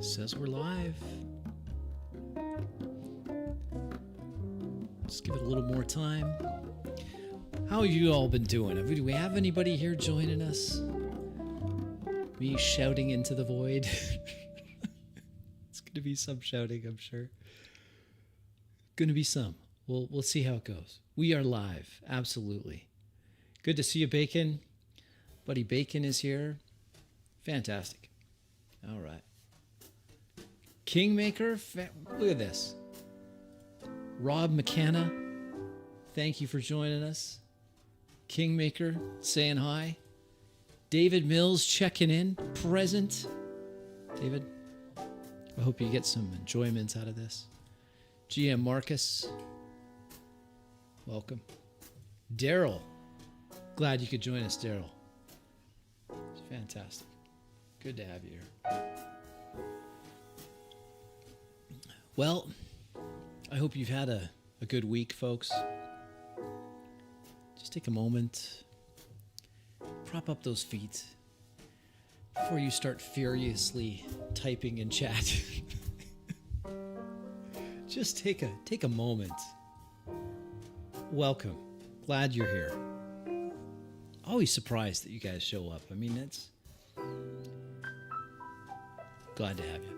Says we're live. Just give it a little more time. How have you all been doing? Do we have anybody here joining us? Me shouting into the void. It's going to be some shouting, I'm sure. Going to be some. We'll see how it goes. We are live, absolutely. Good to see you, Bacon. Buddy Bacon is here. Fantastic. All right. Kingmaker, look at this. Rob McKenna, thank you for joining us. Kingmaker, saying hi. David Mills checking in, present. David, I hope you get some enjoyment out of this. GM Marcus, welcome. Daryl, glad you could join us, Daryl. It's fantastic. Good to have you here. Well, I hope you've had a good week, folks. Just take a moment, prop up those feet before you start furiously typing in chat. Just take a moment. Welcome. Glad you're here. Always surprised that you guys show up. I mean, it's glad to have you.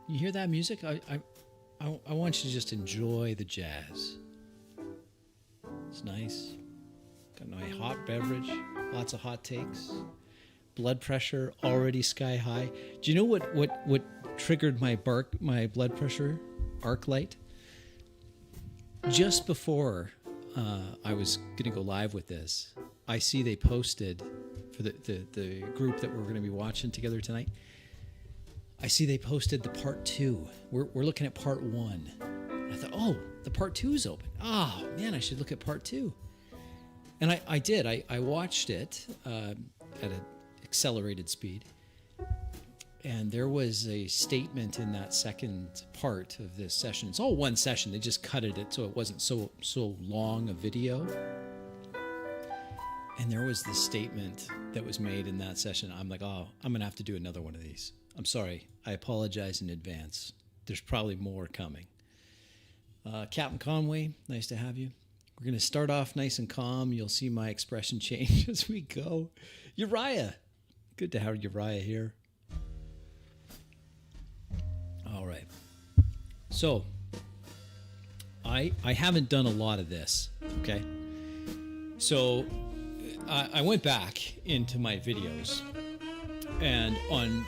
You hear that music? I want you to just enjoy the jazz. It's nice. Got my hot beverage, lots of hot takes. Blood pressure already sky high. Do you know what triggered my blood pressure arc light? Just before I was gonna go live with this, I see they posted for the group that we're gonna be watching together tonight. I see they posted the part 2. We're looking at part 1. And I thought, oh, the part 2 is open. Oh, man, I should look at part 2. And I did. I watched it at an accelerated speed. And there was a statement in that second part of this session. It's all one session. They just cutted it so it wasn't so long a video. And there was this statement that was made in that session. I'm like, oh, I'm going to have to do another one of these. I'm sorry. I apologize in advance. There's probably more coming. Captain Conway, nice to have you. We're going to start off nice and calm. You'll see my expression change as we go. Uriah. Good to have Uriah here. All right. So, I haven't done a lot of this, okay? So, I went back into my videos, and on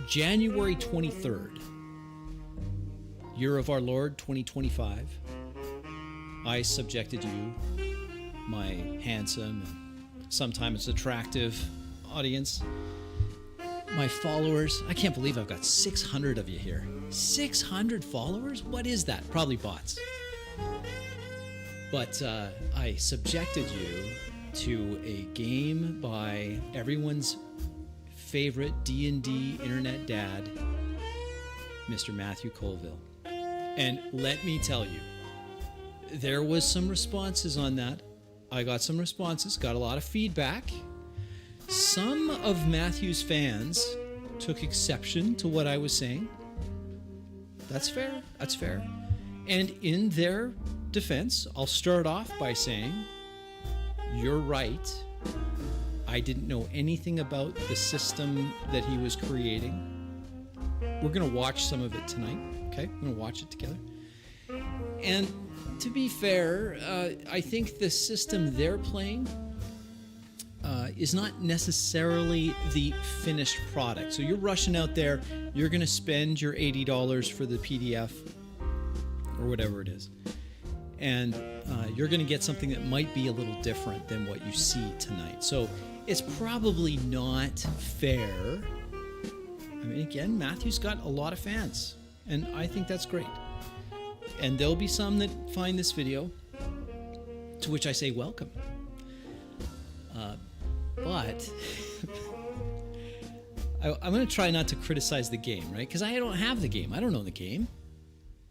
January 23rd, year of our Lord 2025, I subjected you, my handsome and sometimes attractive audience, my followers. I can't believe I've got 600 of you here. 600 followers? What is that? Probably bots. But I subjected you to a game by everyone's favorite D&D internet dad, Mr. Matthew Colville. And let me tell you, there was some responses on that. I got some responses, got a lot of feedback. Some of Matthew's fans took exception to what I was saying. That's fair. That's fair. And in their defense, I'll start off by saying, you're right. I didn't know anything about the system that he was creating. We're going to watch some of it tonight, okay? We're going to watch it together. And to be fair, I think the system they're playing is not necessarily the finished product. So you're rushing out there, you're going to spend your $80 for the PDF or whatever it is. And you're going to get something that might be a little different than what you see tonight. So it's probably not fair. I mean, again, Matthew's got a lot of fans, and I think that's great. And there'll be some that find this video, to which I say welcome. But I'm going to try not to criticize the game, right? Because I don't have the game. I don't know the game.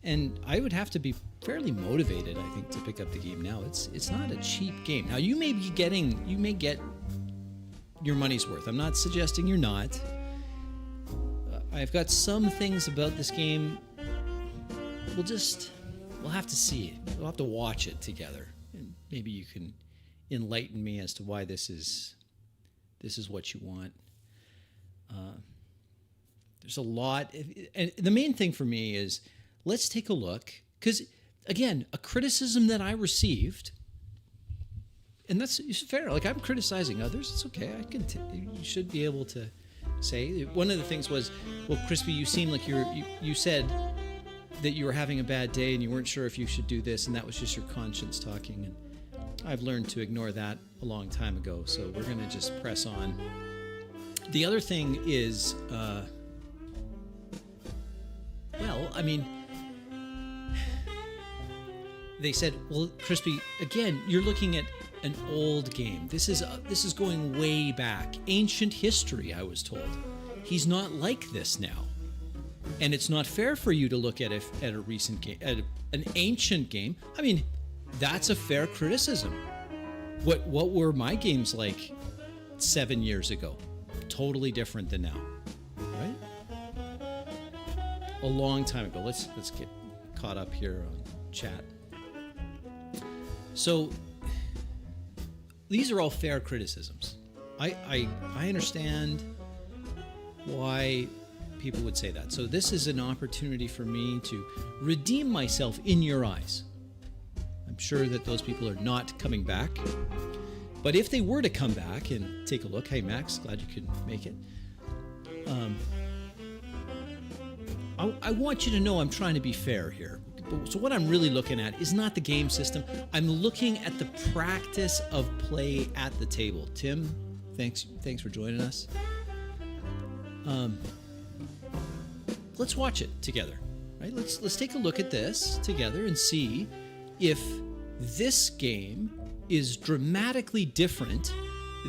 And I would have to be fairly motivated, I think, to pick up the game now. It's not a cheap game. Now, you may get your money's worth. I'm not suggesting you're not. I've got some things about this game. We'll have to see it. We'll have to watch it together, and maybe you can enlighten me as to why this is what you want. There's a lot, and the main thing for me is let's take a look, because again, a criticism that I received, and that's fair. Like, I'm criticizing others. It's okay. You should be able to say. One of the things was, well, Crispy, you seem like you said that you were having a bad day and you weren't sure if you should do this, and that was just your conscience talking. And I've learned to ignore that a long time ago. So we're going to just press on. The other thing is, well, I mean, they said, well, Crispy, again, you're looking at an old game. This is going way back. Ancient history, I was told. He's not like this now. And it's not fair for you to look at a recent game, at an ancient game. I mean, that's a fair criticism. What were my games like 7 years ago? Totally different than now, right? A long time ago. Let's get caught up here on chat. So these are all fair criticisms. I understand why people would say that. So this is an opportunity for me to redeem myself in your eyes. I'm sure that those people are not coming back. But if they were to come back and take a look, hey, Max, glad you could make it. I want you to know I'm trying to be fair here. So what I'm really looking at is not the game system. I'm looking at the practice of play at the table. Tim, thanks for joining us. Let's watch it together, right? Let's take a look at this together and see if this game is dramatically different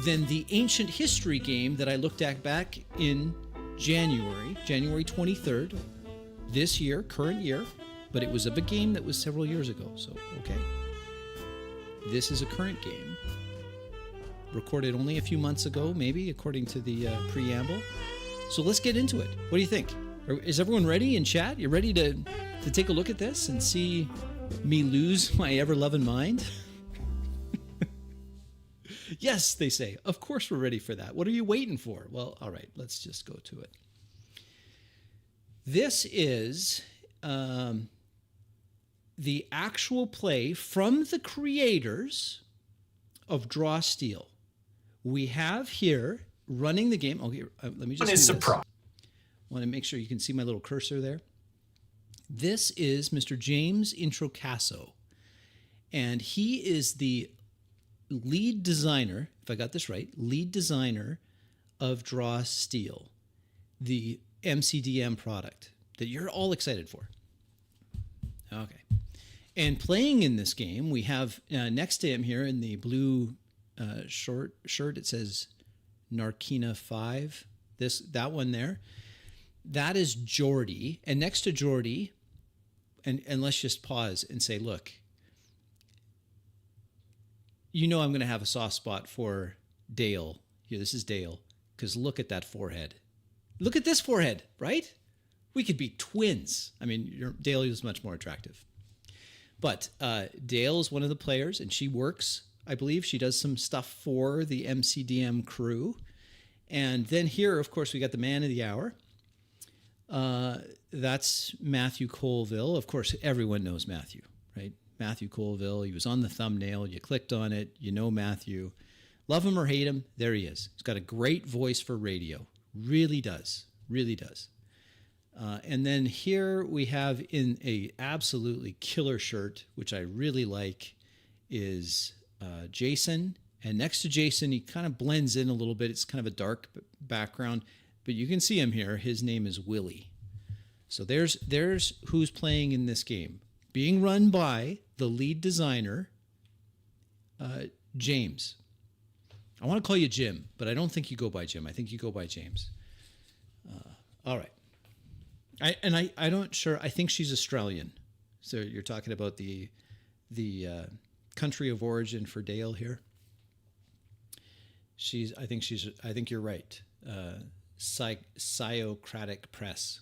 than the ancient history game that I looked at back in January 23rd, this year, current year, but it was of a game that was several years ago, so okay. This is a current game, recorded only a few months ago, maybe, according to the preamble. So let's get into it. What do you think? Is everyone ready in chat? You ready to take a look at this and see me lose my ever-loving mind? Yes, they say. Of course we're ready for that. What are you waiting for? Well, all right, let's just go to it. This is the actual play from the creators of Draw Steel. We have here running the game. Okay, let me just do this. I want to make sure you can see my little cursor there. This is Mr. James Introcaso, and he is the lead designer, if I got this right, lead designer of Draw Steel, the MCDM product that you're all excited for. Okay. And playing in this game, we have next to him here in the blue short shirt, it says Narkina 5, that one there. That is Jordy. And next to Jordy, and let's just pause and say, look, you know I'm going to have a soft spot for Dale. Here, this is Dale, because look at that forehead. Look at this forehead, right? We could be twins. I mean, Dale is much more attractive. But Dale is one of the players, and she works, I believe, she does some stuff for the MCDM crew. And then here, of course, we got the man of the hour. That's Matthew Colville. Of course, everyone knows Matthew, right? Matthew Colville. He was on the thumbnail. You clicked on it. You know Matthew. Love him or hate him, there he is. He's got a great voice for radio. Really does. Really does. And then here we have in a absolutely killer shirt, which I really like, is Jason. And next to Jason, he kind of blends in a little bit. It's kind of a dark background. But you can see him here. His name is Willie. So there's who's playing in this game. Being run by the lead designer, James. I want to call you Jim, but I don't think you go by Jim. I think you go by James. All right. I don't sure. I think she's Australian. So you're talking about the country of origin for Dale here. I think you're right. Sciocratic Press.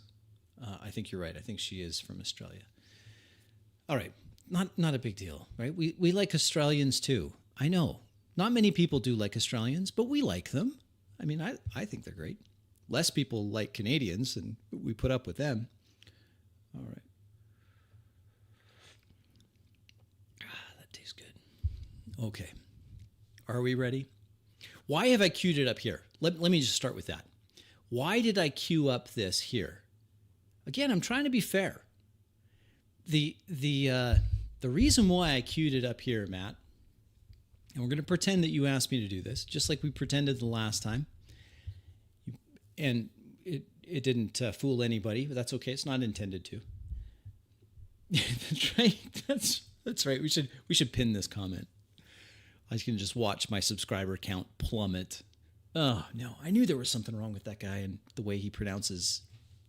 I think you're right. I think she is from Australia. All right. Not a big deal, right? We like Australians too. I know. Not many people do like Australians, but we like them. I mean, I think they're great. Less people like Canadians, and we put up with them. All right. That tastes good. Okay. Are we ready? Why have I queued it up here? Let me just start with that. Why did I queue up this here? Again, I'm trying to be fair. The reason why I queued it up here, Matt, and we're going to pretend that you asked me to do this, just like we pretended the last time. And it didn't fool anybody, but that's okay. It's not intended to. That's right. That's right. We should pin this comment. I was going to just watch my subscriber count plummet. Oh, no. I knew there was something wrong with that guy and the way he pronounces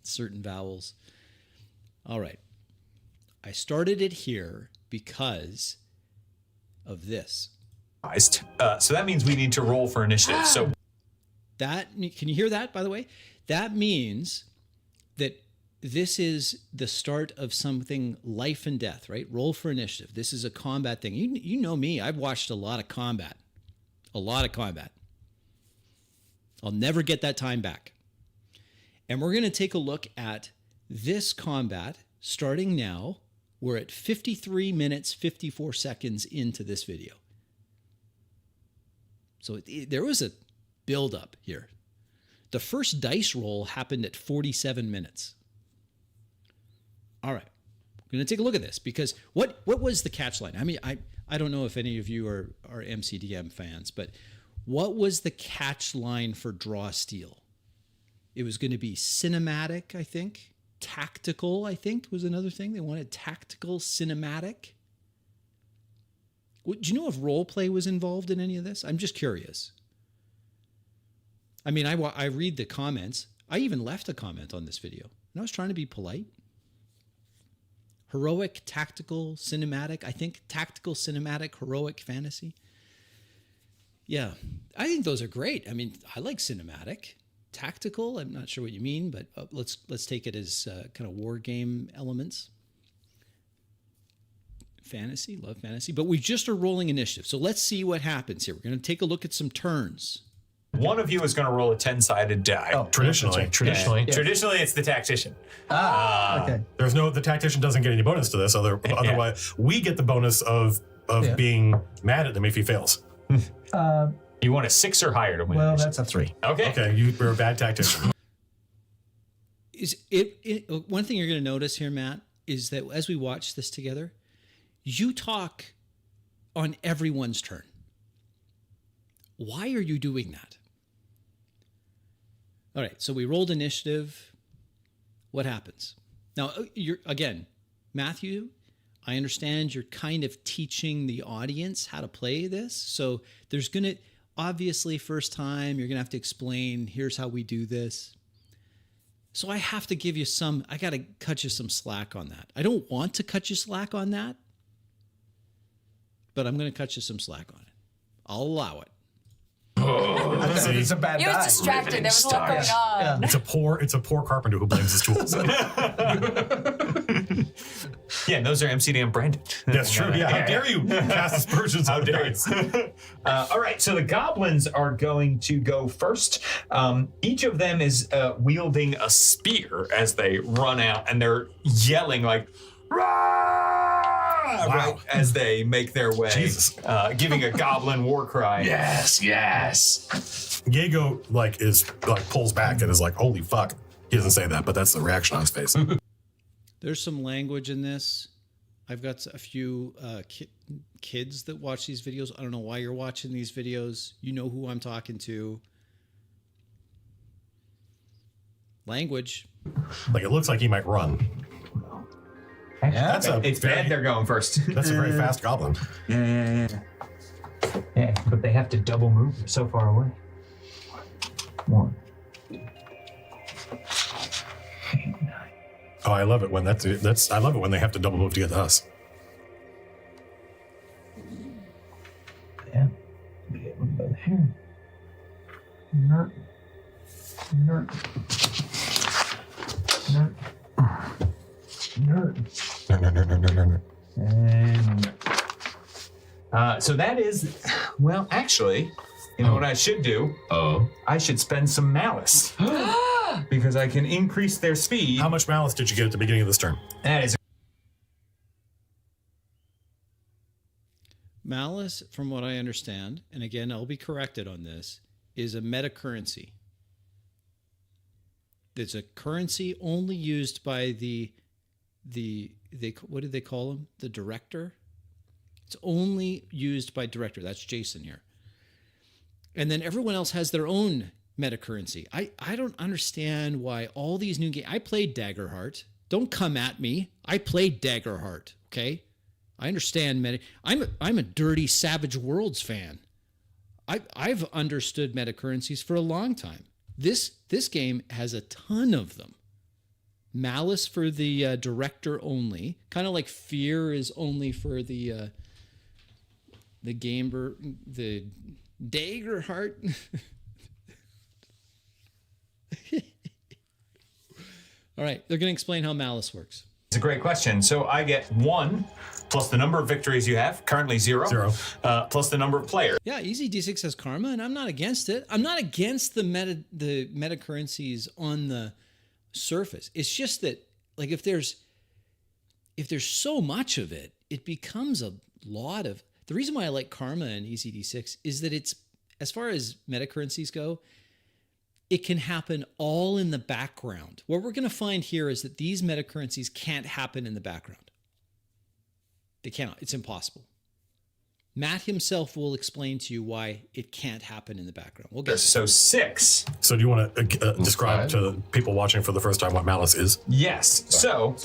certain vowels. All right. I started it here because of this. So that means we need to roll for initiative. So can you hear that, by the way? That means that this is the start of something life and death, right? Roll for initiative. This is a combat thing. You know me. I've watched a lot of combat. I'll never get that time back. And we're going to take a look at this combat starting now. We're at 53 minutes, 54 seconds into this video. So there was a build-up here. The first dice roll happened at 47 minutes. All right. We're going to take a look at this because what was the catch line? I mean, I don't know if any of you are MCDM fans, but what was the catch line for Draw Steel? It was going to be cinematic, I think. Tactical, I think, was another thing. They wanted tactical, cinematic. Do you know if role play was involved in any of this? I'm just curious. I mean, I read the comments. I even left a comment on this video, and I was trying to be polite. Heroic, tactical, cinematic. I think tactical, cinematic, heroic, fantasy. Yeah, I think those are great. I mean, I like cinematic. Tactical, I'm not sure what you mean, but let's take it as kind of war game elements. Fantasy, love fantasy, but we just are rolling initiative. So let's see what happens here. We're going to take a look at some turns. One of you is going to roll a 10-sided die. Oh, traditionally. Yeah. Traditionally, it's the tactician. Okay. The tactician doesn't get any bonus to this. Otherwise, we get the bonus of being mad at him if he fails. You want a 6 or higher to win. Well, that's a 3. Okay. You're a bad tactician. One thing you're going to notice here, Matt, is that as we watch this together, you talk on everyone's turn. Why are you doing that? All right, so we rolled initiative. What happens? Now, Matthew, I understand you're kind of teaching the audience how to play this. So there's going to, obviously, first time, you're going to have to explain, here's how we do this. So I have to give you I got to cut you some slack on that. I don't want to cut you slack on that, but I'm going to cut you some slack on it. I'll allow it. It's a bad He was distracted. There was a lot going on. Yeah. It's a poor carpenter who blames his tools. Yeah, and those are MCDM branded. That's true. Yeah. How dare you cast aspersions? How dare you? All right, so the goblins are going to go first. Each of them is wielding a spear as they run out, and they're yelling like, "Rah!" right as they make their way, giving a goblin war cry. Yes, yes. Diego pulls back and is like, "Holy fuck!" He doesn't say that, but that's the reaction on his face. There's some language in this. I've got a few kids that watch these videos. I don't know why you're watching these videos. You know who I'm talking to. Language. Like, it looks like he might run. Yeah, it's bad they're going first. That's a very fast goblin. Yeah, but they have to double move. They're so far away. 1. 8, 9. Oh, I love it when I love it when they have to double move to get to us. Yeah. We get one both here. Nerd. And so that is, well, actually, you know what I should do? I should spend some malice. Because I can increase their speed. How much malice did you get at the beginning of this turn? That is. Malice, from what I understand, and again, I'll be corrected on this, is a meta currency. It's a currency only used by the what do they call him? The director? It's only used by director. That's Jason here. And then everyone else has their own meta currency. I don't understand why all these new games. I played Daggerheart. Don't come at me. I played Daggerheart. Okay, I understand meta. I'm a dirty Savage Worlds fan. I've understood meta currencies for a long time. This game has a ton of them. Malice for the director only, kind of like Fear is only for the gamer, the Daggerheart. All right, they're going to explain how Malice works. It's a great question. So I get 1 plus the number of victories you have, currently 0, plus the number of players. Yeah, easy D6 has karma, and I'm not against it. I'm not against the meta currencies on the surface. It's just that, like, if there's so much of it, it becomes a lot of. The reason why I like karma and easy D6 is that it's, as far as meta currencies go, it can happen all in the background. What we're going to find here is that these meta currencies can't happen in the background. They cannot. It's impossible. Matt himself will explain to you why it can't happen in the background. We'll get So 6. So do you want to describe to the people watching for the first time what malice is? Yes. So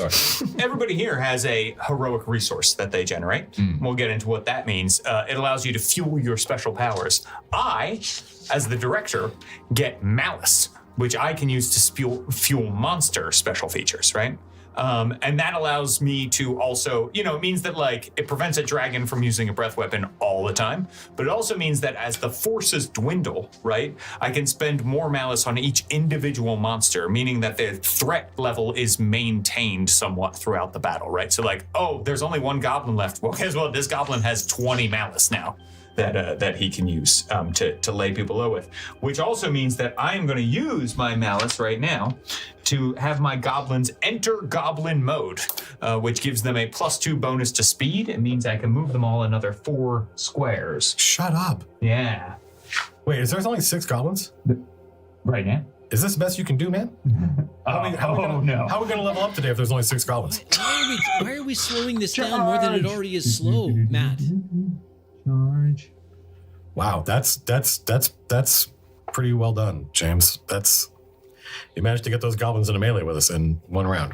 everybody here has a heroic resource that they generate. We'll get into what that means. It allows you to fuel your special powers. I, as the director, get malice, which I can use to fuel monster special features, right? And that allows me to also, it means that, like, it prevents a dragon from using a breath weapon all the time, but it also means that as the forces dwindle, right, I can spend more malice on each individual monster, meaning that the threat level is maintained somewhat throughout the battle, right? So, like, oh, there's only 1 goblin left. Well, guess what? This goblin has 20 malice now that he can use to lay people low with, which also means that I am going to use my malice right now to have my goblins enter goblin mode, which gives them a +2 bonus to speed. It means I can move them all another 4 squares. Shut up. Yeah. Wait, is there only 6 goblins? Right now. Is this the best you can do, man? How are we going to level up today if there's only 6 goblins? Why are we slowing this down more than it already is slow, Matt? Charge. Wow, that's pretty well done, James. You managed to get those goblins in a melee with us in 1 round.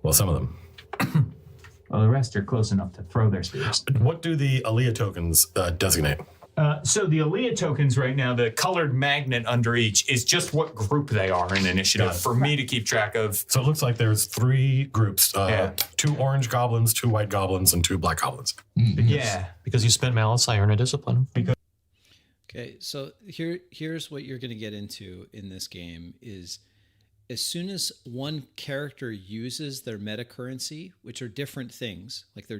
Well, some of them. Well, the rest are close enough to throw their spears. What do the Aaliyah tokens designate? So the Aaliyah tokens right now, the colored magnet under each is just what group they are in initiative for me to keep track of. So it looks like there's 3 groups, 2 orange goblins, 2 white goblins, and 2 black goblins. Because you spent malice, I earn a discipline. Okay, so here's what you're going to get into in this game is, as soon as one character uses their meta currency, which are different things, like they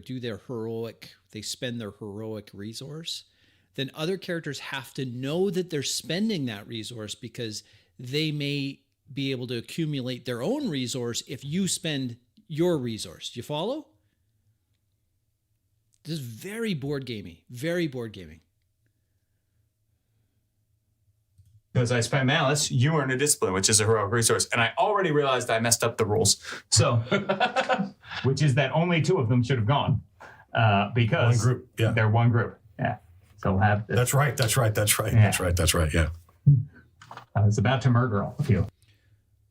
spend their heroic resource, then other characters have to know that they're spending that resource, because they may be able to accumulate their own resource if you spend your resource. Do you follow? This is very board gamey, very board gaming. Because I spend malice, you earn a discipline, which is a heroic resource. And I already realized I messed up the rules. So, which is that only 2 of them should have gone. Because one group, they're one group. Yeah. So we'll have this. That's right. Yeah. I was about to murder all of you.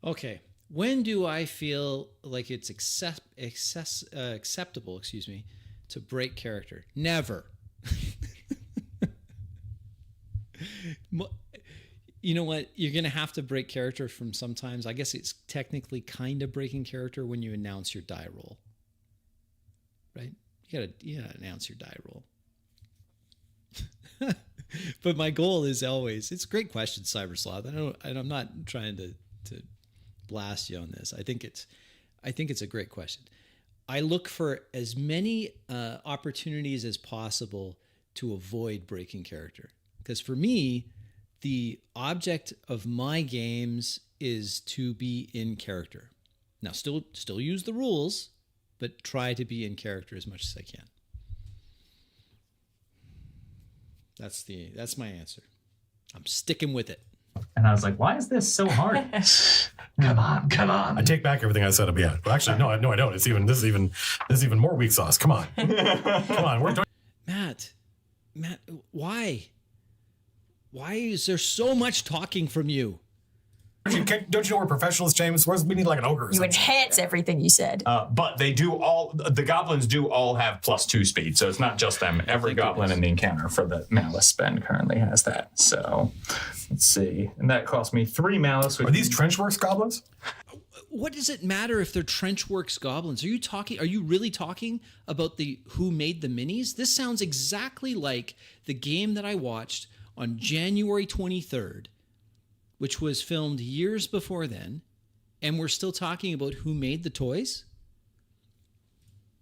Okay. When do I feel like it's acceptable, to break character? Never. You know what? You're going to have to break character from sometimes. I guess it's technically kind of breaking character when you announce your die roll. Right? You gotta announce your die roll. But my goal is always, it's a great question, Cybersloth. I'm not trying to blast you on this. I I think it's a great question. I look for as many opportunities as possible to avoid breaking character. Because for me, the object of my games is to be in character. Now, still use the rules, but try to be in character as much as I can. That's my answer. I'm sticking with it. And I was like, why is this so hard? Come on. I take back everything I said. Yeah. Well, actually, no, I don't. This is even more weak sauce. Come on. Come on. We're doing. Matt, why? Why is there so much talking from you? Don't you know we're professionals, James? We need like an ogre or You something. enhance everything you said. But the goblins do all have +2 speed, so it's not just them. Every goblin in the encounter for the malice spend currently has that. So let's see. And that cost me 3 malice. Are these Trenchworks goblins? What does it matter if they're Trenchworks goblins? Are you really talking about the who made the minis? This sounds exactly like the game that I watched on January 23rd, which was filmed years before then, and we're still talking about who made the toys?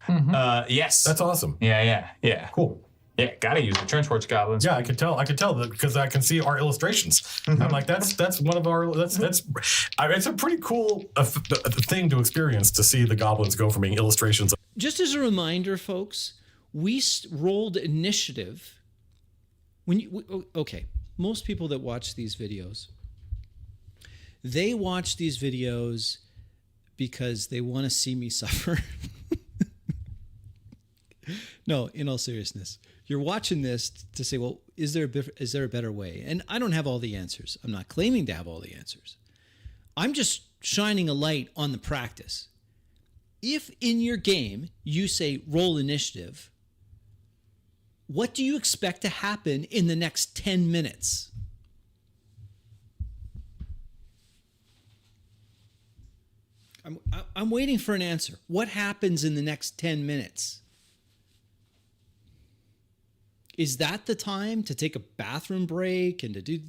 Yes. That's awesome. Yeah. Cool. Yeah, gotta use the Trenchworks goblins. Yeah, I could tell that because I can see our illustrations. I'm like, that's one of our it's a pretty cool thing to experience, to see the goblins go from being illustrations. Just as a reminder, folks, we rolled initiative. Okay, most people that watch these videos, they watch these videos because they want to see me suffer. No, in all seriousness, you're watching this to say, well, is there a better way? And I don't have all the answers. I'm not claiming to have all the answers. I'm just shining a light on the practice. If in your game you say roll initiative, what do you expect to happen in the next 10 minutes? I'm waiting for an answer. What happens in the next 10 minutes? Is that the time to take a bathroom break and to do...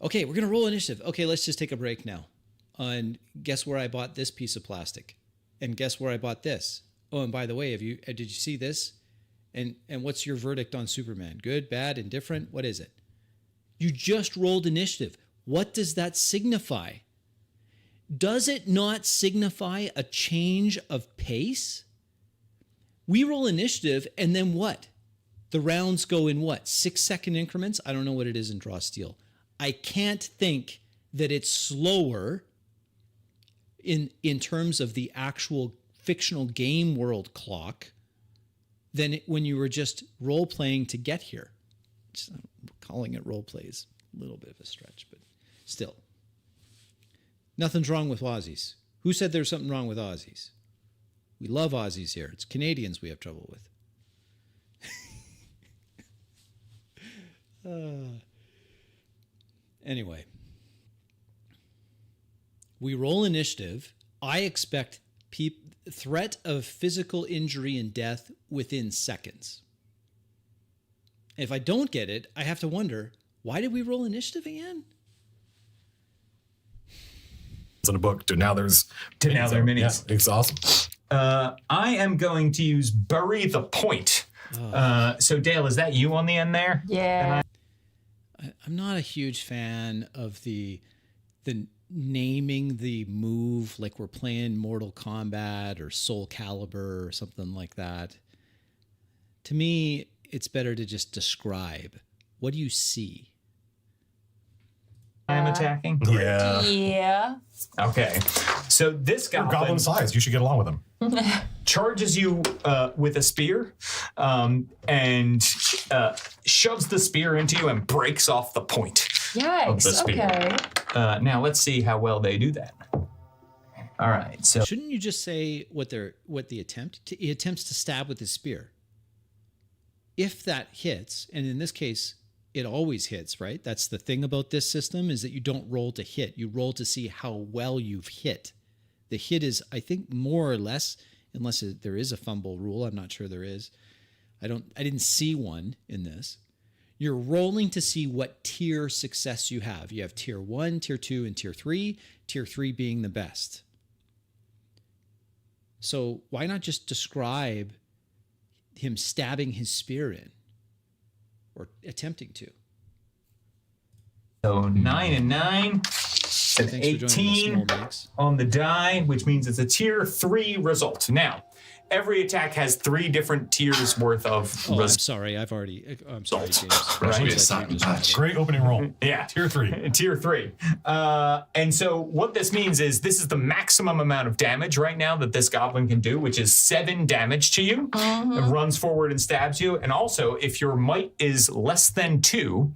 Okay, we're going to roll initiative. Okay, let's just take a break now. And guess where I bought this piece of plastic? And guess where I bought this? Oh, and by the way, did you see this? And what's your verdict on Superman? Good, bad, indifferent? What is it? You just rolled initiative. What does that signify? Does it not signify a change of pace? We roll initiative, and then what? The rounds go in what? 6-second increments? I don't know what it is in Draw Steel. I can't think that it's slower in terms of the actual fictional game world clock than when you were just role-playing to get here. Calling it role-play is a little bit of a stretch, but still. Nothing's wrong with Aussies. Who said there's something wrong with Aussies? We love Aussies here. It's Canadians we have trouble with. Anyway, we roll initiative. I expect threat of physical injury and death within seconds. If I don't get it, I have to wonder, why did we roll initiative again? In a book to now there's now they're minis. Yeah, it's awesome. I am going to use bury the point. So Dale, is that you on the end there? Yeah. I'm not a huge fan of the naming the move like we're playing Mortal Kombat or Soul Calibur or something like that. To me, it's better to just describe. What do you see? I'm attacking? Yeah. Yeah. Okay. So this They're goblin goblin size. You should get along with them. charges you with a spear and shoves the spear into you and breaks off the point of the Yikes. spear. Okay. Now let's see how well they do that. All right. So Shouldn't you just say he attempts to stab with his spear? If that hits, and in this case, it always hits, right? That's the thing about this system, is that you don't roll to hit. You roll to see how well you've hit. The hit is, I think, more or less, unless there is a fumble rule. I'm not sure there is. I didn't see one in this. You're rolling to see what tier success you have. You have tier 1, tier 2, and tier 3. Tier 3 being the best. So why not just describe him stabbing his spear in, or attempting to? So 9 and 9. An Thanks for joining the 18 small banks. on the die, which means it's a tier 3 result. Now, every attack has 3 different tiers worth of Oh, I'm results. sorry. I'm sorry, James. Right. Just let you just- Great opening roll. Yeah. Tier 3. Tier 3. And so what this means is this is the maximum amount of damage right now that this goblin can do, which is 7 damage to you. It runs forward and stabs you. And also, if your might is less than 2,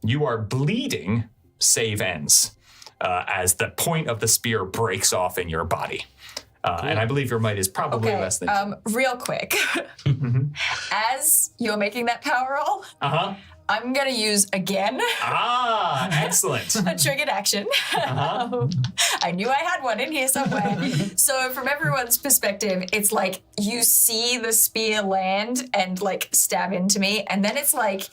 you are bleeding, save ends, as the point of the spear breaks off in your body. And I believe your might is probably less than 2. Real quick. As you're making that power roll, I'm going to use again Excellent. a triggered action. I knew I had one in here somewhere. So from everyone's perspective, it's like you see the spear land and like stab into me, and then it's like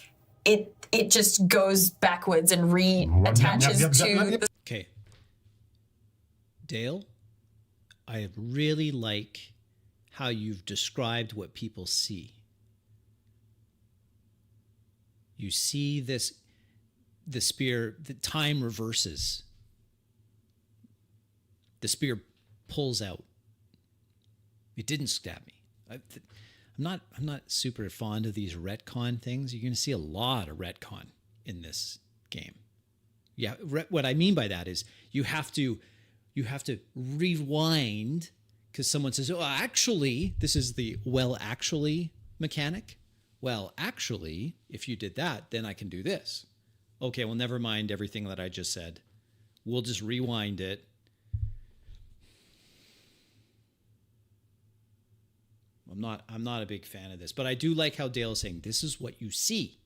it just goes backwards and reattaches to the Okay. Dale, I really like how you've described what people see. You see the spear, the time reverses. The spear pulls out. It didn't stab me. I'm not super fond of these retcon things. You're going to see a lot of retcon in this game. Yeah, what I mean by that is you have to rewind because someone says, "Oh, actually, this is the well actually mechanic." Well, actually, if you did that, then I can do this. Okay, well, never mind everything that I just said. We'll just rewind it. I'm not a big fan of this, but I do like how Dale is saying, this is what you see.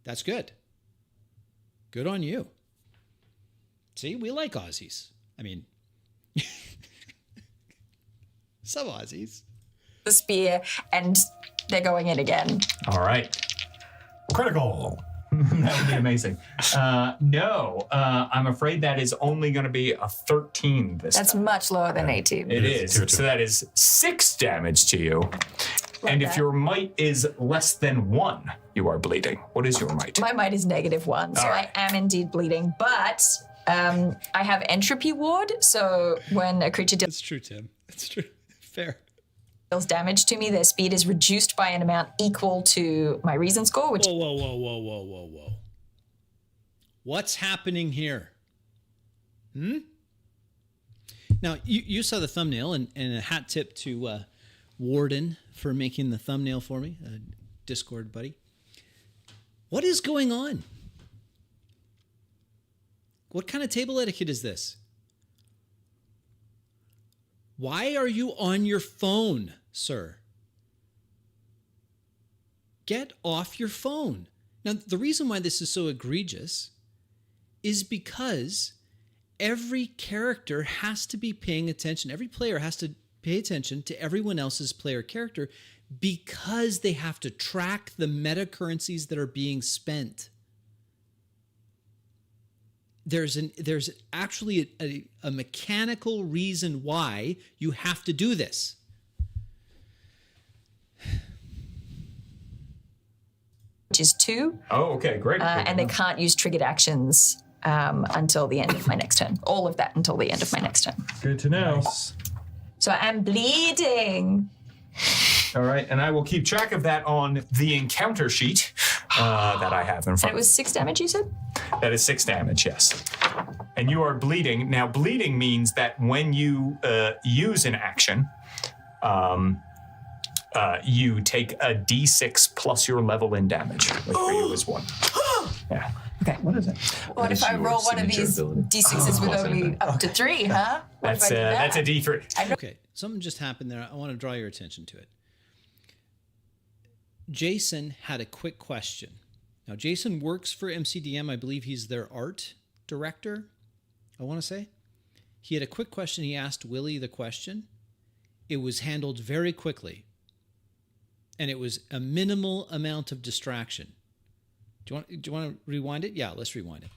That's good. Good on you. See, we like Aussies. I mean, some Aussies. the spear, and they're going in again. All right. Critical. That would be amazing. No, I'm afraid that is only going to be a 13 this That's time. much lower than 18. It is. Tier 2. So that is 6 damage to you. And if that. your might is less than 1, you are bleeding. What is your might? My might is -1, so All right. I am indeed bleeding, but I have entropy ward, so when a creature It's true, Tim. It's true. Fair. deals damage to me, their speed is reduced by an amount equal to my reason score, which Whoa. What's happening here? Now, you saw the thumbnail, and a hat tip to Warden for making the thumbnail for me, a Discord buddy. What is going on? What kind of table etiquette is this? Why are you on your phone, sir? Get off your phone. Now, the reason why this is so egregious is because every character has to be paying attention. Every player has to pay attention to everyone else's player character because they have to track the meta currencies that are being spent. There's actually a mechanical reason why you have to do this. is 2, Oh, okay, great. and they can't use triggered actions until the end of my next turn. All of that until the end of my next turn. Good to know. So I am bleeding. All right, and I will keep track of that on the encounter sheet that I have in front And it of was 6 damage, you said? me. That is 6 damage, yes. And you are bleeding. Now, bleeding means that when you use an action, you take a d6 plus your level in damage, which for you is 1. Yeah. Okay. What is it? What if I roll one of these D6s with only up to 3, huh? What if I do that? That's a d3. Okay, something just happened there. I want to draw your attention to it. Jason had a quick question. Now, Jason works for MCDM. I believe he's their art director, I want to say. He had a quick question. He asked Willie the question. It was handled very quickly. And it was a minimal amount of distraction. Do you want to rewind it? Yeah, let's rewind it.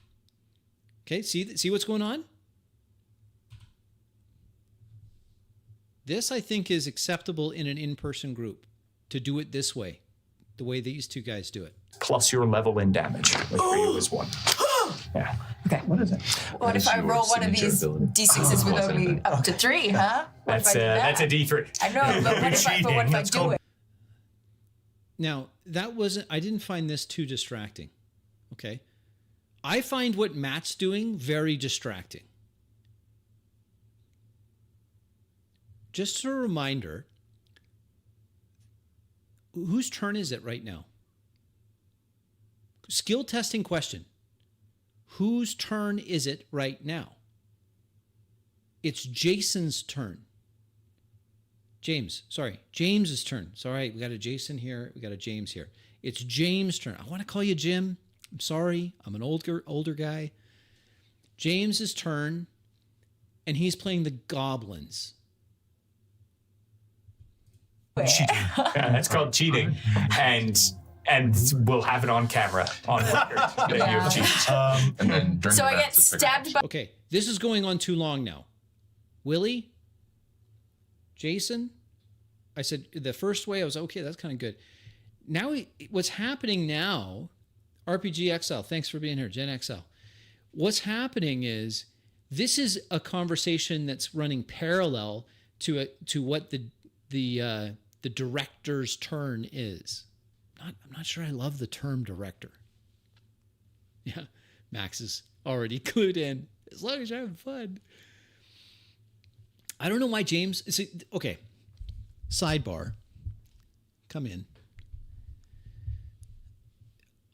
Okay, see what's going on? This, I think, is acceptable in an in-person group to do it this way, the way these two guys do it. Plus your level in damage, which for you is 1. Yeah. Okay. What is it? What if I your roll one of signature these ability. d6s with only up to 3, huh? What if I do that? That's a D3. I know, but what if I Let's do go. it? Now, I didn't find this too distracting. Okay. I find what Matt's doing very distracting. Just a reminder, whose turn is it right now? Skill testing question. Whose turn is it right now? It's Jason's turn. James's turn. Sorry, we got a Jason here. We got a James here. It's James' turn. I want to call you Jim. I'm sorry. I'm an older guy. James's turn, and he's playing the goblins. Yeah, that's called cheating. And we'll have it on camera, on record, that you have cheated. And then during So the I match, get just figure stabbed by. Okay, this is going on too long now. Willie? Jason? I said the first way I was okay, that's kind of good. Now, what's happening now, RPG XL, thanks for being here, Gen XL. What's happening is this is a conversation that's running parallel to what the director's turn is. I'm not sure I love the term director. Yeah, Max is already clued in. As long as you're having fun. I don't know why James. Okay, sidebar. Come in.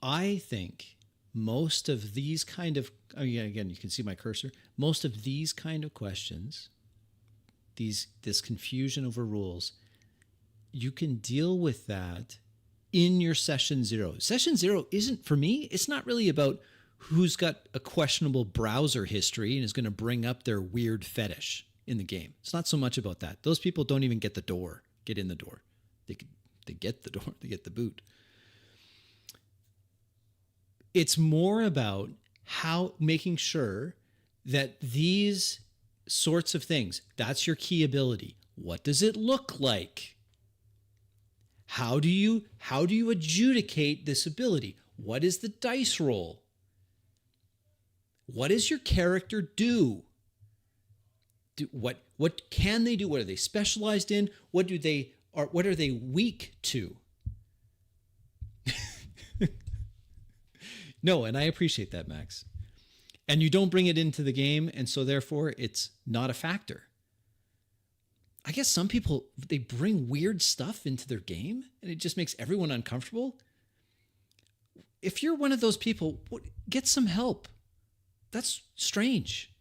I think most of these kind of, again, you can see my cursor. Most of these kind of questions, this confusion over rules, you can deal with that in your session 0. Session 0 isn't, for me, it's not really about who's got a questionable browser history and is going to bring up their weird fetish in the game. It's not so much about that. Those people don't even get in the door. They get the door, they get the boot. It's more about how making sure that these sorts of things, that's your key ability. What does it look like? How do you adjudicate this ability? What is the dice roll? What does your character do? What can they do? What are they specialized in? What are they weak to? No, and I appreciate that, Max. And you don't bring it into the game, and so therefore it's not a factor. I guess some people, they bring weird stuff into their game, and it just makes everyone uncomfortable. If you're one of those people, get some help. That's strange.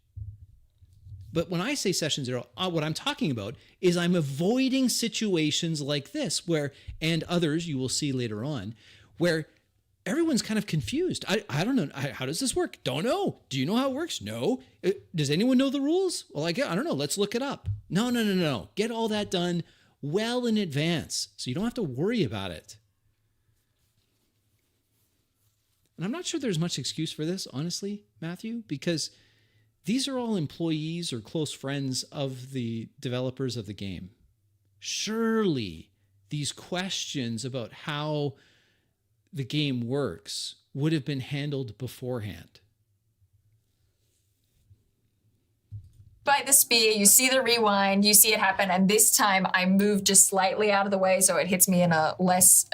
But when I say session 0, what I'm talking about is I'm avoiding situations like this and others you will see later on, where everyone's kind of confused. I don't know. How does this work? Don't know. Do you know how it works? No. Does anyone know the rules? Well, I don't know. Let's look it up. No. Get all that done well in advance so you don't have to worry about it. And I'm not sure there's much excuse for this, honestly, Matthew, because these are all employees or close friends of the developers of the game. Surely these questions about how the game works would have been handled beforehand. By the spear, you see the rewind, you see it happen, and this time I move just slightly out of the way so it hits me in a less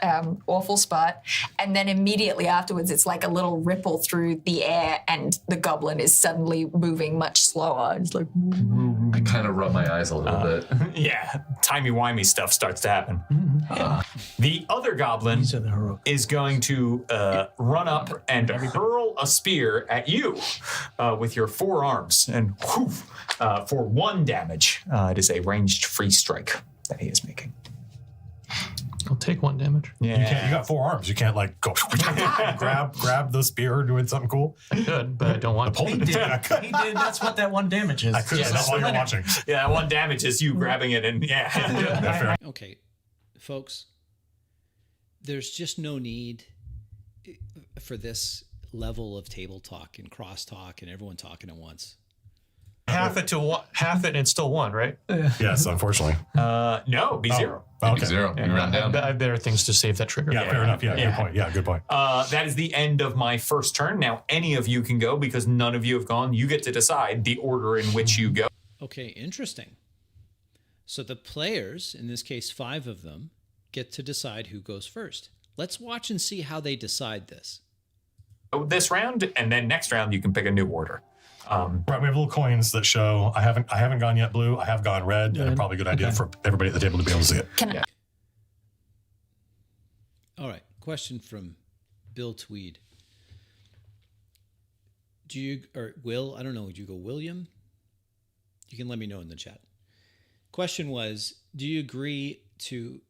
awful spot. And then immediately afterwards, it's like a little ripple through the air, and the goblin is suddenly moving much slower. It's like, I kind of rub my eyes a little bit. Yeah, timey-wimey stuff starts to happen. The other goblin is going to run up and hurl a spear at you with your forearms, and whew, for 1 damage. It is a ranged free strike that he is making. I'll take 1 damage. Yeah. You got 4 arms. You can't like go grab the spear doing something cool. I could, but I don't want to. He did. He did. That's what that 1 damage is. I could have done while you're watching. Yeah, that 1 damage is you grabbing it and yeah. Okay, folks, there's just no need for this level of table talk and cross talk and everyone talking at once. half it and it's still 1, right? Yes, unfortunately. No, be 0. Okay. 0. You round down. I have better things to save that trigger. Yeah, fair enough. Yeah, good point. Yeah, good point. That is the end of my first turn. Now, any of you can go because none of you have gone. You get to decide the order in which you go. Okay, interesting. So the players, in this case 5 of them, get to decide who goes first. Let's watch and see how they decide this. This round, and then next round you can pick a new order. Right, we have little coins that show I haven't gone yet blue. I have gone red, and probably a good idea for everybody at the table to be able to see it. All right, question from Bill Tweed. Do you, or Will, I don't know, would you go William? You can let me know in the chat. Question was, do you agree to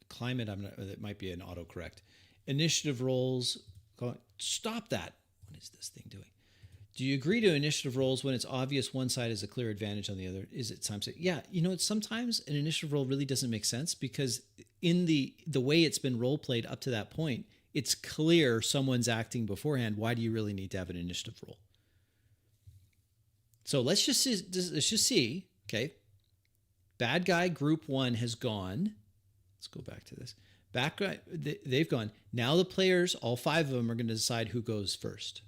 climate, it might be an autocorrect. Initiative roles, stop that. What is this thing doing? Do you agree to initiative roles when it's obvious one side has a clear advantage on the other? Is it time to, yeah, sometimes an initiative role really doesn't make sense because in the way it's been role played up to that point, it's clear someone's acting beforehand. Why do you really need to have an initiative role? So let's just see, okay. Bad guy group 1 has gone. Let's go back to this. Back guy, they've gone. Now the players, all 5 of them, are going to decide who goes first.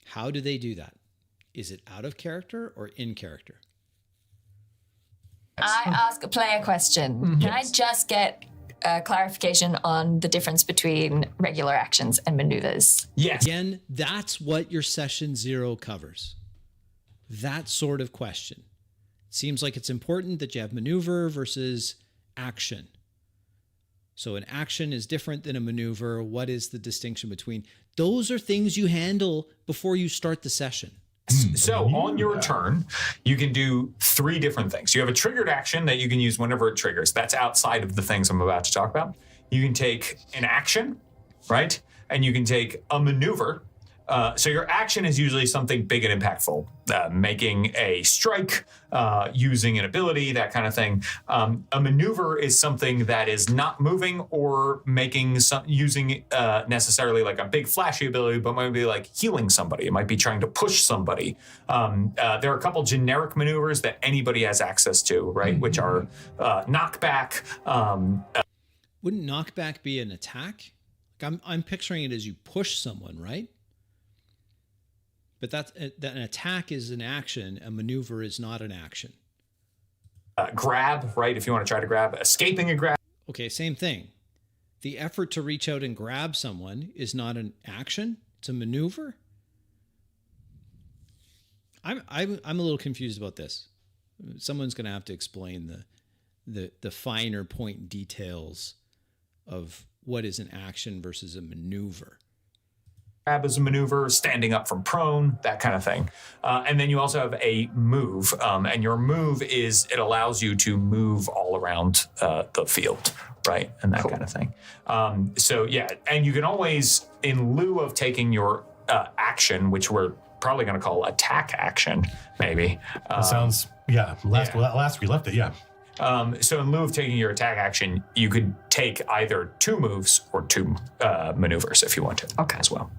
How do they do that? Is it out of character or in character? I ask a player question. Can I just get clarification on the difference between regular actions and maneuvers? Yes. Again, that's what your session 0 covers. That sort of question. It seems like it's important that you have maneuver versus action. So an action is different than a maneuver. What is the distinction between? Those are things you handle before you start the session. So on your turn, you can do 3 different things. You have a triggered action that you can use whenever it triggers. That's outside of the things I'm about to talk about. You can take an action, right? And you can take a maneuver. So your action is usually something big and impactful, making a strike, using an ability, that kind of thing. A maneuver is something that is not moving or using necessarily like a big flashy ability, but might be like healing somebody. It might be trying to push somebody. There are a couple generic maneuvers that anybody has access to, right? Which are knockback. Wouldn't knockback be an attack? Like I'm picturing it as you push someone, right? But that an attack is an action. A maneuver is not an action. Grab, right? If you want to try to grab, escaping a grab. Okay, same thing. The effort to reach out and grab someone is not an action. It's a maneuver. I'm a little confused about this. Someone's going to have to explain the finer point details of what is an action versus a maneuver. Grab as a maneuver, standing up from prone, that kind of thing. And then you also have a move. And your move is, it allows you to move all around the field, right? And that kind of thing. So yeah, and you can always, in lieu of taking your action, which we're probably going to call attack action, maybe. That sounds, last we left it, yeah. So in lieu of taking your attack action, you could take either 2 moves or 2 maneuvers if you want to as well.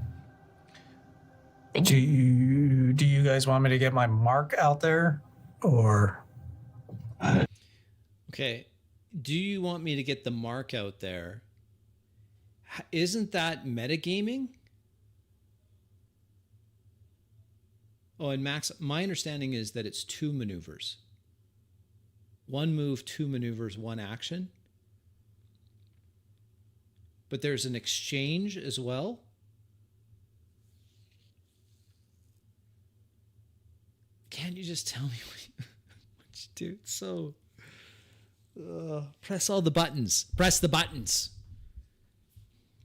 Do you guys want me to get my mark out there, or? Okay. Do you want me to get the mark out there? Isn't that metagaming? Oh, and Max, my understanding is that it's 2 maneuvers. 1 move, 2 maneuvers, 1 action. But there's an exchange as well. Can't you just tell me what you do? It's so... press all the buttons. Press the buttons.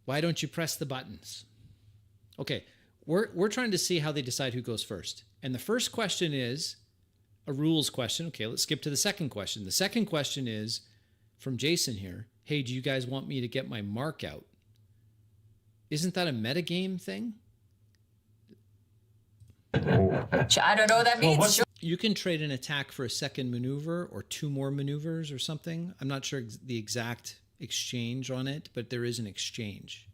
Why don't you press the buttons? Okay, we're trying to see how they decide who goes first. And the first question is a rules question. Okay, let's skip to the second question. The second question is from Jason here. Hey, do you guys want me to get my mark out? Isn't that a metagame thing? I don't know what that means. You can trade an attack for a second maneuver or 2 more maneuvers or something. I'm not sure the exact exchange on it, but there is an exchange.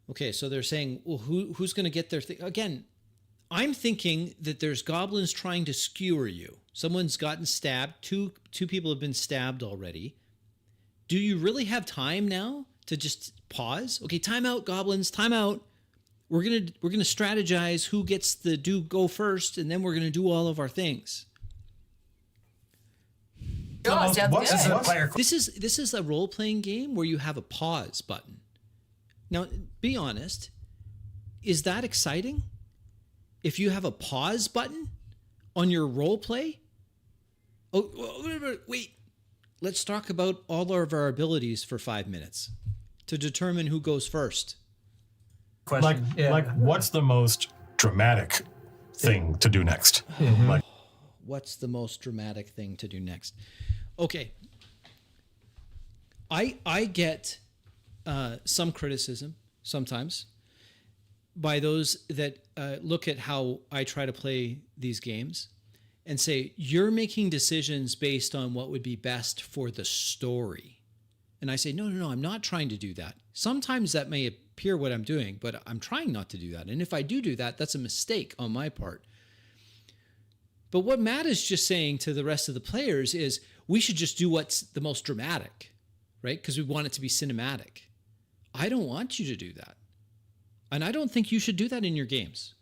Okay, so they're saying, well, who's going to get their thing? Again, I'm thinking that there's goblins trying to skewer you. Someone's gotten stabbed. Two people have been stabbed already. Do you really have time now to just pause? Okay, time out, goblins, time out. We're gonna strategize who gets the go first, and then we're gonna do all of our things. Oh, sounds good. This is a role-playing game where you have a pause button. Now, be honest. Is that exciting? If you have a pause button on your role play? Oh, wait. Let's talk about all of our abilities for 5 minutes to determine who goes first. Question. Like what's the most dramatic thing to do next? Like, What's the most dramatic thing to do next? Okay. I get some criticism sometimes by those that look at how I try to play these games and say, you're making decisions based on what would be best for the story. And I say, no, I'm not trying to do that. Sometimes that may appear what I'm doing, but I'm trying not to do that. And if I do that, that's a mistake on my part. But what Matt is just saying to the rest of the players is we should just do what's the most dramatic, right? Because we want it to be cinematic. I don't want you to do that. And I don't think you should do that in your games.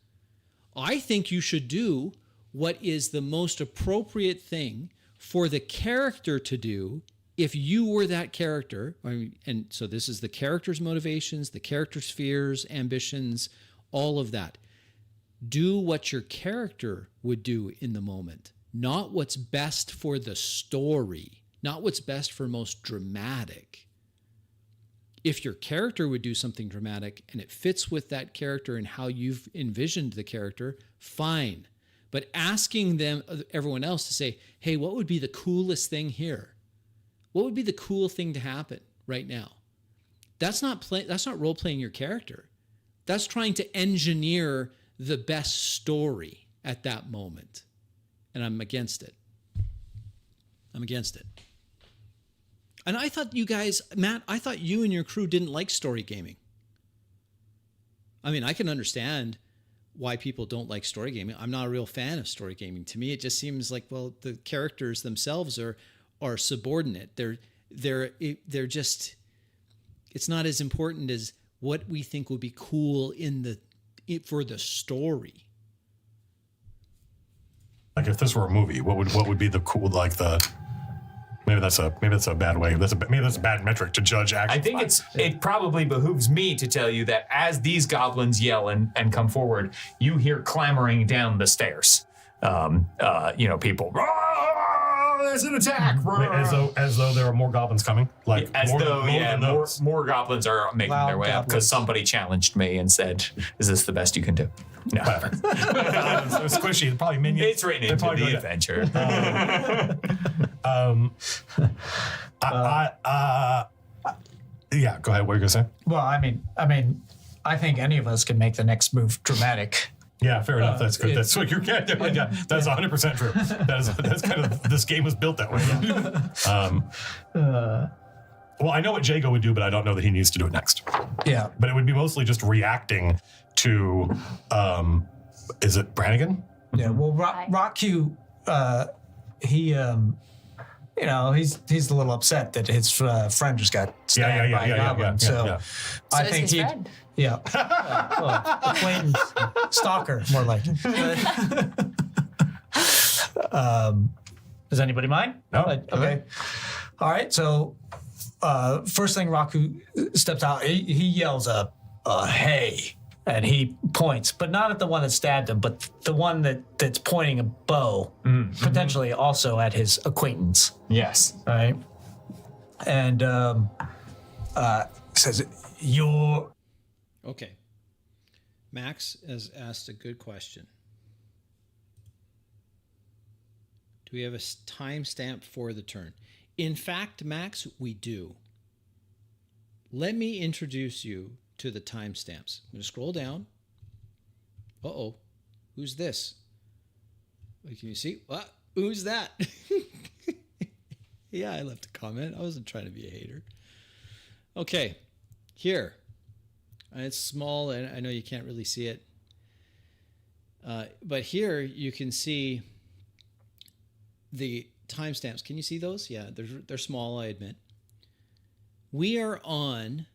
I think you should do what is the most appropriate thing for the character to do if you were that character. And so this is the character's motivations, the character's fears, ambitions, all of that. Do what your character would do in the moment, not what's best for the story, not what's best for most dramatic. If your character would do something dramatic and it fits with that character and how you've envisioned the character, fine. But asking everyone else to say, hey, what would be the coolest thing here? What would be the cool thing to happen right now? That's not role-playing your character. That's trying to engineer the best story at that moment. And I'm against it. And I thought you guys, Matt, I thought you and your crew didn't like story gaming. I mean, I can understand why people don't like story gaming. I'm not a real fan of story gaming. To me, it just seems like, well, the characters themselves are subordinate. They're just, it's not as important as what we think would be cool for the story. Like if this were a movie, what would be the cool, like the, maybe that's a bad way. Maybe that's a bad metric to judge action. I think it probably behooves me to tell you that as these goblins yell and come forward, you hear clamoring down the stairs. People, there's an attack. As though there are more goblins coming. Like more goblins are making their way up because somebody challenged me and said, "Is this the best you can do?" No. So squishy, probably minions. It's written into the adventure. Yeah, go ahead. What are you gonna say? Well, I mean, I think any of us can make the next move dramatic. Yeah, fair enough. That's good. That's what you're getting. Yeah, that's 100% true. That's kind of, this game was built that way. Well, I know what Jago would do, but I don't know that he needs to do it next. Yeah. But it would be mostly just reacting to, is it Brannigan? Yeah. Well, Rockyu, he's a little upset that his friend just got stabbed by a goblin. So I think he. Yeah. Acquaintance, stalker, more like. Does anybody mind? No. Okay. All right. So, first thing Raku steps out, he yells hey, and he points, but not at the one that stabbed him, but the one that's pointing a bow, potentially also at his acquaintance. Yes. All right. And says, "You're." Okay. Max has asked a good question. Do we have a timestamp for the turn? In fact, Max, we do. Let me introduce you to the timestamps. I'm going to scroll down. Uh-oh. Who's this? Can you see? What? Who's that? Yeah, I left a comment. I wasn't trying to be a hater. Okay. Here. It's small, and I know you can't really see it. But here you can see the timestamps. Can you see those? Yeah, they're small, I admit. We are on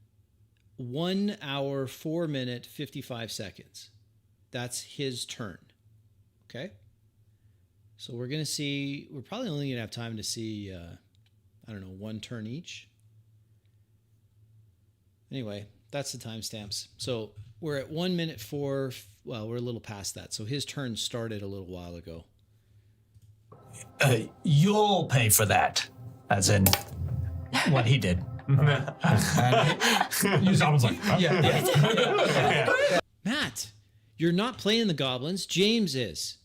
1 hour, 4 minute, 55 seconds. That's his turn. Okay? So we're going to see, we're probably only going to have time to see, I don't know, one turn each. Anyway, that's the timestamps. So we're at 1 minute 4. Well, we're a little past that. So his turn started a little while ago. You'll pay for that, as in what he did. You someone's like, huh? Yeah. Matt, you're not playing the goblins. James is.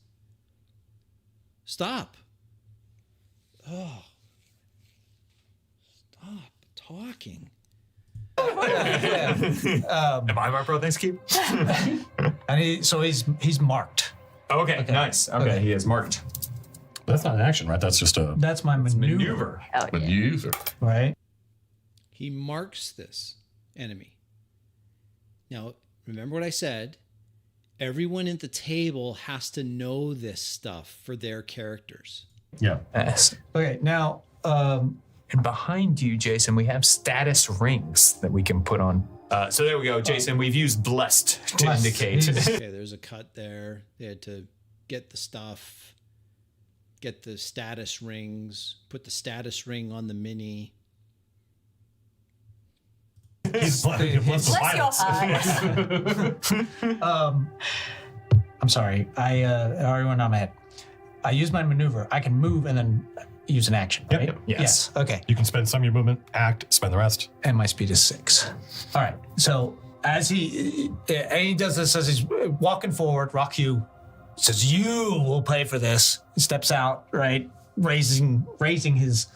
Stop. Oh. Stop talking. Am I my bro? Thanks, Keep. And he's marked. Okay, nice. Okay, he is marked. That's not an action, right? That's just a. That's my maneuver. Hell yeah. Maneuver. Right? He marks this enemy. Now, remember what I said? Everyone at the table has to know this stuff for their characters. Yeah. Yes. Okay, now, And behind you, Jason, we have status rings that we can put on. So there we go, Jason. We've used blessed to Blessed. indicate. Okay, there's a cut there. They had to get the stuff, get the status rings, put the status ring on the mini. He's blessed Bless your heart. I'm sorry. I already went on my head. I use my maneuver. I can move and then use an action, Yep, right? yep. Yes. Okay. You can spend some of your movement, act, spend the rest. And my speed is 6. All right. So as he does this, as he's walking forward, Rockyu says, "You will pay for this." He steps out, right, raising his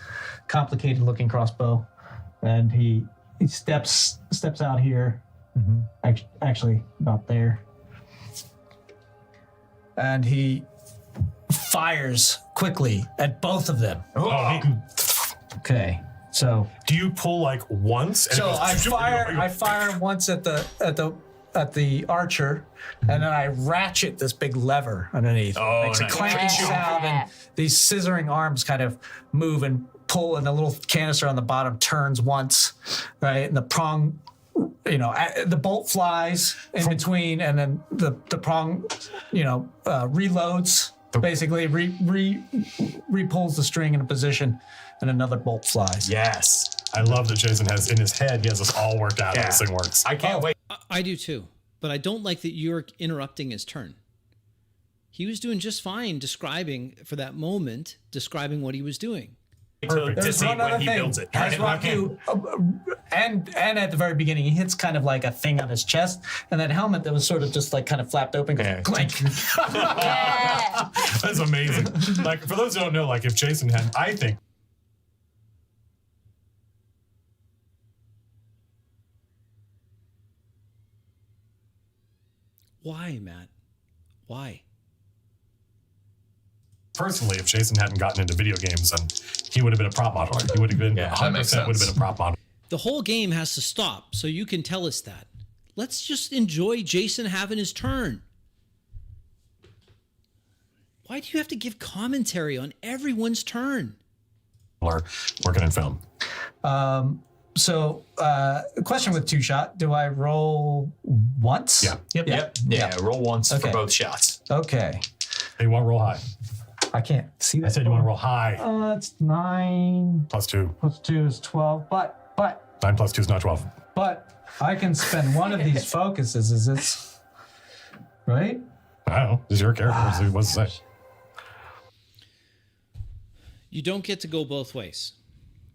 complicated-looking crossbow, and he steps out here, actually about there, and he fires quickly at both of them. Okay, so Do you pull like once? And it goes, I fire once at the archer, and then I ratchet this big lever underneath. Oh, Makes a nice. clanking sound, and these scissoring arms kind of move and pull, and the little canister on the bottom turns once, right? And the prong, the bolt flies in between, and then the prong, reloads. Basically, re-pulls the string in a position, and another bolt flies. Yes. I love that Jason has in his head, he has this all worked out how this thing works. I can't wait. I do too, but I don't like that you're interrupting his turn. He was doing just fine describing what he was doing. To There's see one other when he thing. builds it. As Raku, and at the very beginning, he hits kind of like a thing on his chest, and that helmet that was sort of just like kind of flapped open, goes Yeah. clink. Yeah. That's amazing. Like, for those who don't know, like if Jason had, I think, Why, Matt? Why? personally, if Jason hadn't gotten into video games, then he would have been a prop modeler. He would have been, Yeah, that 100% makes would have sense. been a prop modeler. The whole game has to stop so you can tell us that. Let's just enjoy Jason having his turn. Why do you have to give commentary on everyone's turn? Working in film. So, question with two shot. Do I roll once? Yeah. Yep. Yeah. Roll once Okay. for both shots. Okay. Hey, you want to roll high? I can't see that. I said you want to roll high. It's 9 Plus 2. plus 2 is 12. But 9 plus 2 is not 12. I can spend one of these focuses. Is it right? I don't know. This is your character. What's it say? You don't get to go both ways.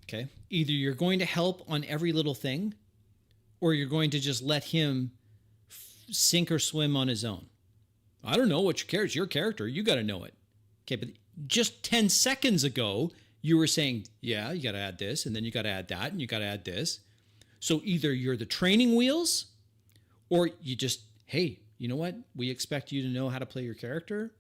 Okay? Either you're going to help on every little thing, or you're going to just let him sink or swim on his own. I don't know what your character. It's your character. You got to know it. Okay, but just 10 seconds ago, you were saying, yeah, you got to add this, and then you got to add that, and you got to add this. So either you're the training wheels, or you just, hey, you know what? We expect you to know how to play your character.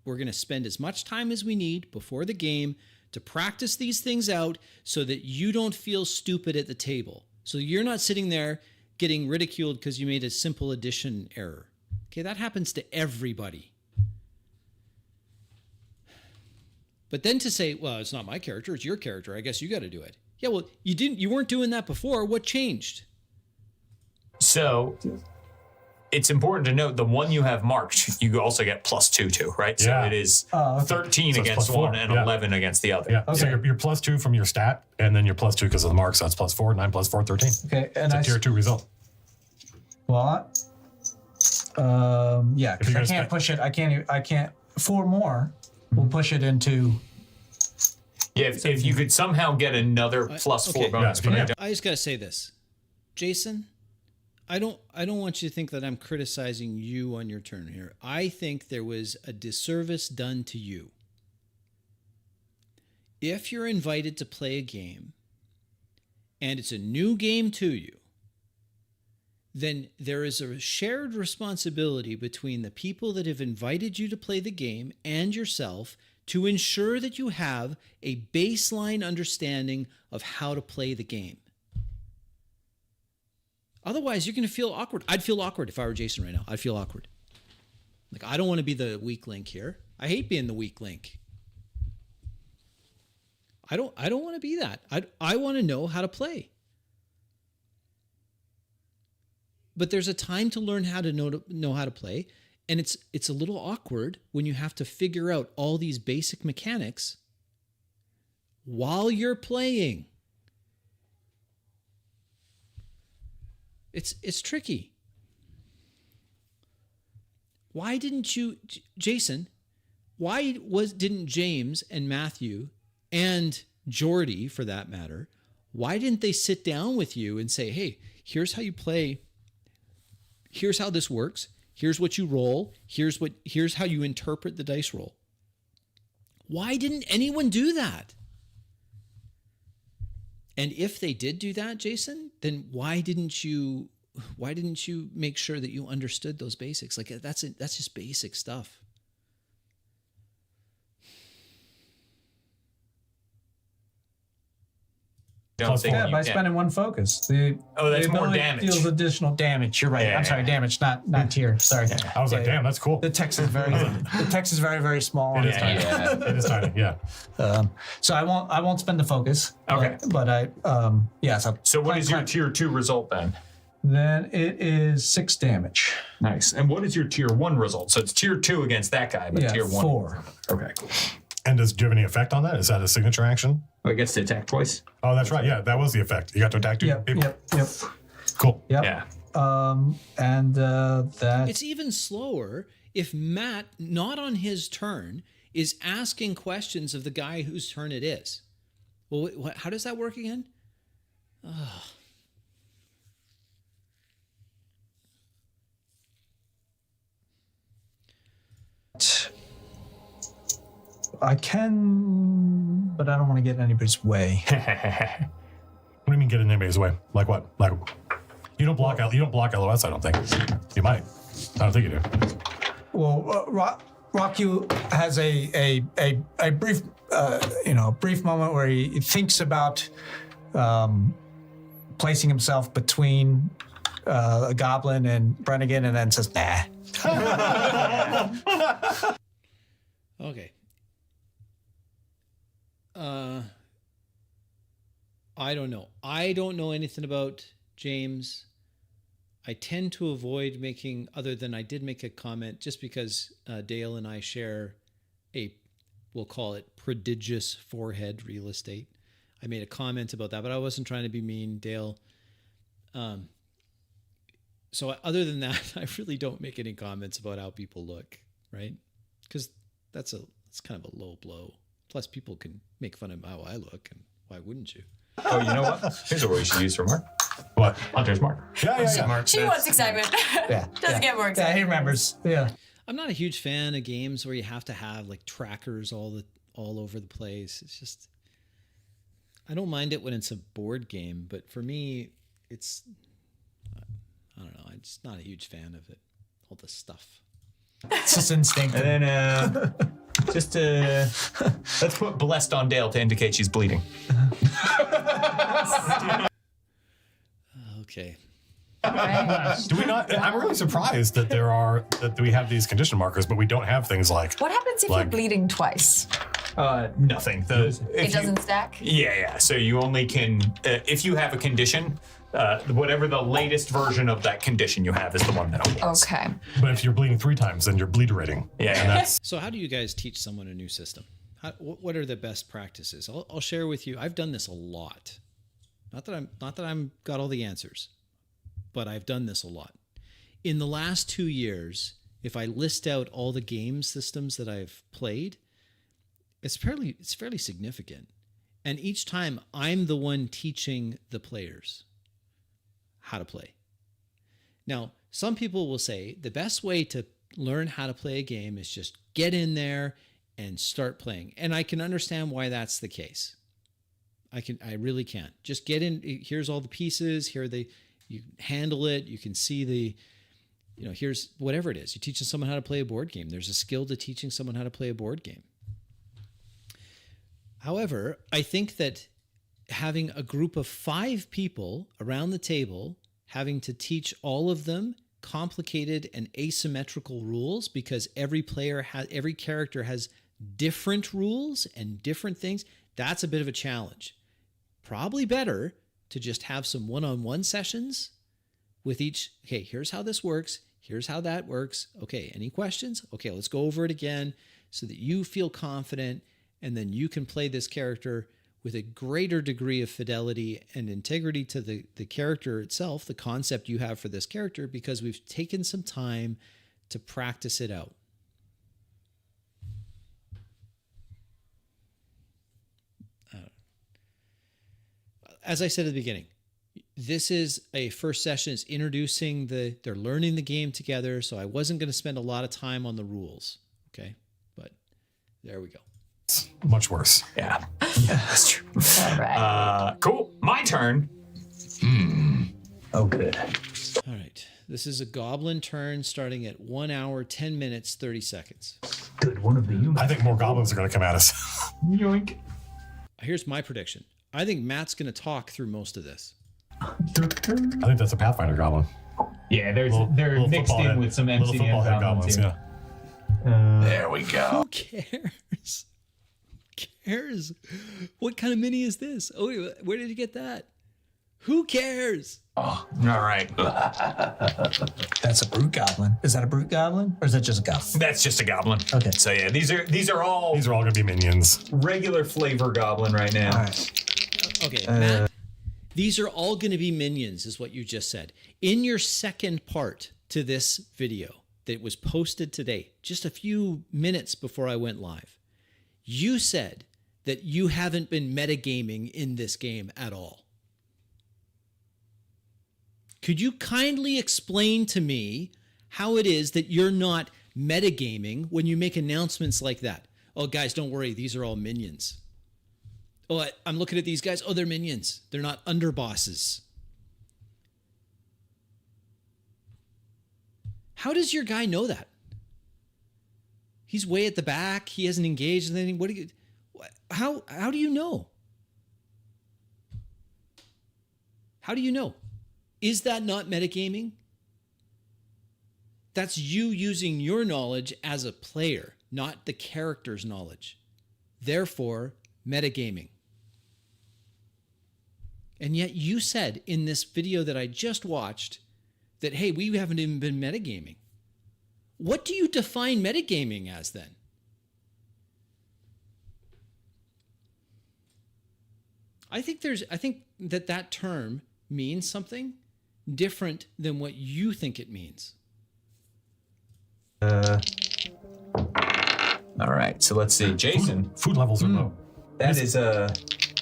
We're going to spend as much time as we need before the game to practice these things out so that you don't feel stupid at the table. So you're not sitting there getting ridiculed because you made a simple addition error. Okay, that happens to everybody. But then to say, well, it's not my character, it's your character, I guess you got to do it. Yeah, well, you weren't doing that before. What changed? So it's important to note the one you have marked, you also get +2 to, right? Yeah. So it is okay. 13 So it's against +4, one and yeah. 11 against the other. Yeah. So you're +2 from your stat, and then you're +2 because of the mark. So that's +4, 9 + 4, 13. Okay, and It's a tier 2 result. Well, yeah, because you're I gonna can't push it. I can't. 4 more will push it into. Yeah, if you could somehow get another +4 bonus. Yeah, but I just got to say this. Jason, I don't want you to think that I'm criticizing you on your turn here. I think there was a disservice done to you. If you're invited to play a game and it's a new game to you, then there is a shared responsibility between the people that have invited you to play the game and yourself to ensure that you have a baseline understanding of how to play the game. Otherwise, you're going to feel awkward. I'd feel awkward if I were Jason right now. I'd feel awkward. Like, I don't want to be the weak link here. I hate being the weak link. I don't want to be that. I want to know how to play. But there's a time to learn how to know how to play, and it's a little awkward when you have to figure out all these basic mechanics while you're playing. It's tricky. Why didn't you, Jason? Why didn't James and Matthew and Jordy, for that matter, why didn't they sit down with you and say, "Hey, here's how you play. Here's how this works. Here's what you roll. Here's how you interpret the dice roll." Why didn't anyone do that? And if they did do that, Jason, then why didn't you make sure that you understood those basics? Like, that's just basic stuff. Don't think Yeah, you by can. spending 1 focus. That's the more ability damage. Deals additional damage. You're right. Yeah, I'm sorry, yeah. damage, not tier. Sorry. I was like, damn, that's cool. The text is very very small. It is tiny. It is tiny, yeah. So I won't spend the focus. Okay. But I yeah. So what is your tier 2 result then? Then it is 6 damage. Nice. And what is your tier 1 result? So it's tier 2 against that guy, but Yeah, tier 1. 4. Okay, cool. And do you have any effect on that? Is that a signature action? Oh, it gets to attack twice? Oh, that's right. Yeah, that was the effect. You got to attack 2 Yep. people. Yep. Cool. Yep. Yeah. And that. It's even slower if Matt, not on his turn, is asking questions of the guy whose turn it is. Well, how does that work again? I can, but I don't want to get in anybody's way. What do you mean get in anybody's way? Like what? Like you don't block LOS, I don't think. You might. I don't think you do. Well, Rocky has a brief brief moment where he thinks about placing himself between a goblin and Brennigan, and then says, "Nah." Okay. I don't know. I don't know anything about James. I tend to avoid making, other than I did make a comment, just because Dale and I share we'll call it prodigious forehead real estate. I made a comment about that, but I wasn't trying to be mean, Dale. So other than that, I really don't make any comments about how people look, right? Because that's kind of a low blow. Plus, people can make fun of how I look, and why wouldn't you? Oh, you know what? Here's a word you should use for Mark. What? Hunter's Mark. Yeah. She wants excitement. Yeah. Doesn't get more Yeah, excited. he remembers. Yeah. I'm not a huge fan of games where you have to have like trackers all over the place. It's just, I don't mind it when it's a board game, but for me, it's, I don't know. I'm just not a huge fan of it. All the stuff. It's just instinct. And then let's put blessed on Dale to indicate she's bleeding. Okay. Right. Do we not? I'm really surprised that we have these condition markers, but we don't have things like. What happens if you're bleeding twice? Nothing. It doesn't stack? Yeah. So you only can, if you have a condition, whatever the latest version of that condition you have is the one that opens. Okay. But if you're bleeding 3 times, then you're bleederating. Yeah. And that's So how do you guys teach someone a new system? What are the best practices? I'll share with you. I've done this a lot. Not that I'm got all the answers, but I've done this a lot. In the last 2 years, if I list out all the game systems that I've played, it's fairly significant. And each time I'm the one teaching the players how to play. Now, some people will say the best way to learn how to play a game is just get in there and start playing. And I can understand why that's the case. I really can. Just get in. Here's all the pieces. You handle it. You can see here's whatever it is. You're teaching someone how to play a board game. There's a skill to teaching someone how to play a board game. However, I think that having a group of 5 people around the table, having to teach all of them complicated and asymmetrical rules because every character has different rules and different things, that's a bit of a challenge. Probably better to just have some one-on-one sessions with each. Okay, here's how this works. Here's how that works. Okay, any questions? Okay, let's go over it again so that you feel confident, and then you can play this character with a greater degree of fidelity and integrity to the character itself, the concept you have for this character, because we've taken some time to practice it out. As I said at the beginning, this is a first session. It's introducing they're learning the game together. So I wasn't going to spend a lot of time on the rules. Okay. But there we go. much worse. Yeah. That's true. All right. Cool. My turn. Oh, good. All right. This is a goblin turn starting at 1 hour, 10 minutes, 30 seconds. Good. One of the humans. I think more goblins are going to come at us. Yoink. Here's my prediction. I think Matt's going to talk through most of this. I think that's a Pathfinder goblin. Yeah, they're Little mixed football in head- with some little MCDM football head goblins. yeah. There we go. Who cares? Who cares? What kind of mini is this? Oh, where did you get that? Who cares? All right. That's a brute goblin. Is that a brute goblin, or is that just a goblin? That's just a goblin. Okay. So yeah, these are all These are all going to be minions. regular flavor goblin right now. All right. Okay, Matt, these are all going to be minions, is what you just said. In your second part to this video that was posted today, just a few minutes before I went live, you said that you haven't been metagaming in this game at all. Could you kindly explain to me how it is that you're not metagaming when you make announcements like that? Oh, guys, don't worry. These are all minions. Oh, I'm looking at these guys. Oh, they're minions. They're not underbosses. How does your guy know that? He's way at the back. He hasn't engaged in anything. How do you know? How do you know? Is that not metagaming? That's you using your knowledge as a player, not the character's knowledge. Therefore, metagaming. And yet you said in this video that I just watched that, hey, we haven't even been metagaming. What do you define metagaming as then? I think that term means something different than what you think it means. All right. So let's see, Jason. Food levels are low. That is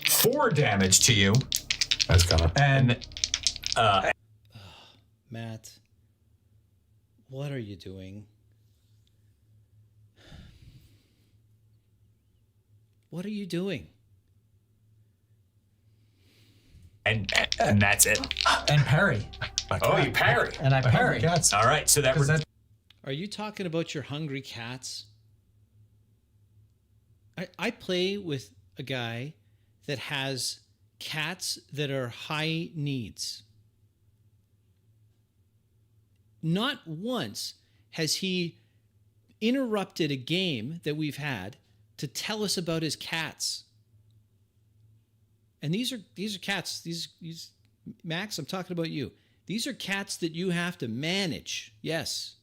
4 damage to you. That's kind of. And Matt, what are you doing? What are you doing? and that's it. And parry. Oh, you parry. And I parry. Cats. All right. So that Are you talking about your hungry cats? I play with a guy that has cats that are high needs. not once has he interrupted a game that we've had to tell us about his cats. And these are cats. These Max, I'm talking about you. These are cats that you have to manage. Yes.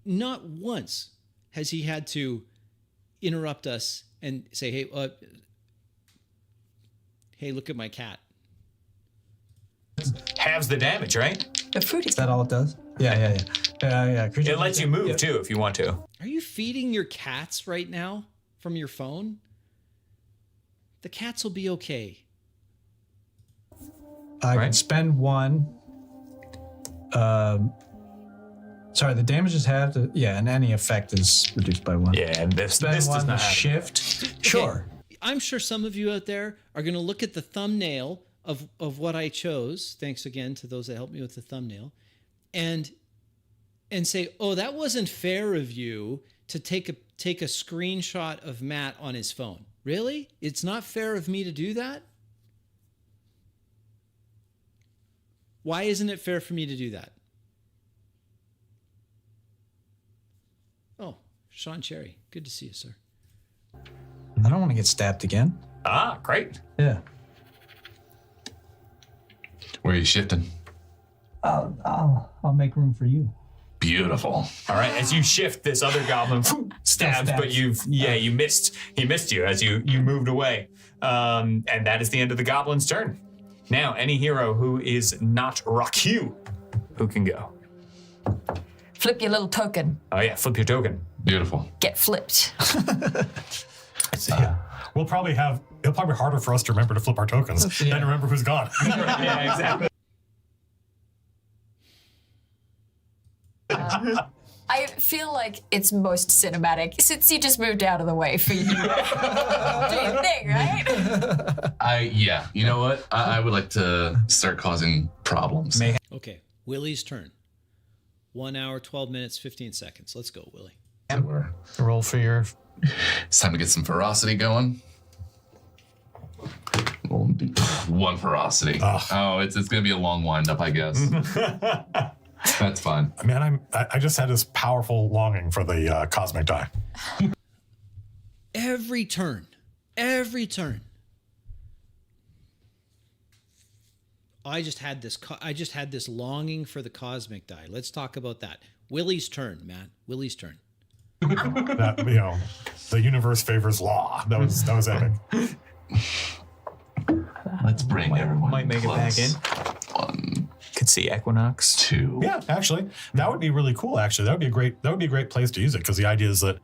Not once has he had to interrupt us and say, hey, look at my cat. Halves the damage, right? The fruit Is that all it does? Yeah. It lets you move too if you want to. Are you feeding your cats right now from your phone? The cats will be okay. I Right. can spend one. Sorry, the damage is halved. And any effect is reduced by one. Yeah, and this Spend does one not to have. shift. Sure. I'm sure some of you out there are going to look at the thumbnail of what I chose. Thanks again to those that helped me with the thumbnail, and say, "Oh, that wasn't fair of you to take a screenshot of Matt on his phone. Really? It's not fair of me to do that? Why isn't it fair for me to do that?" Oh, Sean Cherry, good to see you, sir. I don't want to get stabbed again. Ah, great. Yeah. Where are you shifting? I'll make room for you. Beautiful. All right, as you shift, this other goblin stabs, but you missed. He missed you as you moved away. And that is the end of the goblin's turn. Now, any hero who is not Raku, who can go? Flip your little token. Oh yeah, flip your token. Beautiful. Get flipped. It'll probably be harder for us to remember to flip our tokens than to remember who's gone. Yeah, exactly. I feel like it's most cinematic since you just moved out of the way for you. Do your thing, right? Yeah. You know what? I would like to start causing problems. Okay, Willie's turn. 1 hour, 12 minutes, 15 seconds. Let's go, Willie. Roll for your. It's time to get some ferocity going. One ferocity. Oh, it's gonna be a long wind up, I guess. That's fine. Man, I just had this powerful longing for the cosmic die. Every turn. I just had this longing for the cosmic die. Let's talk about that. Willie's turn, Matt. Willie's turn. That, the universe favors law. That was epic. Let's bring everyone. Might make it back in. 1, Could see Equinox. 2. Yeah, actually, that would be really cool. Actually, that would be a great place to use it, because the idea is that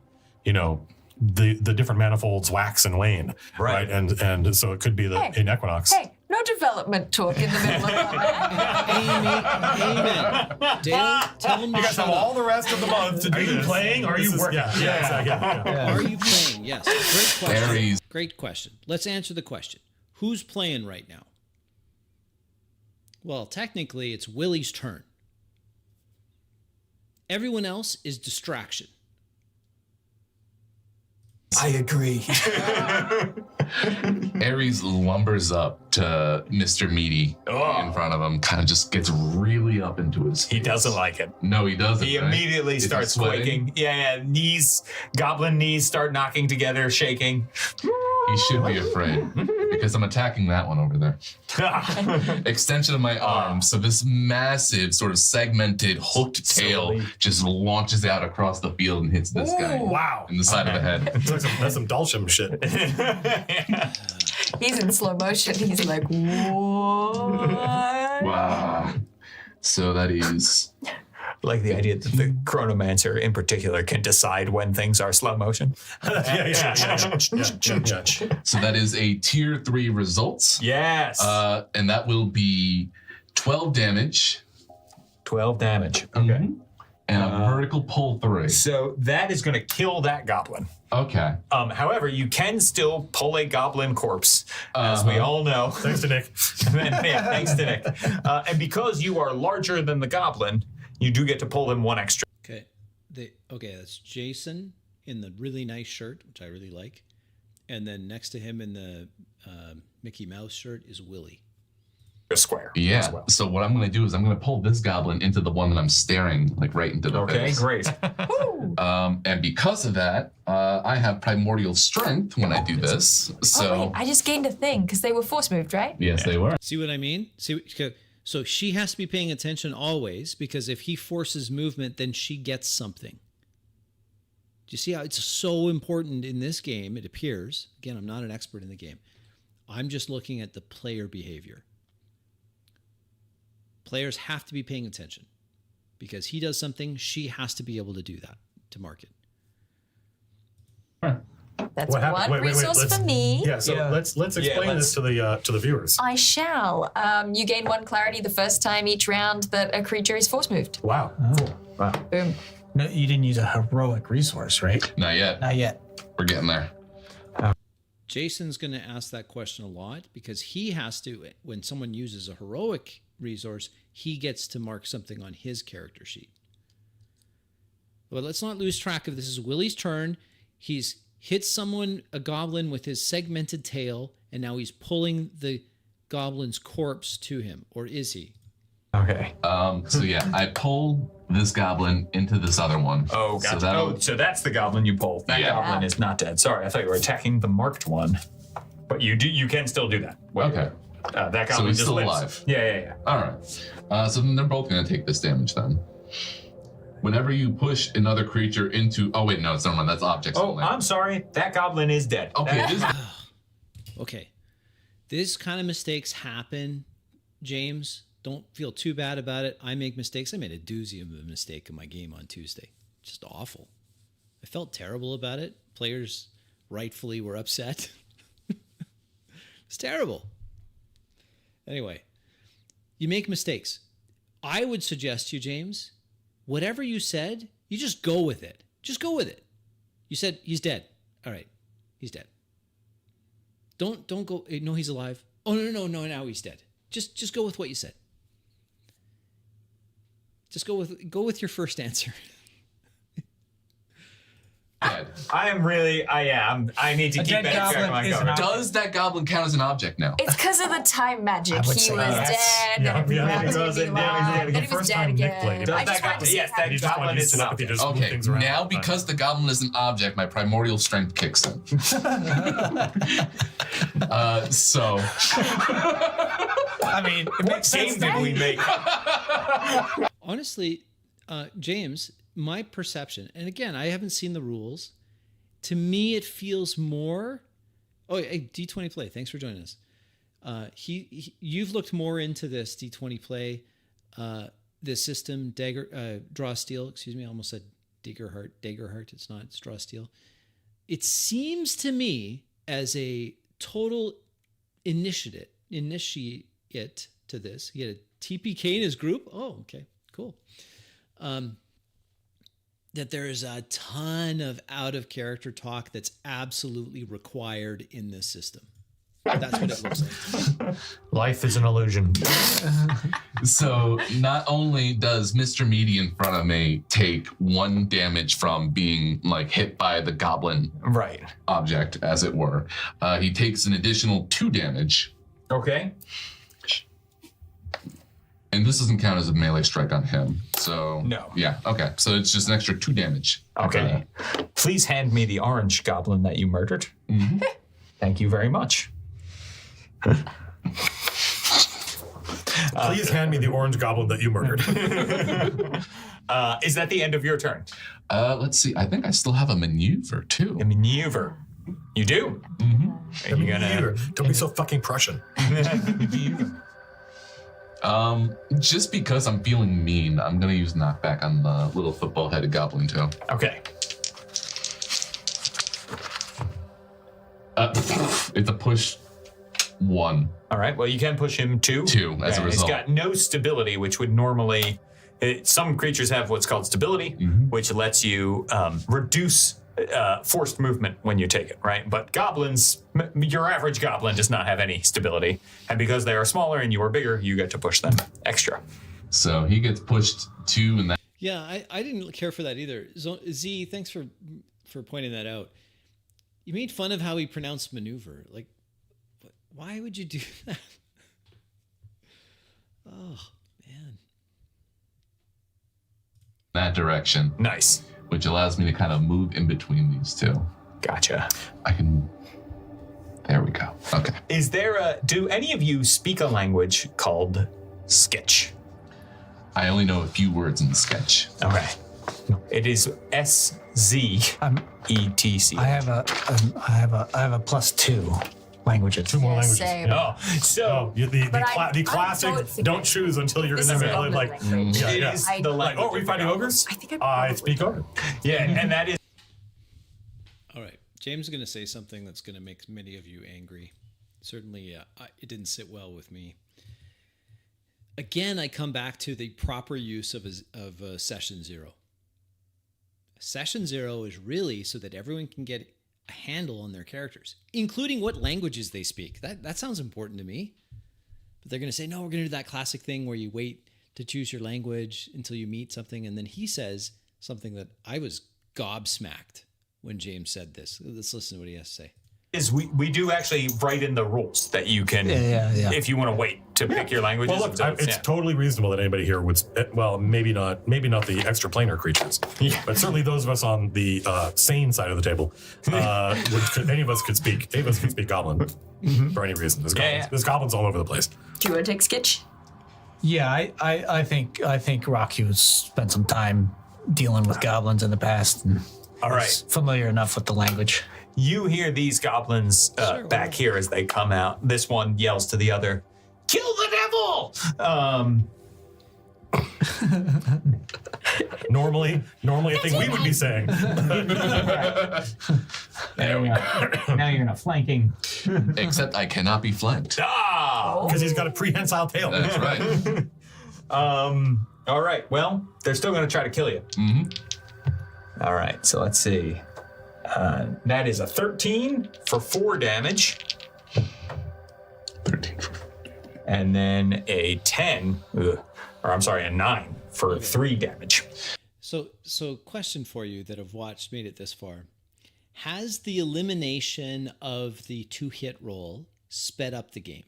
the different manifolds wax and wane, Right. And so it could be in Equinox. Hey, no development talk in the middle of that. Amen. Dale, tell him to You guys shut have up. all the rest of the month to do this. Are you playing? Or are you working? Yeah, exactly. Yeah. Are you playing? Yes. Great question. Aries. Great question. Let's answer the question. Who's playing right now? Well, technically, it's Willie's turn. Everyone else is distraction. I agree. Aries lumbers up to Mr. Meaty in front of him, kind of just gets really up into his He face. doesn't like it. No, he doesn't. He right? immediately Is he starts sweating? quaking. Yeah, goblin knees start knocking together, shaking. He should be afraid because I'm attacking that one over there. Extension of my arm, so this massive, sort of segmented, hooked tail just launches out across the field and hits this guy. Wow. In the side of the head. That's some Dulcian shit. He's in slow motion. He's like, what? Wow. So that is Like the idea that the chronomancer in particular can decide when things are slow motion. Yeah. so that is a tier 3 results. Yes. And that will be 12 damage 12 damage. Okay. and a vertical pull 3. So that is going to kill that goblin. Okay. However, you can still pull a goblin corpse, as we all know. Thanks to Nick. Yeah, thanks to Nick. And because you are larger than the goblin, you do get to pull him one extra. Okay. That's Jason in the really nice shirt, which I really like. And then next to him in the Mickey Mouse shirt is Willie. a square. Yeah. As well. So what I'm going to do is I'm going to pull this goblin into the one that I'm staring like right into the Okay, face. great. And because of that, I have primordial strength when I do this. So Oh, wait, I just gained a thing because they were force moved, right? yes, they were. See what I mean? So she has to be paying attention always, because if he forces movement, then she gets something. Do you see how it's so important in this game? It appears. Again, I'm not an expert in the game. I'm just looking at the player behavior. Players have to be paying attention, because he does something, she has to be able to do that to mark it. That's What happened? one resource let's- for me. Yeah, so let's explain this to the viewers. I shall. You gain 1 clarity the first time each round that a creature is force moved. Wow. Cool. Wow. Boom. No, you didn't use a heroic resource, right? Not yet. Not yet. We're getting there. Jason's going to ask that question a lot, because he has to, when someone uses a heroic resource, he gets to mark something on his character sheet. But let's not lose track of this. Is Willie's turn. He's hit someone, a goblin, with his segmented tail, and now he's pulling the goblin's corpse to him. Or is he? Okay. So yeah, I pull this goblin into this other one. Oh, gotcha. So So that's the goblin you pulled. That Yeah. goblin is not dead. Sorry, I thought you were attacking the marked one. But you can still do that. Okay. That goblin So he's just still lives. alive. Yeah. All right. So then they're both going to take this damage then. Whenever you push another creature into... Oh, wait, no, it's never mind. That's objects Oh, only. I'm sorry. That goblin is dead. Okay, That- it is... Okay. This kind of mistakes happen, James. Don't feel too bad about it. I make mistakes. I made a doozy of a mistake in my game on Tuesday. Just awful. I felt terrible about it. Players rightfully were upset. It's terrible. Anyway, you make mistakes. I would suggest to you, James, whatever you said, you just go with it. Just go with it. You said he's dead. All right, he's dead. Don't go. No, he's alive. Oh no, now he's dead. Just go with what you said. Just go with your first answer. dead. I am really... I need to A keep dead that track goblin of my is cover. an Does that goblin count as an object now? It's because of the time magic. I would He say was yes. dead. Yeah, then yeah, he he was goes in, yeah, alive, the then he was first dead time Nick again. played it. I That just wanted to see yes, how that he He just goblin wanted is to an slap you, object. just move Okay, things around. now because the goblin is an object, my primordial strength kicks in. So I mean, it makes sense Game to did we me. make? Honestly, James, my perception, and again, I haven't seen the rules. To me, it feels more. Oh, hey, D20 play. Thanks for joining us. You've looked more into this D20 play, this system, draw steel. Excuse me, I almost said Daggerheart. It's not. It's draw steel. It seems to me as a total initiate to this. He had a TPK in his group. Oh, okay, cool. That there is a ton of out of character talk that's absolutely required in this system. That's what it looks like. Life is an illusion. So not only does Mr. Meaty in front of me take 1 damage from being like hit by the goblin Right. object, as it were, he takes an additional 2 damage. Okay. And this doesn't count as a melee strike on him. So No. Yeah, okay. So it's just an extra 2 damage. Okay. Please hand me the orange goblin that you murdered. Mm-hmm. Thank you very much. Please hand me the orange goblin that you murdered. Is that the end of your turn? Let's see. I think I still have a maneuver too. A maneuver. You do? Mm-hmm. Are you gonna... Don't be so fucking Prussian. Just because I'm feeling mean, I'm gonna use knockback on the little football-headed goblin too. Okay. It's a push 1. All right. Well, you can push him 2. 2 as a result. He's got no stability, which would normally... some creatures have what's called stability, which lets you reduce forced movement when you take it, right? But goblins, your average goblin does not have any stability. And because they are smaller and you are bigger, you get to push them extra. So he gets pushed 2 and that. Yeah, I didn't care for that either. Z, thanks for pointing that out. You made fun of how he pronounced maneuver. Like, why would you do that? Oh, man. That direction, Nice. which allows me to kind of move in between these two. Gotcha. I can. There we go. Okay. Is there do any of you speak a language called sketch? I only know a few words in sketch. Okay. It is SZETC. I have a +2 languages. 2 more Yeah, languages. same. Yeah. Oh, so The But I classic don't speak don't it. choose until you're in This the is middle. goblin Like, language. yeah, it yeah. is I- the Like, language. Oh, are we fighting ogres? I think I I probably speak ogre. Yeah, and that is All right. James is going to say something that's going to make many of you angry. Certainly, it didn't sit well with me. Again, I come back to the proper use of session 0. Session 0 is really so that everyone can get a handle on their characters, including what languages they speak. That sounds important to me. But they're going to say, no, we're going to do that classic thing where you wait to choose your language until you meet something. And then he says something that I was gobsmacked when James said this. Let's listen to what he has to say. we do actually write in the rules that you can, Yeah. if you want to wait to pick your languages. Well, look, it's totally reasonable that anybody here would. Well, maybe not the extraplanar creatures. Yeah. But certainly those of us on the sane side of the table, any of us could speak. Any of us could speak goblin for any reason. There's goblins all over the place. Do you want to take sketch? Yeah, I think Rocky's spent some time dealing with goblins in the past and All right. is familiar enough with the language. You hear these goblins back here as they come out. This one yells to the other, "Kill the devil!" Normally, I think we would be saying. There we go. Now you're in a flanking. Except I cannot be flanked. Because he's got a prehensile tail. That's right. All right. Well, they're still going to try to kill you. All right. So let's see. That is a 13 for 4 damage. 13. And then a 10, or I'm sorry, a 9 for 3 damage. So question for you that have made it this far. Has the elimination of the 2-hit roll sped up the game?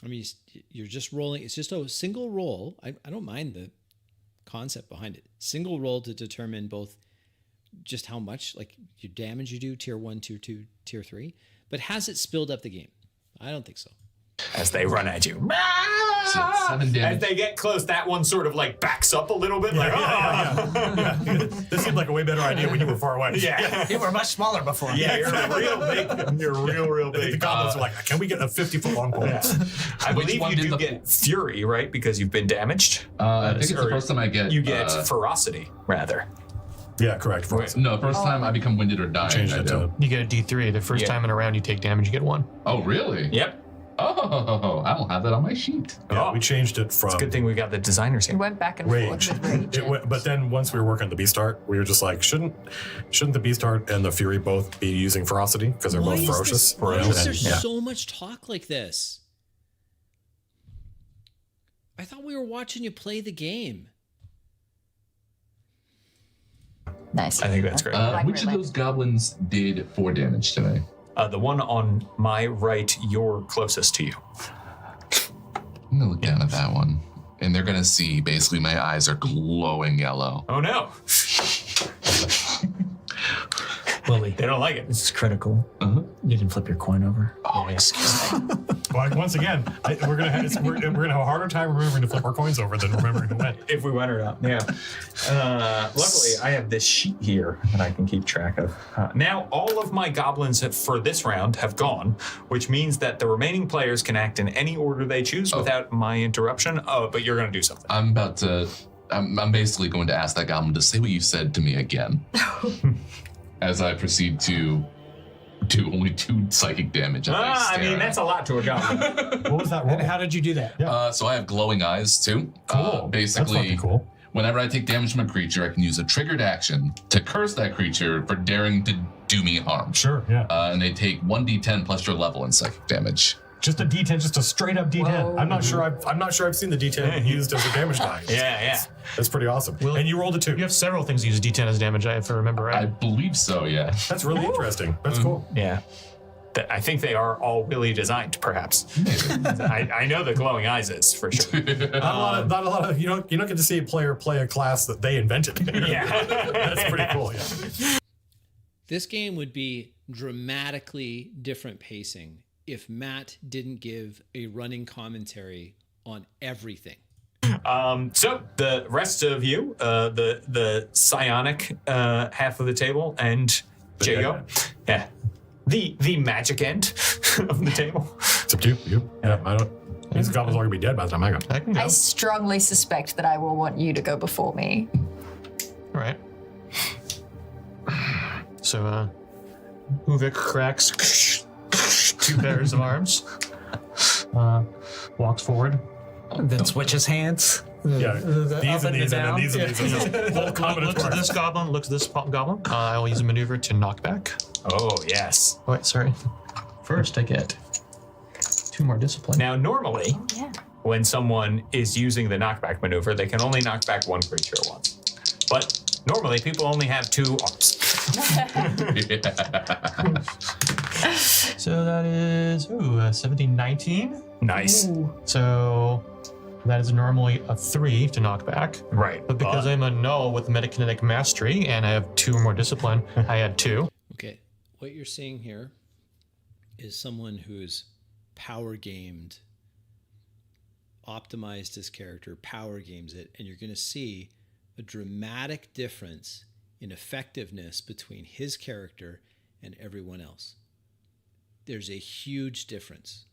I mean, you're just rolling. It's just a single roll. I don't mind the concept behind it. Single roll to determine both just how much, like, your damage you do, tier 1, tier 2, tier 3. But has it spilled up the game? I don't think so. As they run at you. So 7 damage. As they get close, that one sort of like backs up a little bit. Yeah. This seemed like a way better idea when you were far away. Yeah. You were much smaller before. Yeah, you're real big. You're real The big. goblins are like, can we get a 50-foot long pole? I Which believe one you did do the- get fury, right? Because you've been damaged. I think it's the Or first time I get. You get ferocity, rather. Yeah, correct. For us. No, first time I become winded or dying. Changed I it do. to. You get a D3. The first Yeah. time in a round you take damage, you get 1. Oh, really? Yep. Oh, I don't have that on my sheet. Yeah, we changed it from. It's a good thing we got the designers We here. went back and Rage. forth with rage. But then once we were working on the beast art, we were just like, shouldn't the beast art and the fury both be using ferocity because they're both ferocious? Why is there Yeah. so much talk like this? I thought we were watching you play the game. Nice. I think that's great. Which of those goblins did 4 damage today? The one on my right, you're closest to you. I'm gonna look down at that one, and they're gonna see basically my eyes are glowing yellow. Oh no, Willie, they don't like it. this is critical. Uh-huh. You can flip your coin over. Oh, excuse me. Well, once again, we're gonna have a harder time remembering to flip our coins over than remembering to win. If we went or not, yeah. Luckily, I have this sheet here that I can keep track of. Now, all of my goblins for this round have gone, which means that the remaining players can act in any order they choose without my interruption. Oh, but you're going to do something. I'm about to. I'm basically going to ask that goblin to say what you said to me again, as I proceed to do only 2 psychic damage. I mean, that's a lot to a goblin. What was that roll? And how did you do that? So I have glowing eyes too. Cool. Basically, That's fucking cool. whenever I take damage from a creature, I can use a triggered action to curse that creature for daring to do me harm. Sure, yeah. And they take 1d10 plus your level in psychic damage. Just a D10, just a straight up D10. Whoa. I'm not sure I've seen the D10 used as a damage die. Yeah. That's pretty awesome. And you rolled a 2. You have several things that use D10 as damage, if I remember I right. believe so, yeah. That's really interesting. That's cool. Yeah. I think they are all really designed, perhaps. I know the glowing eyes is for sure. Not a lot of you don't get to see a player play a class that they invented. Yeah. That's pretty cool. Yeah. This game would be dramatically different pacing if Matt didn't give a running commentary on everything. So the rest of you, the psionic half of the table, and Jago, the magic end of the table. It's up to you. Yeah, I don't. These goblins are gonna be dead by the time I go. I can go. I strongly suspect that I will want you to go before me. All right. So, Uvik cracks 2 pairs of arms, walks forward. Then switches hands. Yeah, The these up and these, and then down. these and these. And these. Full Looks at combinatorial. this goblin, looks at this goblin. I will use a maneuver to knock back. Oh, yes. Oh, wait, sorry. First, I get 2 more discipline. Now, normally, Yeah. when someone is using the knockback maneuver, they can only knock back 1 creature at once. But normally, people only have 2 arms. So that is 17, 19. Nice. So that is normally a 3 to knock back. Right. But because I'm a null with metakinetic mastery and I have 2 or more discipline, I add 2. Okay, what you're seeing here is someone who's power gamed, optimized his character, power games it, and you're going to see a dramatic difference in effectiveness between his character and everyone else. There's a huge difference.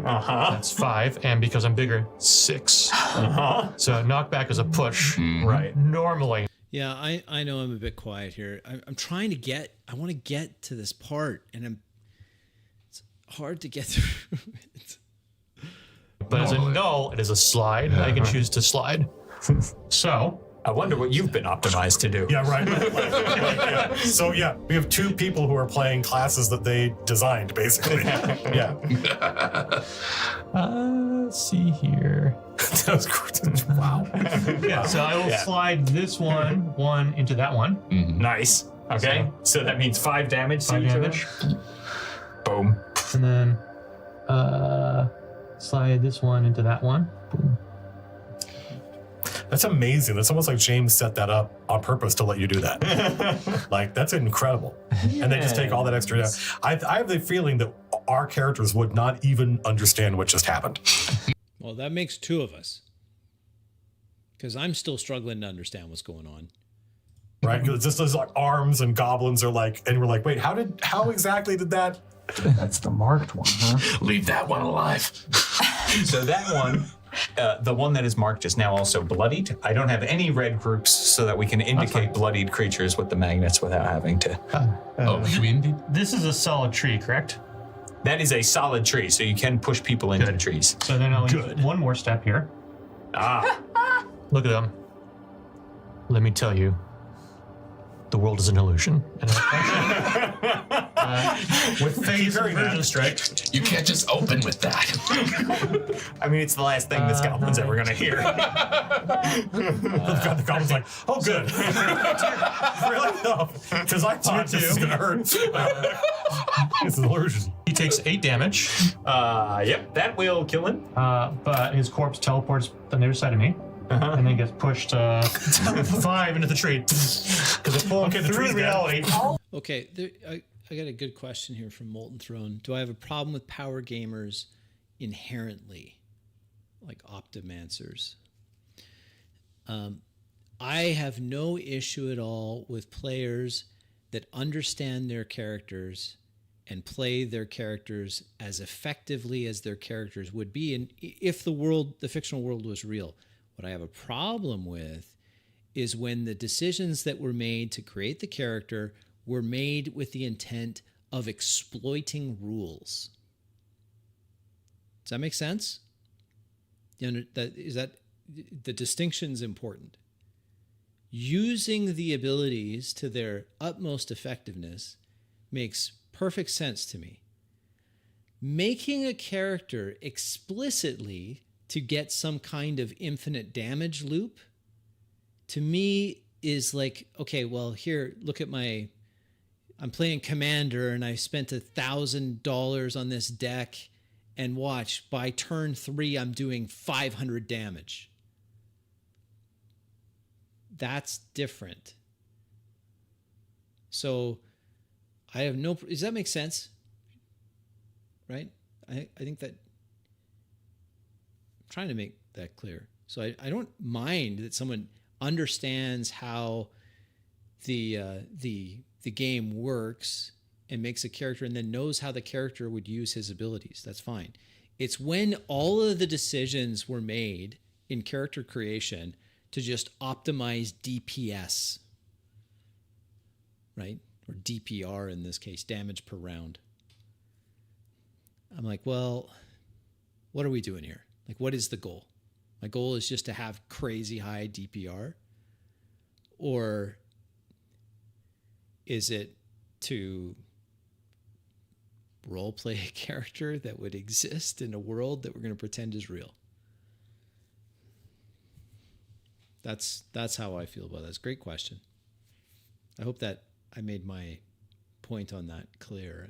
That's 5. And because I'm bigger, 6. So knockback is a push. Right. Normally. Yeah, I know I'm a bit quiet here. I'm trying to I want to get to this part, and it's hard to get through it. But as a null, it is a slide. I can choose to slide. So I wonder what you've been optimized to do. Yeah, right. Yeah. So yeah, we have 2 people who are playing classes that they designed, basically. Yeah. let's see here. That was great. Wow. Yeah, so I will slide this one into that one. Nice. Okay. So that means 5 damage to 5 each of damage. them. Boom. And then slide this one into that one. Boom. That's amazing. That's almost like James set that up on purpose to let you do that. Like, that's incredible. And they just take all that extra down. I have the feeling that our characters would not even understand what just happened. Well, that makes 2 of us. Because I'm still struggling to understand what's going on. Right? Because just those like arms and goblins are like, and we're like, wait, how exactly did that? That's the marked one, huh? Leave that one alive. So that one, the one that is marked is now also bloodied. I don't have any red groups so that we can indicate bloodied creatures with the magnets without having to. You indeed? This is a solid tree, correct? That is a solid tree, so you can push people into the trees. So then I'll use one more step here. Look at them. Let me tell you, the world is an illusion. And with phase inversion strike. You can't just open with that. I mean, it's the last thing this goblin's ever going to hear. The goblin's like, oh, good. Really? No. Because I thought this was going to hurt. It's an illusion. He takes 8 damage, Yep, that will kill him. but his corpse teleports on the other side of me. And then gets pushed 5 into the tree. Because it falls the through tree's dead. reality. Okay, I got a good question here from Molten Throne. Do I have a problem with power gamers inherently, like optimancers? I have no issue at all with players that understand their characters and play their characters as effectively as their characters would be, and if the fictional world was real. What I have a problem with is when the decisions that were made to create the character were made with the intent of exploiting rules. Does that make sense? Is that the distinction's important? Using the abilities to their utmost effectiveness makes perfect sense to me. Making a character explicitly to get some kind of infinite damage loop, to me, is like, okay, well, here, look at I'm playing Commander and I spent $1,000 on this deck, and watch, by turn 3, I'm doing 500 damage. That's different. So I have does that make sense? Right? I think that, I'm trying to make that clear. So I don't mind that someone understands how the game works and makes a character and then knows how the character would use his abilities. That's fine. It's when all of the decisions were made in character creation to just optimize DPS, right? Or DPR in this case, damage per round. I'm like, well, what are we doing here? Like, what is the goal? My goal is just to have crazy high DPR? Or is it to role play a character that would exist in a world that we're going to pretend is real? That's how I feel about that. It's a great question. I hope that I made my point on that clear.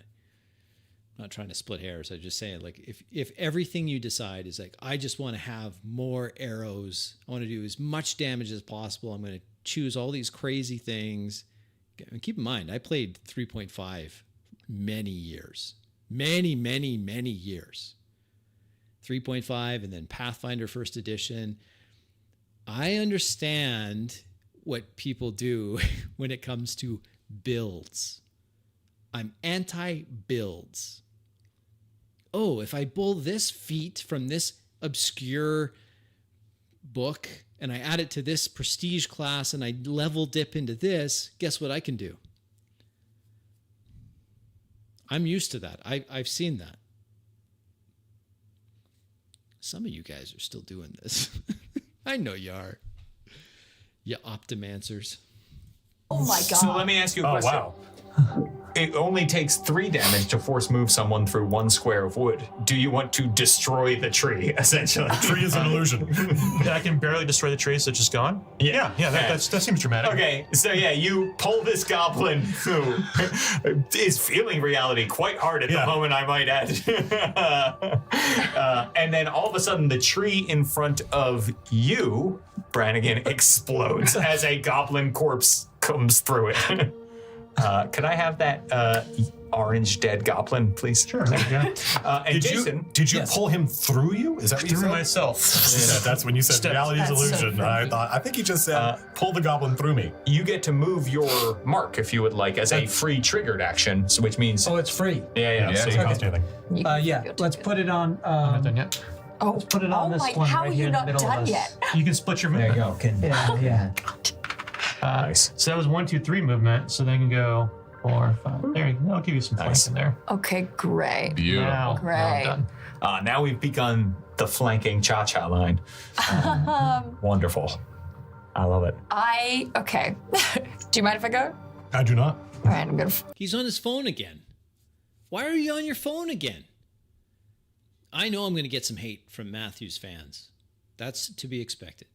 I'm not trying to split hairs. I'm just saying, like, if everything you decide is like, I just want to have more arrows, I want to do as much damage as possible, I'm going to choose all these crazy things. And keep in mind, I played 3.5 many years. Many years. 3.5 and then Pathfinder First Edition. I understand what people do when it comes to builds. I'm anti-builds. Oh, if I pull this feat from this obscure book and I add it to this prestige class and I level dip into this, guess what I can do? I'm used to that. I've seen that. Some of you guys are still doing this. I know you are. You optimancers. Oh my god. So let me ask you a question. Wow. It only takes 3 damage to force move someone through 1 square of wood. Do you want to destroy the tree, essentially? The tree is an illusion. I can barely destroy the tree, so it's just gone? Yeah. That seems dramatic. Okay, so yeah, you pull this goblin who is feeling reality quite hard at the moment, I might add. And then all of a sudden, the tree in front of you, Brannigan, explodes as a goblin corpse comes through it. Could I have that orange dead goblin, please? Sure. There you go. And Jason, Did you pull him through you? Is that what you Through said? myself. Yeah, that's when you said reality is That's so illusion. funny. I think he just said, pull the goblin through me. you get to move your mark if you would like as a free triggered action, so which means Oh, it's free. yeah. So Doesn't you cost anything. Yeah, let's put it on. Not done yet. Oh, let's put it on this one how right are here you in the not middle of done us. yet? You can split your There you movement. go. Can, Yeah. nice. So that was 1, 2, 3 movement. So they can go 4, 5. There you go. I'll give you some flank in there. Okay, great. Beautiful. Now I'm Great. done. Now we've begun the flanking cha-cha line. Wonderful. I love it. Okay. Do you mind if I go? I do not. All right, I'm gonna. He's on his phone again. Why are you on your phone again? I know I'm going to get some hate from Matthew's fans. That's to be expected.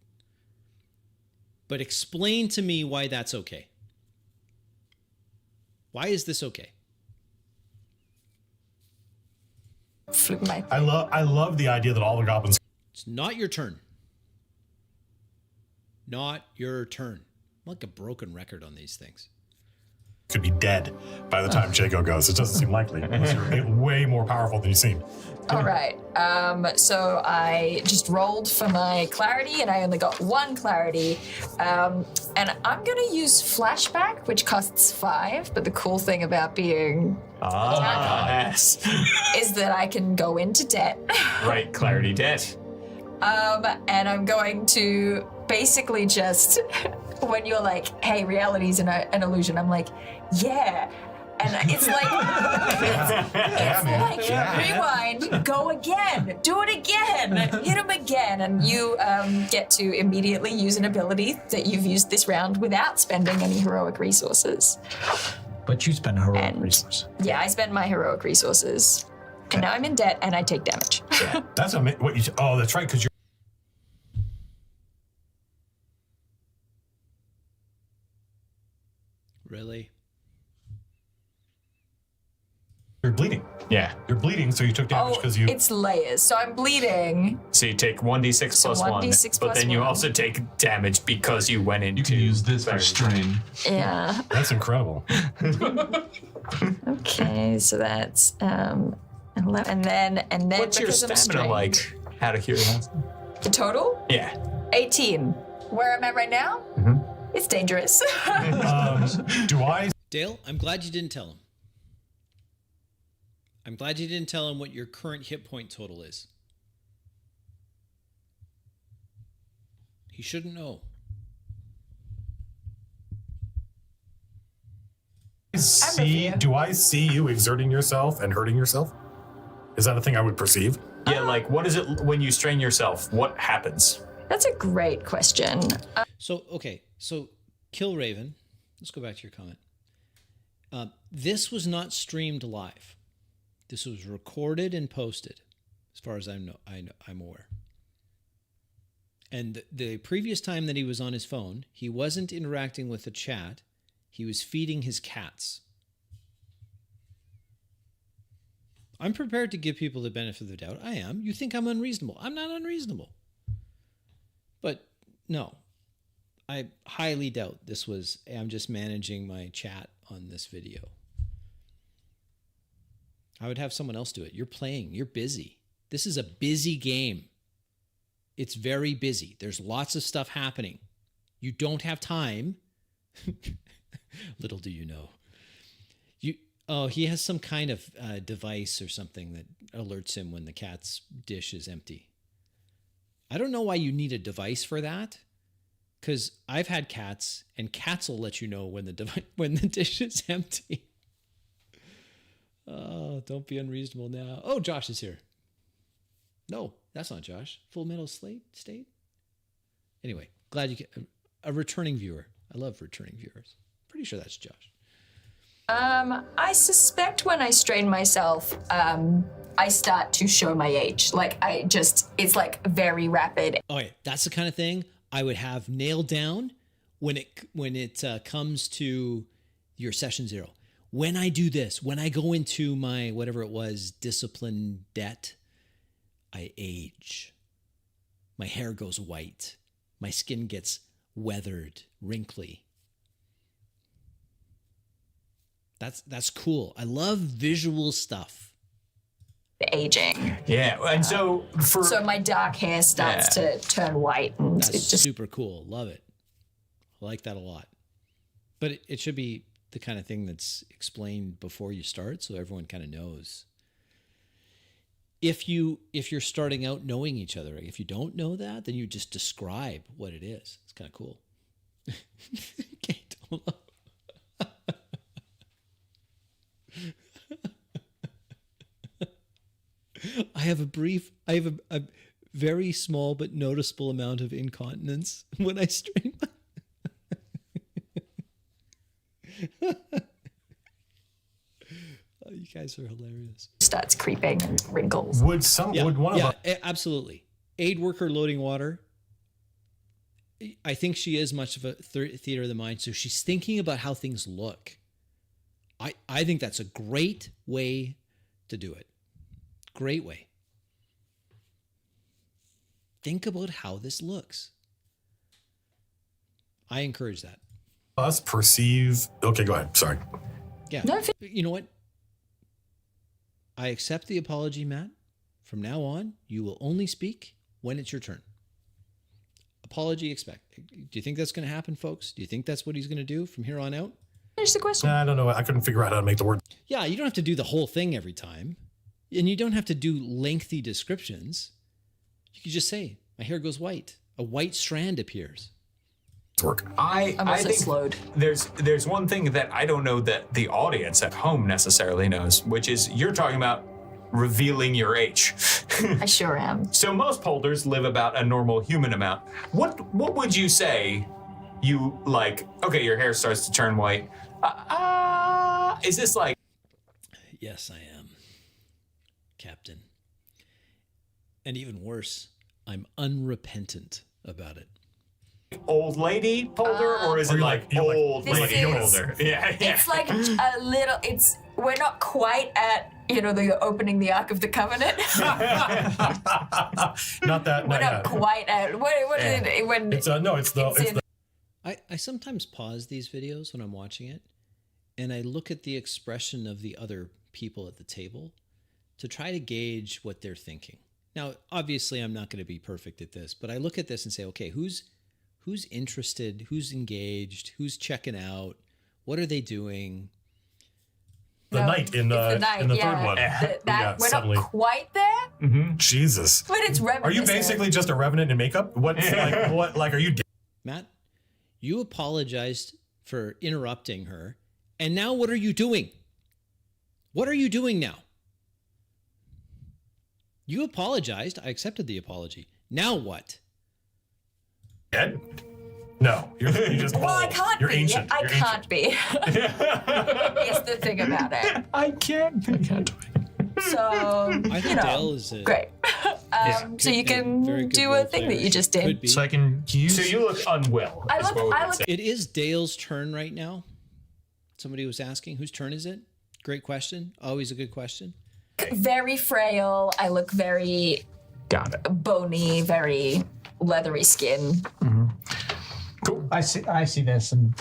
But explain to me why that's okay. Why is this okay? Flip my. I love the idea that all the goblins It's not your turn. Not your turn. I'm like a broken record on these things. could be dead by the time Jago goes. It doesn't seem likely. Unless you're way more powerful than you seem. All right. So I just rolled for my clarity, and I only got 1 clarity. And I'm gonna use flashback, which costs 5. But the cool thing about being yes. is that I can go into debt. Right, clarity debt. And I'm going to basically just, when you're like, hey, reality's an illusion, I'm like, yeah. And it's like, rewind, go again, do it again, hit him again. And you get to immediately use an ability that you've used this round without spending any heroic resources. But you spend heroic And- resources. Yeah, I spend my heroic resources. And now I'm in debt and I take damage. That's what you. Oh, that's right. Because you're. really? You're bleeding. Yeah. You're bleeding, so you took damage because you. It's layers. So I'm bleeding. So you take 1d6 So plus 1, 1d6 but plus then you 1. also take damage because you went into. You can use this for strain. Yeah. That's incredible. Okay, so that's 11, and then What's your because I'm stamina strained- like? Out of curiosity. The total? Yeah. 18. Where I'm at right now? It's dangerous. Do I? Dale, I'm glad you didn't tell him. I'm glad you didn't tell him what your current hit point total is. He shouldn't know. Do I see you exerting yourself and hurting yourself? Is that a thing I would perceive? Yeah, like what is it when you strain yourself? What happens? That's a great question. So, okay. So, Kill Raven, let's go back to your comment. This was not streamed live. This was recorded and posted, as far as I'm aware. And the previous time that he was on his phone, he wasn't interacting with the chat. He was feeding his cats. I'm prepared to give people the benefit of the doubt. I am. You think I'm unreasonable. I'm not unreasonable. But no, I highly doubt this was, I'm just managing my chat on this video. I would have someone else do it. You're playing. You're busy. This is a busy game. It's very busy. There's lots of stuff happening. You don't have time. Little do you know. He has some kind of device or something that alerts him when the cat's dish is empty. I don't know why you need a device for that, because I've had cats, and cats will let you know when the dish is empty. Oh, don't be unreasonable now. Oh, Josh is here. No, that's not Josh. Full Metal State? Anyway, glad you get a returning viewer. I love returning viewers. Pretty sure that's Josh. I suspect when I strain myself, I start to show my age. Like it's like very rapid. Oh yeah, that's the kind of thing I would have nailed down when it comes to your session 0. When I do this, when I go into my whatever it was, discipline debt, I age. My hair goes white. My skin gets weathered, wrinkly. That's cool. I love visual stuff. The aging. Yeah, and so So my dark hair starts to turn white, and That's it just super cool. Love it. I like that a lot. But it should be the kind of thing that's explained before you start, so everyone kind of knows. If you're starting out knowing each other, if you don't know that, then you just describe what it is. It's kind of cool. Okay, don't laugh. I have a very small but noticeable amount of incontinence when I strain my... Oh, you guys are hilarious. starts creeping and wrinkles. Would one of us? Absolutely. Aid worker loading water. I think she is much of a theater of the mind, so she's thinking about how things look. I think that's a great way to do it. Great way. Think about how this looks. I encourage that. Us perceive. Okay, go ahead. Sorry. Yeah. No, You know what? I accept the apology, Matt. From now on, you will only speak when it's your turn. Apology expect. Do you think that's going to happen, folks? Do you think that's what he's going to do from here on out? Finish the question. I don't know. I couldn't figure out how to make the word. Yeah, you don't have to do the whole thing every time. And you don't have to do lengthy descriptions. You could just say, my hair goes white. A white strand appears. Work. I also think slowed. There's one thing that I don't know that the audience at home necessarily knows, which is you're talking about revealing your age. I sure am. So most polders live about a normal human amount. What would you say you like, okay, your hair starts to turn white. Is this like... Yes, I am, Captain. And even worse, I'm unrepentant about it. old lady polder, or is it you're like you're old This lady is- polder? Yeah, yeah. It's like a little. We're not quite at the opening the Ark of the Covenant. Not that. We're Not not yet. quite at what is it when It's no. It's the. it's It's in- the I sometimes pause these videos when I'm watching it and I look at the expression of the other people at the table to try to gauge what they're thinking. Now, obviously, I'm not going to be perfect at this, but I look at this and say, okay, who's interested, who's engaged, who's checking out, what are they doing? the night in the third one. Yeah, We're suddenly. not quite there, Jesus. but it's Are reminiscent. you basically just a revenant in makeup? What's like? What like? Are you? Matt, you apologized for interrupting her, and now what are you doing? What are you doing now? You apologized. I accepted the apology. Now what? Dead? No, you're just Well, I old. can't You're be. ancient. I You're can't be. It's the thing about it. I can't. So I think Dale is a great. So you very can good do role a thing player. that you just Could did. be. So I can use. So you look unwell. I is look- what we I would look- say. It is Dale's turn right now. Somebody was asking, whose turn is it? Great question. Always a good question. Very frail. I look very Got it. bony, very leathery skin. I see this, and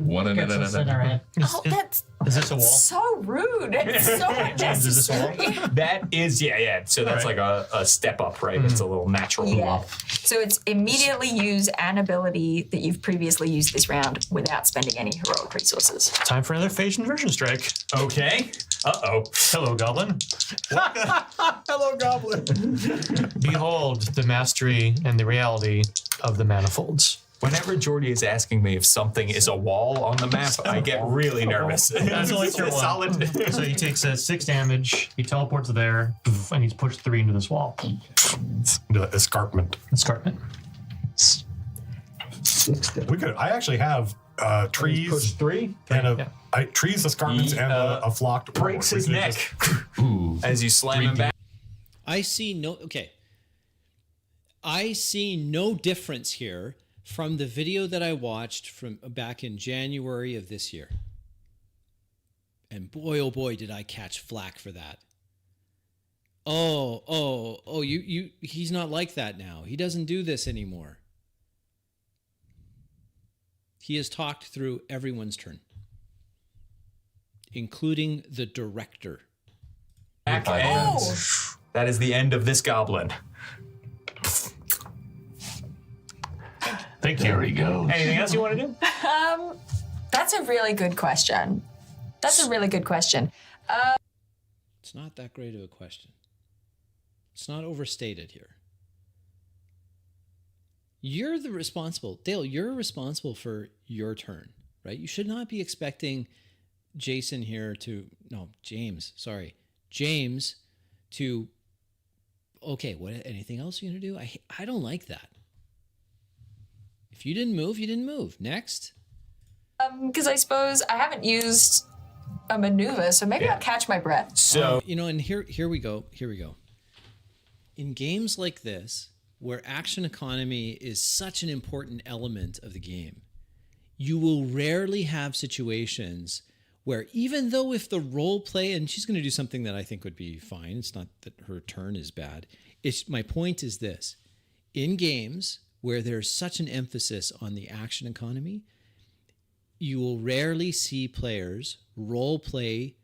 One and gets us in our head. Oh, that's Is this a wall? so rude. It's so James, is this a wall? unnecessary. That is, yeah. So that's like a step up, right? It's a little natural Yeah. up. So it's immediately use an ability that you've previously used this round without spending any heroic resources. Time for another phase inversion strike. Okay. Uh-oh. Hello, Goblin. Hello, Goblin. Behold the mastery and the reality of the manifolds. Whenever Jordy is asking me if something is a wall on the map, I get really nervous. That's only It's tier a one. solid. So he takes 6 damage, he teleports there, and he's pushed 3 into this wall. The escarpment. Escarpment. We could. I actually have trees Push 3. and trees, escarpments, and a flocked Breaks warlord. his We could neck just- Ooh. as you slam him back. I see no difference here from the video that I watched from back in January of this year. And boy, oh boy, did I catch flack for that. He's not like that now. He doesn't do this anymore. He has talked through everyone's turn, including the director. And Oh, that is the end of this goblin. Thank you. There he goes. Anything else you want to do? that's a really good question. That's a really good question. It's not that great of a question. It's not overstated here. You're Dale, you're responsible for your turn, right? You should not be expecting James to, okay, anything else you're going to do? I don't like that. If you didn't move, you didn't move. Next. Because I suppose I haven't used a maneuver, so maybe I'll catch my breath. So And here we go. In games like this, where action economy is such an important element of the game, you will rarely have situations where, even though if the role play, and she's going to do something that I think would be fine, it's not that her turn is bad. My point is this: in games where there's such an emphasis on the action economy, you will rarely see players role play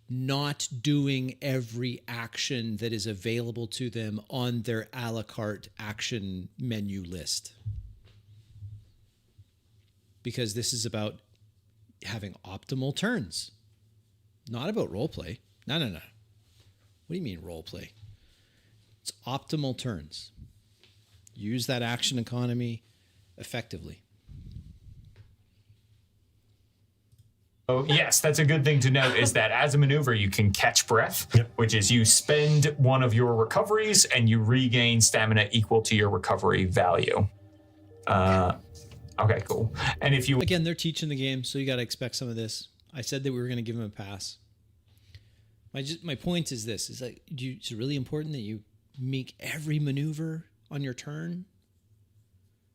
not doing every action that is available to them on their a la carte action menu list. Because this is about having optimal turns, not about role play. No. What do you mean role play? It's optimal turns. Use that action economy effectively. Oh, yes, that's a good thing to note is that as a maneuver, you can catch breath, which is you spend one of your recoveries and you regain stamina equal to your recovery value. Okay, cool. And if you... Again, they're teaching the game, so you got to expect some of this. I said that we were going to give them a pass. My point is this: is like, it's really important that you make every maneuver on your turn.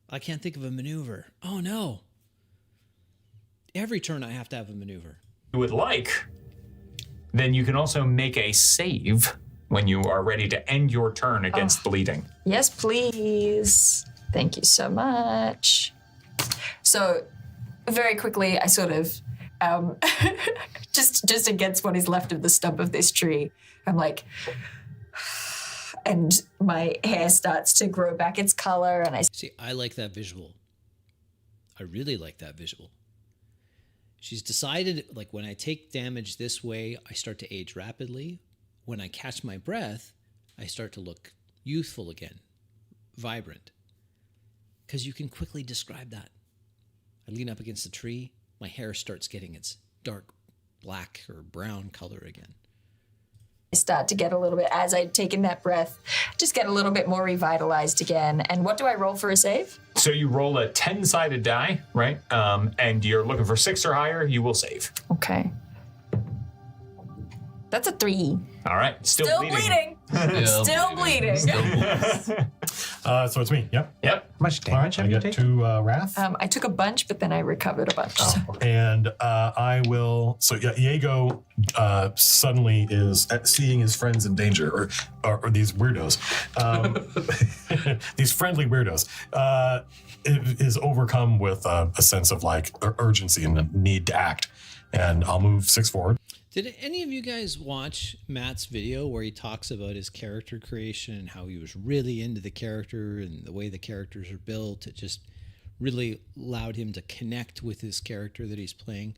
I can't think of a maneuver. Oh no. Every turn I have to have a maneuver. If you would like, then you can also make a save when you are ready to end your turn against bleeding. Yes, please. Thank you so much. So, very quickly, I sort of, just against what is left of the stump of this tree, I'm like, and my hair starts to grow back its color, and I See, I like that visual. I really like that visual. She's decided, like, when I take damage this way, I start to age rapidly. When I catch my breath, I start to look youthful again, vibrant. Because you can quickly describe that. I lean up against the tree, my hair starts getting its dark black or brown color again. start to get a little bit, as I'd taken that breath, just get a little bit more revitalized again. And what do I roll for a save? So you roll a 10-sided die, right? And you're looking for 6 or higher, you will save. Okay. That's a 3. All right, still bleeding. Still bleeding. So it's me. Yep. Yep. How much All right. damage I have you get taken? 2 wrath. I took a bunch, but then I recovered a bunch. And I will. So yeah, Diego suddenly is seeing his friends in danger, or these weirdos, these friendly weirdos, is overcome with a sense of like urgency and a need to act. And I'll move 6 forward. Did any of you guys watch Matt's video where he talks about his character creation and how he was really into the character and the way the characters are built? It just really allowed him to connect with his character that he's playing.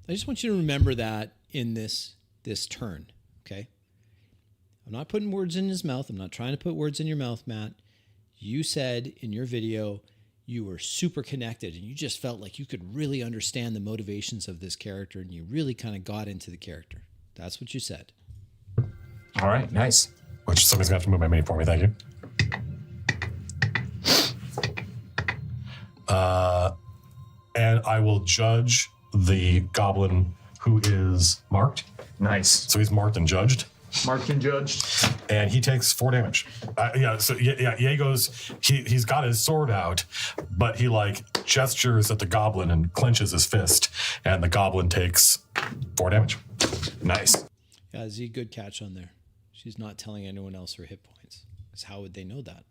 I just want you to remember that in this turn, okay? I'm not putting words in his mouth. I'm not trying to put words in your mouth, Matt. You said in your video you were super connected and you just felt like you could really understand the motivations of this character and you really kind of got into the character. That's what you said. All right, nice. Which somebody's going to have to move my mini for me. Thank you. And I will judge the goblin who is marked. Nice. So he's marked and judged. Marked and judged. And he takes 4 damage. Diego's, he's got his sword out, but he like gestures at the goblin and clenches his fist, and the goblin takes 4 damage. Nice. Yeah, Z, good catch on there. She's not telling anyone else her hit points. Because how would they know that?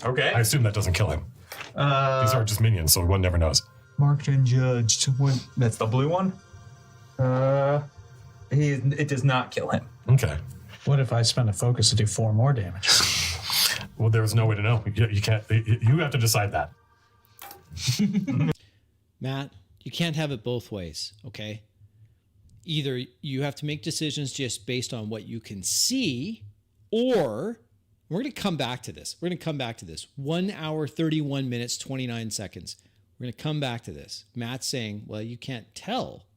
Okay. I assume that doesn't kill him. These are just minions, so one never knows. Marked and judged. That's the blue one? It does not kill him. Okay. What if I spend a focus to do 4 more damage? Well, there's no way to know. You can't. You have to decide that. Matt, you can't have it both ways, okay? Either you have to make decisions just based on what you can see, or we're going to come back to this. 1 hour, 31 minutes, 29 seconds. We're going to come back to this. Matt's saying, well, you can't tell.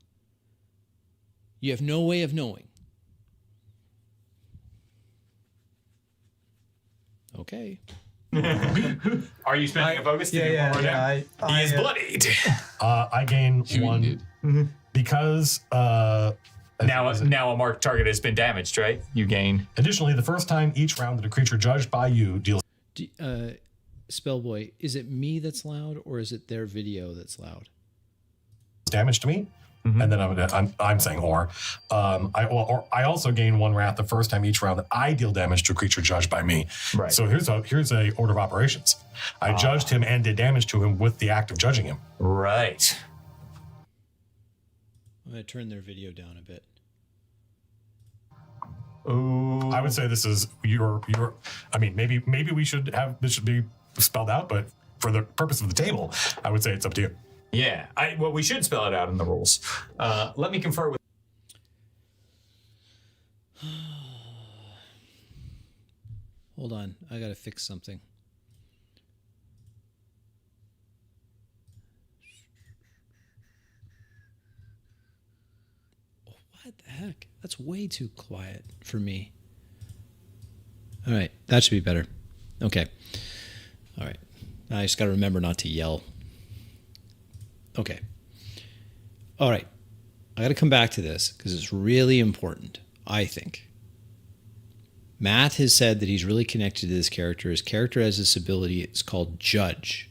You have no way of knowing. Okay. Are you spending a focus to do one more damage? He is bloodied. I gain 1 because now a marked target has been damaged, right? You gain. Additionally, the first time each round that a creature judged by you deals Spellboy, is it me that's loud or is it their video that's loud? damage to me. And then I'm saying or. I also gain 1 wrath the first time each round that I deal damage to a creature judged by me. Right. So here's a order of operations. I judged him and did damage to him with the act of judging him. Right. I'm going to turn their video down a bit. Ooh. I would say this is your. I mean, maybe we should have this should be spelled out, but for the purpose of the table, I would say it's up to you. Yeah. Well, we should spell it out in the rules. Let me confer with. Hold on. I got to fix something. What the heck? That's way too quiet for me. All right. That should be better. Okay. All right. I just got to remember not to yell. Okay. All right. I got to come back to this because it's really important, I think. Matt has said that he's really connected to this character. His character has this ability. It's called Judge.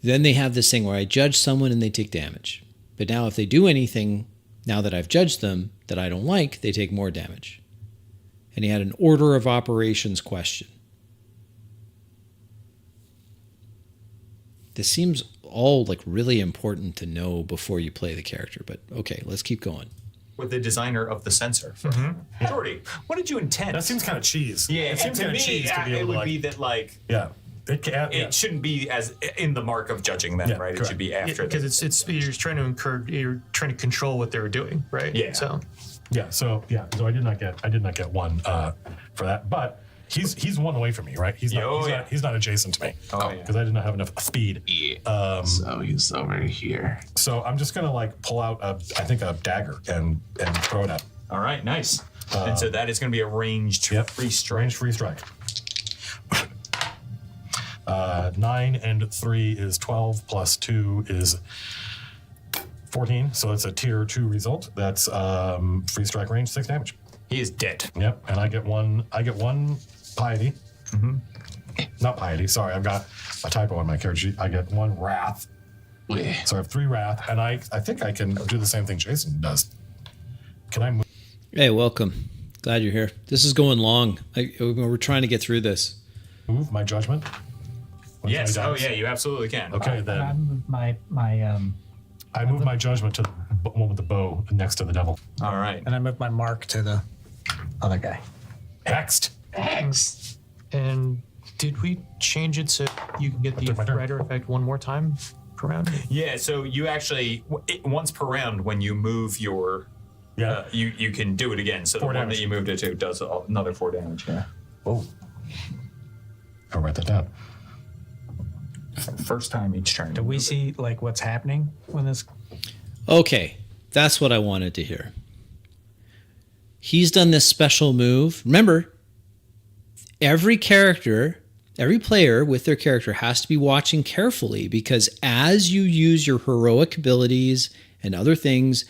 Then they have this thing where I judge someone and they take damage. But now if they do anything, now that I've judged them, that I don't like, they take more damage. And he had an order of operations question. This seems all like really important to know before you play the character, but okay, let's keep going. With the designer of the sensor. Jordy, what did you intend? That seems kind of cheese. Yeah, it seems to kind me, of cheese to be it able would to be that like yeah. it shouldn't be as in the mark of judging them, Yeah, right? It correct. should be after. Because it's you're trying to control what they were doing, right? Yeah. So So I did not get one for that, but he's one away from me, right? He's not adjacent to me. Oh, yeah. Because I did not have enough speed. Yeah. So he's over here. So I'm just gonna like pull out a dagger and throw it at him. All right, nice. And so that is going to be a ranged free strike. Range free strike. 9 and 3 is 12 plus 2 is 14. So it's a tier 2 result. That's free strike range, 6 damage. He is dead. Yep, and I get one piety. Not piety, sorry, I've got a typo on my character sheet. I get 1 wrath. Yeah. So I have 3 wrath, and I think I can do the same thing Jason does. Can I move? Hey, welcome. Glad you're here. This is going long. We're trying to get through this. Move my judgment? With Yes. my Oh, dice? yeah, you absolutely can. Okay, then I moved my I move my judgment to the one with the bow next to the devil. All right. and I moved my mark to the other guy. Hexed. Thanks. and did we change it so you can get the Took my turn. rider effect one more time per round? Yeah, so you actually, once per round, when you move your, Yeah. you can do it again. So the 4 one damage. that you moved it to does another 4 damage. Yeah. Oh. I'll write that down. First time each turn. Do we see like what's happening when this? Okay, that's what I wanted to hear. He's done this special move. Remember, every character, every player with their character has to be watching carefully, because as you use your heroic abilities and other things,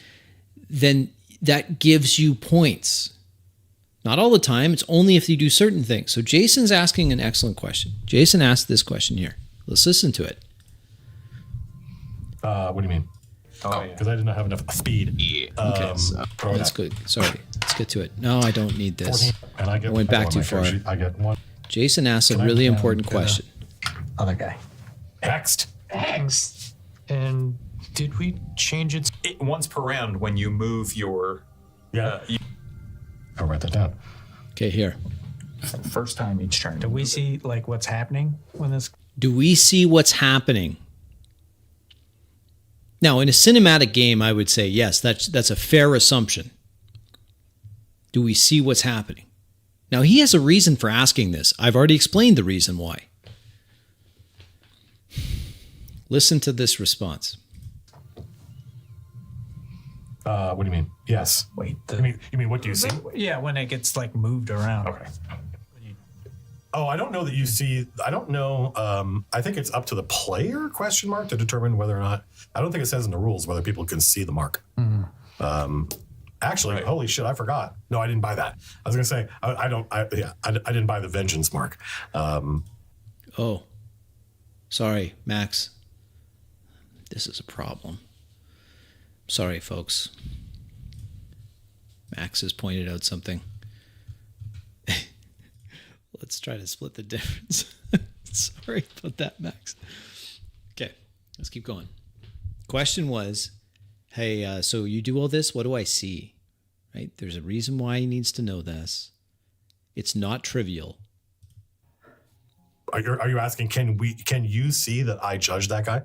then that gives you points. Not all the time. It's only if you do certain things. So Jason's asking an excellent question. Jason asked this question here. Let's listen to it. What do you mean? Oh, yeah. Because I did not have enough speed. Yeah. Okay, Throw it That's at good. Sorry. Let's get to it. No, I don't need this. 14, and I went back go on too my character far. sheet. I get 1 Jason asked a Can I really down important to the- question. Other guy. hexed. Thanks. And did we change it? Once per round, when you move your, Yeah. I'll write that down. Okay, here. first time each turn. Do we see like what's happening when this? Do we see what's happening? Now, in a cinematic game, I would say yes, that's a fair assumption. Do we see what's happening? Now, he has a reason for asking this. I've already explained the reason why. Listen to this response. What do you mean? Yes. Wait, You mean what do you see? Yeah, when it gets like moved around. Okay. Oh, I don't know that you see. I don't know. I think it's up to the player question mark to determine whether or not. I don't think it says in the rules whether people can see the mark. Actually, holy shit, I forgot. No, I didn't buy that. I was gonna say I didn't buy the vengeance mark. Oh, sorry, Max. This is a problem. Sorry, folks. Max has pointed out something. Let's try to split the difference. Sorry about that, Max. Okay, let's keep going. Question was, hey, so you do all this, what do I see? Right? There's a reason why he needs to know this. It's not trivial. Are you asking? Can you see that I judged that guy?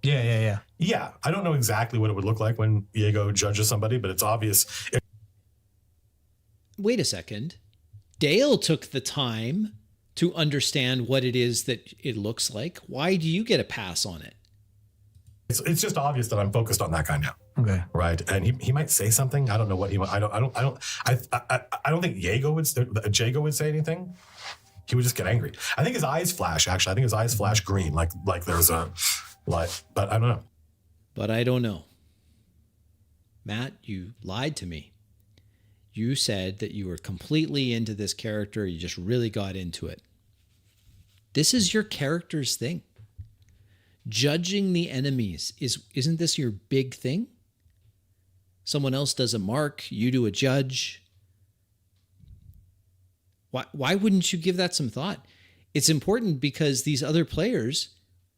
Yeah. Yeah, I don't know exactly what it would look like when Diego judges somebody, but it's obvious. Wait a second. Dale took the time to understand what it is that it looks like. Why do you get a pass on it? It's just obvious that I'm focused on that guy now. Okay. Right, and he might say something. I don't know what he. I don't think Jago would say anything. He would just get angry. I think his eyes flash. Actually, I think his eyes flash green, like there's a light. But I don't know. But I don't know. Matt, you lied to me. You said that you were completely into this character. You just really got into it. This is your character's thing. Judging the enemies isn't this your big thing? Someone else does a mark, you do a judge. Why wouldn't you give that some thought? It's important because these other players,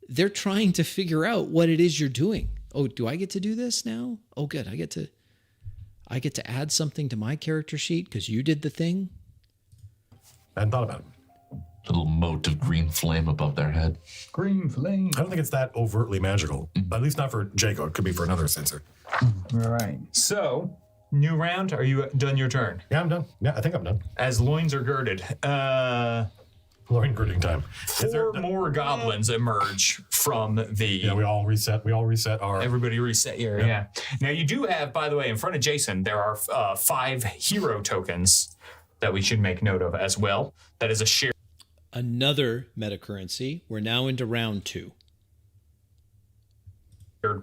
they're trying to figure out what it is you're doing. Oh, do I get to do this now? Oh, good. I get to add something to my character sheet because you did the thing. I hadn't thought about it. Little mote of green flame above their head. Green flame. I don't think it's that overtly magical. At least not for Jacob. It could be for another sensor. All right. So, new round. Are you done your turn? Yeah, I'm done. Yeah, I think I'm done. As loins are girded, Loin girding time. four more goblins emerge from the. Yeah, we all reset. Our. Everybody reset your. Yeah. Now you do have, by the way, in front of Jason, there are 5 hero tokens that we should make note of as well. That is a shared Another meta currency. We're now into round 2.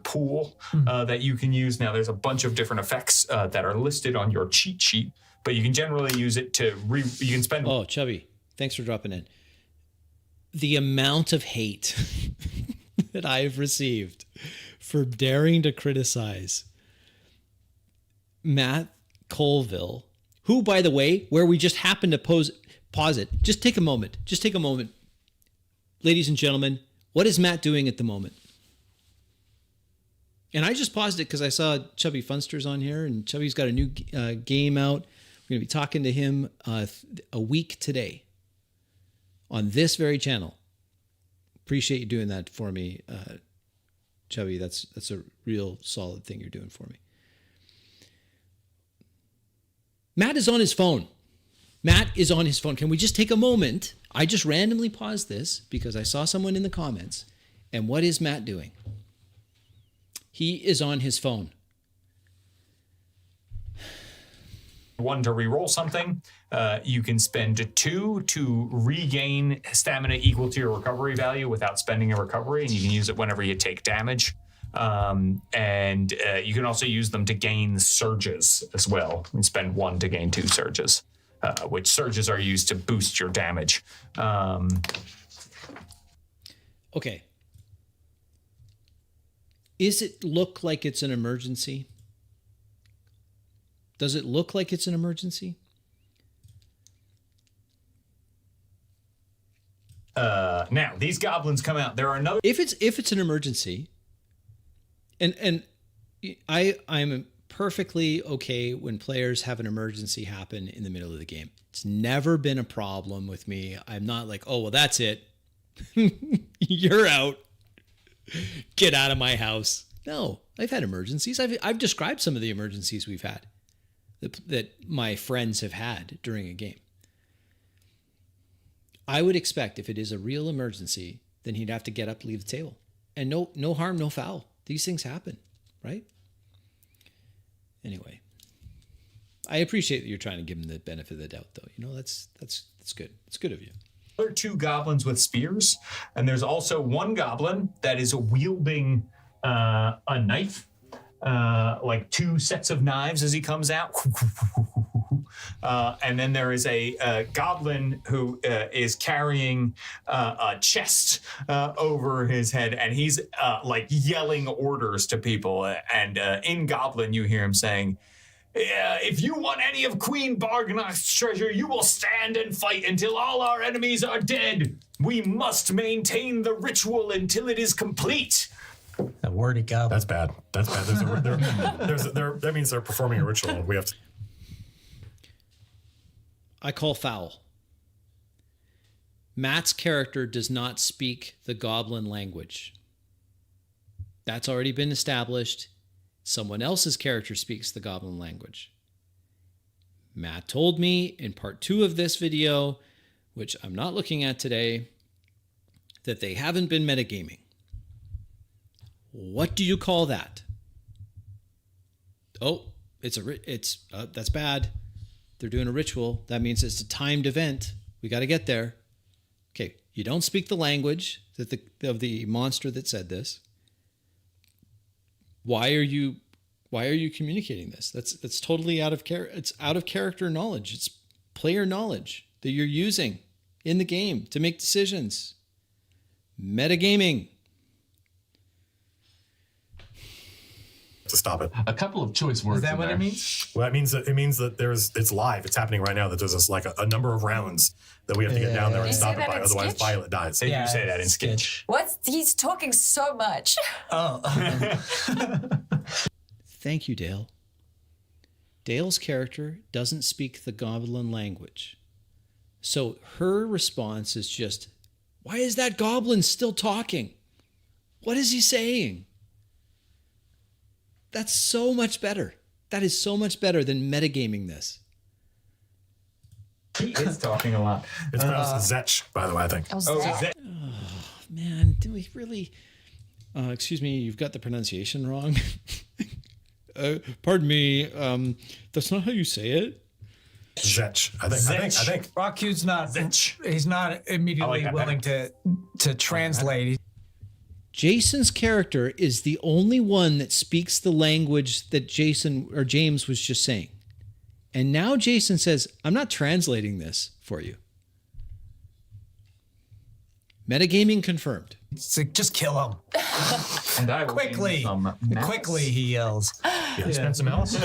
pool that you can use. Now, there's a bunch of different effects that are listed on your cheat sheet, but you can generally use it to you can spend. Oh, Chubby, thanks for dropping in. The amount of hate that I've received for daring to criticize Matt Colville, who, by the way, where we just happened to pause it. Just take a moment. Ladies and gentlemen, what is Matt doing at the moment? And I just paused it because I saw Chubby Funsters on here, and Chubby's got a new game out. We're going to be talking to him a week today on this very channel. Appreciate you doing that for me, Chubby. That's a real solid thing you're doing for me. Matt is on his phone. Can we just take a moment? I just randomly paused this because I saw someone in the comments. And what is Matt doing? He is on his phone. 1 to reroll something. You can spend 2 to regain stamina equal to your recovery value without spending a recovery, and you can use it whenever you take damage. And you can also use them to gain surges as well. And spend 1 to gain 2 surges, which surges are used to boost your damage. Okay. Is it look like it's an emergency? Does it look like it's an emergency? Now these goblins come out. There are another. If it's an emergency, and I'm perfectly okay when players have an emergency happen in the middle of the game. It's never been a problem with me. I'm not like, oh well, that's it. You're out. Get out of my house. No, I've had emergencies. I've described some of the emergencies we've had that my friends have had during a game. I would expect if it is a real emergency, then he'd have to get up, leave the table. And no harm, no foul. These things happen, right? Anyway, I appreciate that you're trying to give him the benefit of the doubt, though. You know, that's good. It's good of you. There are 2 goblins with spears, and there's also 1 goblin that is wielding a knife, like 2 sets of knives as he comes out. And then there is a goblin who is carrying a chest over his head, and he's like yelling orders to people. And in Goblin, you hear him saying, if you want any of Queen Bargnach's treasure, you will stand and fight until all our enemies are dead. We must maintain the ritual until it is complete. That wordy goblin. That's bad. That means they're performing a ritual. We have to. I call foul. Matt's character does not speak the goblin language. That's already been established. Someone else's character speaks the goblin language. Matt told me in part 2 of this video, which I'm not looking at today, that they haven't been metagaming. What do you call that? Oh, that's bad. They're doing a ritual. That means it's a timed event. We got to get there. Okay, you don't speak the language of the monster that said this. Why are you communicating this? That's totally out of character. It's out of character knowledge. It's player knowledge that you're using in the game to make decisions. Metagaming. to stop it. A couple of choice words. Is that in what there. it means? Well, it means that it's live. It's happening right now. That there's like a number of rounds that we have to get down there and You stop say it that by. in Otherwise, Sketch? Violet dies. They do say that in Sketch. What? He's talking so much. Oh. Thank you, Dale. Dale's character doesn't speak the goblin language. So her response is just, why is that goblin still talking? What is he saying? That's so much better. That is so much better than metagaming this. He is talking a lot. It's pronounced Zetch, by the way, I think. Man, do we really... excuse me, you've got the pronunciation wrong. Pardon me, that's not how you say it. Zetch. I think. Raku's not. He's not immediately that willing to translate. Jason's character is the only one that speaks the language that Jason or James was just saying. And now Jason says, I'm not translating this for you. Metagaming confirmed. It's like, just kill him And I will quickly. gain some malice. Quickly, he yells. You spend some else?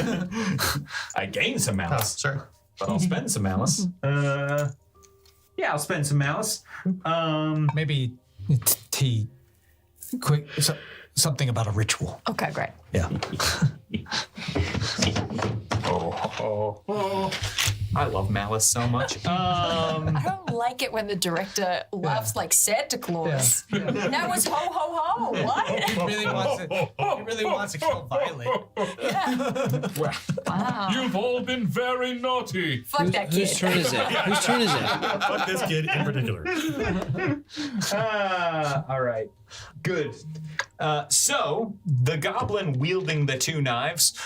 I gain some malice, Sure. but I'll spend some malice. Yeah, I'll spend some malice. Maybe he something about a ritual. Okay, great. Yeah. I love malice so much. I don't like it when the director loves like Santa Claus. That was ho ho ho. What? He really wants to kill Violet. Wow. You've all been very naughty. Fuck that kid. Whose turn is it? Whose turn is it? Fuck this kid in particular. All right. Good. So the goblin wielding the two knives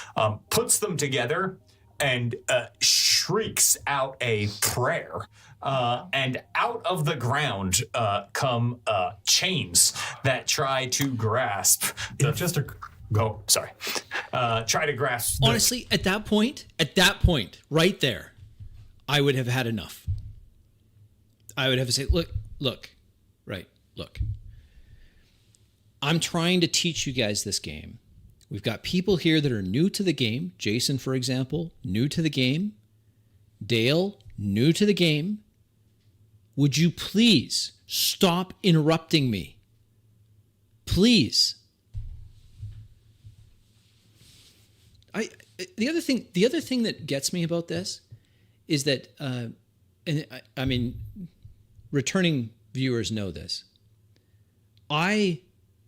puts them together and shrieks out a prayer. And out of the ground come chains that try to grasp the... try to grasp... Honestly, at that point, right there, I would have had enough. I would have to say, look. I'm trying to teach you guys this game. We've got people here that are new to the game. Jason, for example, new to the game. Dale, new to the game. Would you please stop interrupting me? Please. The other thing that gets me about this is that, I mean, returning viewers know this. I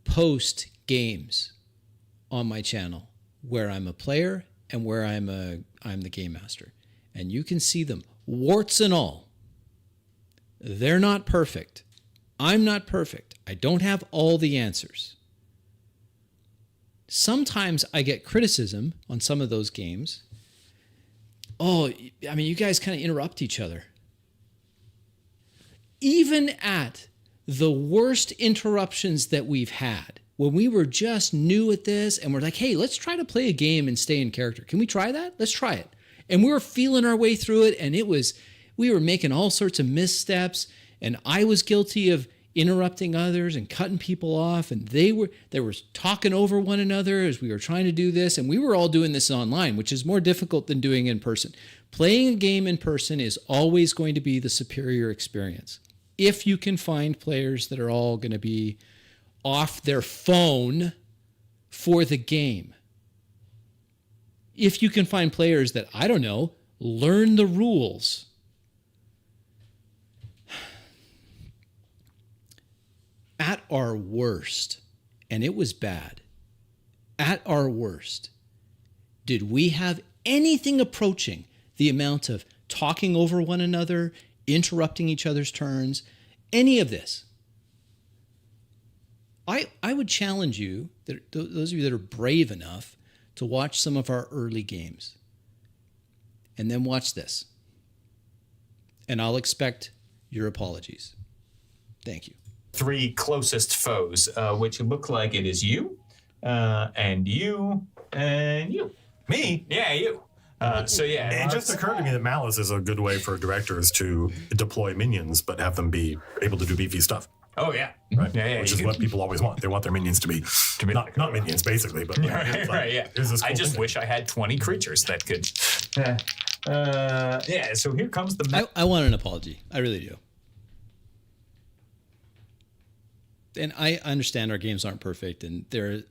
post games on my channel where I'm a player and where I'm the game master, and you can see them, warts and all. They're not perfect. I'm not perfect. I don't have all the answers. Sometimes I get criticism on some of those games. Oh, I mean, you guys kind of interrupt each other. Even at the worst interruptions that we've had, when we were just new at this and we're like, hey, let's try to play a game and stay in character. Can we try that? Let's try it. And we were feeling our way through it, and we were making all sorts of missteps, and I was guilty of interrupting others and cutting people off, and they were talking over one another as we were trying to do this, and we were all doing this online, which is more difficult than doing in person. Playing a game in person is always going to be the superior experience. If you can find players that are all going to be off their phone for the game. If you can find players that, I don't know, learn the rules. At our worst, and it was bad, at our worst, did we have anything approaching the amount of talking over one another, interrupting each other's turns, any of this? I would challenge you, those of you that are brave enough, to watch some of our early games. And then watch this. And I'll expect your apologies. Thank you. Three closest foes, which look like it is you, and you, and you. Me? Yeah, you. It just occurred to me that malice is a good way for directors to deploy minions, but have them be able to do beefy stuff. Oh yeah. Right? Yeah, Which you is can- what people always want. They want their minions to be not minions, basically, but like, Right, it's like, right, yeah. here's this I cool just thing. wish I had 20 creatures that could. Yeah. So here comes the. I want an apology. I really do. And I understand our games aren't perfect, and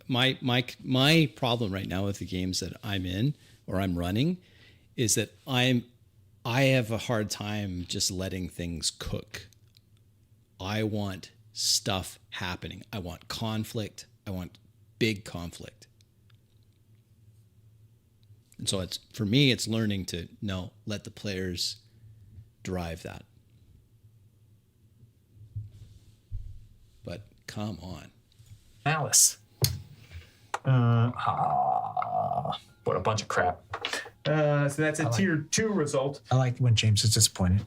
my problem right now with the games that I'm in or I'm running is that I have a hard time just letting things cook. I want stuff happening. I want conflict. I want big conflict. And so it's for me, it's learning to let the players drive that. But come on. Alice. What a bunch of crap. So that's a tier 2 result. I like when James is disappointed.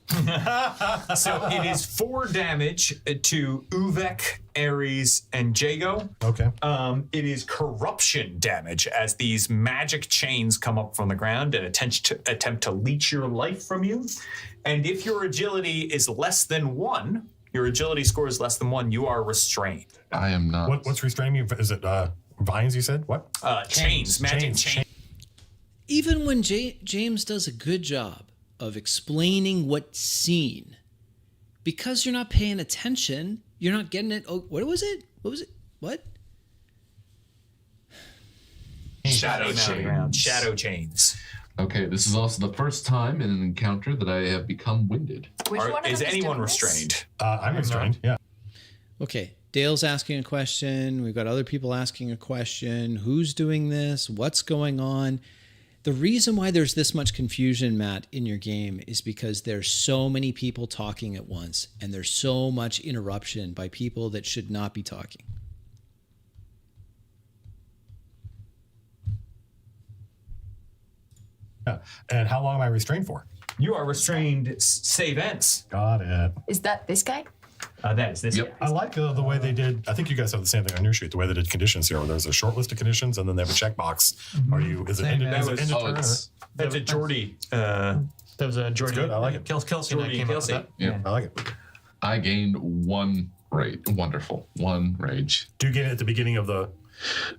So it is 4 damage to Uvek, Ares, and Jago. Okay. It is corruption damage as these magic chains come up from the ground and attempt to leech your life from you. And if your agility is less than 1, your agility score is less than 1, you are restrained. I am not. What's restraining you? Is it vines, you said? What? Chains, magic chains. Even when James does a good job of explaining what's seen, because you're not paying attention, you're not getting it. Oh, what was it? What was it? What? Shadow chains. chains. Shadow chains. Okay, this is also the first time in an encounter that I have become winded. Which one of Is them anyone doing this? restrained? I'm restrained. Yeah. Okay, Dale's asking a question. We've got other people asking a question. Who's doing this? What's going on? The reason why there's this much confusion, Matt, in your game is because there's so many people talking at once, and there's so much interruption by people that should not be talking. Yeah. And how long am I restrained for? You are restrained, save ends. Got it. Is that this guy? That is this. Yep. I like the way they did. I think you guys have the same thing on your sheet. The way they did conditions here, where there's a short list of conditions, and then they have a checkbox. Are you? Is it ended? That Is it was- ended Oh, turn? it's That's a Geordie. That was a Jordan. good, I like it. Kelsey and I Jordy came Kelsey. up with that. Yeah. I like it. I gained 1 rage. Wonderful. 1 rage. Do you get it at the beginning of the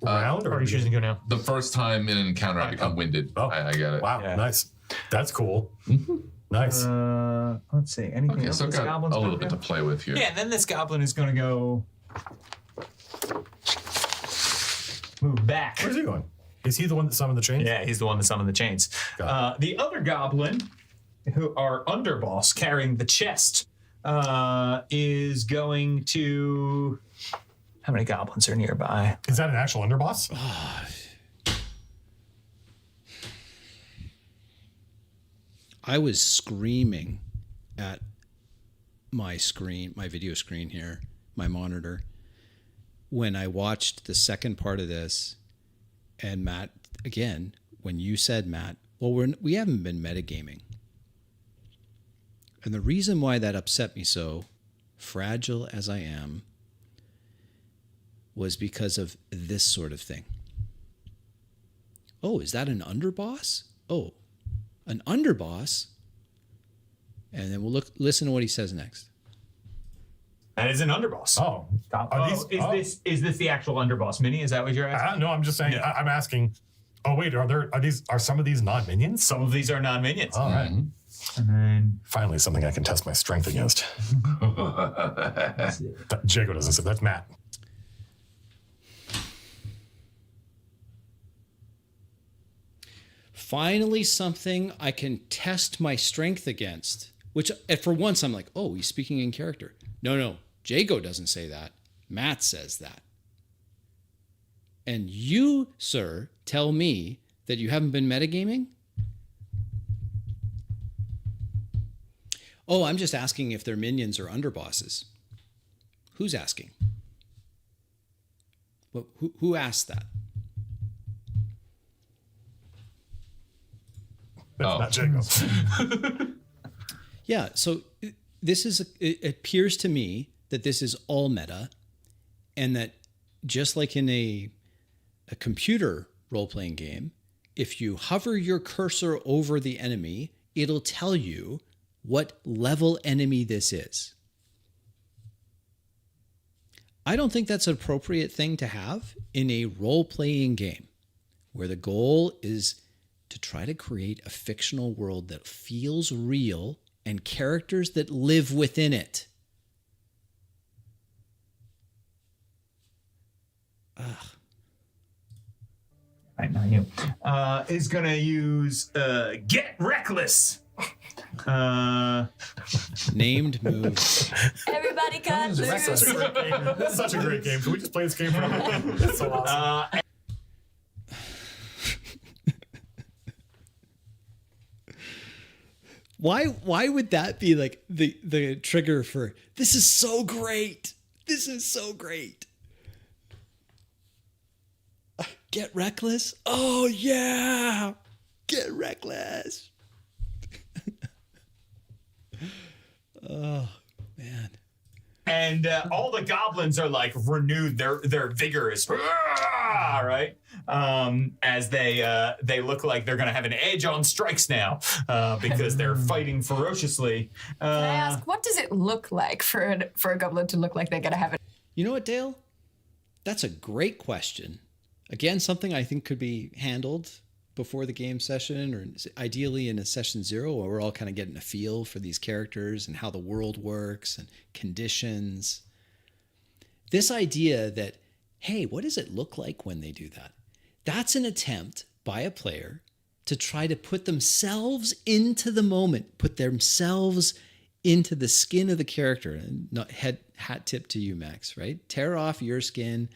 round, Or are or you choosing to go now? The first time in an encounter I become winded. Oh. I get it. Wow, Yeah. nice. That's cool. Nice. Let's see. Anything Okay, else? so I've this got goblin's a little gonna bit to play with here. Yeah, and then this goblin is going to go move back. Where's he going? Is he the one that summoned the chains? Yeah, he's the one that summoned the chains. Got The other goblin, who are underboss carrying the chest, is going to. How many goblins are nearby? Is that an actual underboss? I was screaming at my screen, my video screen here, my monitor, when I watched the second part of this. And Matt, again, when you said, Matt, well, we haven't been metagaming. And the reason why that upset me so, fragile as I am, was because of this sort of thing. Oh, is that an underboss? Oh, an underboss? And then we'll listen to what he says next. That is an underboss. Oh, are these? Is this the actual underboss mini? Is that what you're asking? No, I'm just saying. Yeah. I'm asking. Oh wait, are some of these non-minions? Some of these are non-minions. All right. And then Finally, something I can test my strength against. Jago doesn't say that's Matt. Finally, something I can test my strength against. Which, for once, I'm like, oh, he's speaking in character. No, Jago doesn't say that. Matt says that. And you, sir, tell me that you haven't been metagaming? Oh, I'm just asking if they're minions or underbosses. Who's asking? Well, who asked that? That's not Jago. Yeah, so it appears to me that this is all meta, and that just like in a computer role-playing game, if you hover your cursor over the enemy, it'll tell you what level enemy this is. I don't think that's an appropriate thing to have in a role-playing game where the goal is to try to create a fictional world that feels real and characters that live within it. Right, not you. Is going to use Get Reckless. Named move. Everybody cut loose. This is such a great game. Can we just play this game for a minute? It's so awesome. Why would that be like the trigger for this is so great? This is so great. Get reckless? Oh yeah. Get reckless. Oh man. And all the goblins are like renewed. Their vigor is right as they look like they're gonna have an edge on strikes now because they're fighting ferociously. Can I ask, what does it look like for a goblin to look like they're gonna have it? You know what, Dale? That's a great question. Again, something I think could be handled before the game session, or ideally in a session 0 where we're all kind of getting a feel for these characters and how the world works and conditions. This idea that, hey, what does it look like when they do that? That's an attempt by a player to try to put themselves into the moment, put themselves into the skin of the character. And not hat tip to you, Max, right? Tear off your skin,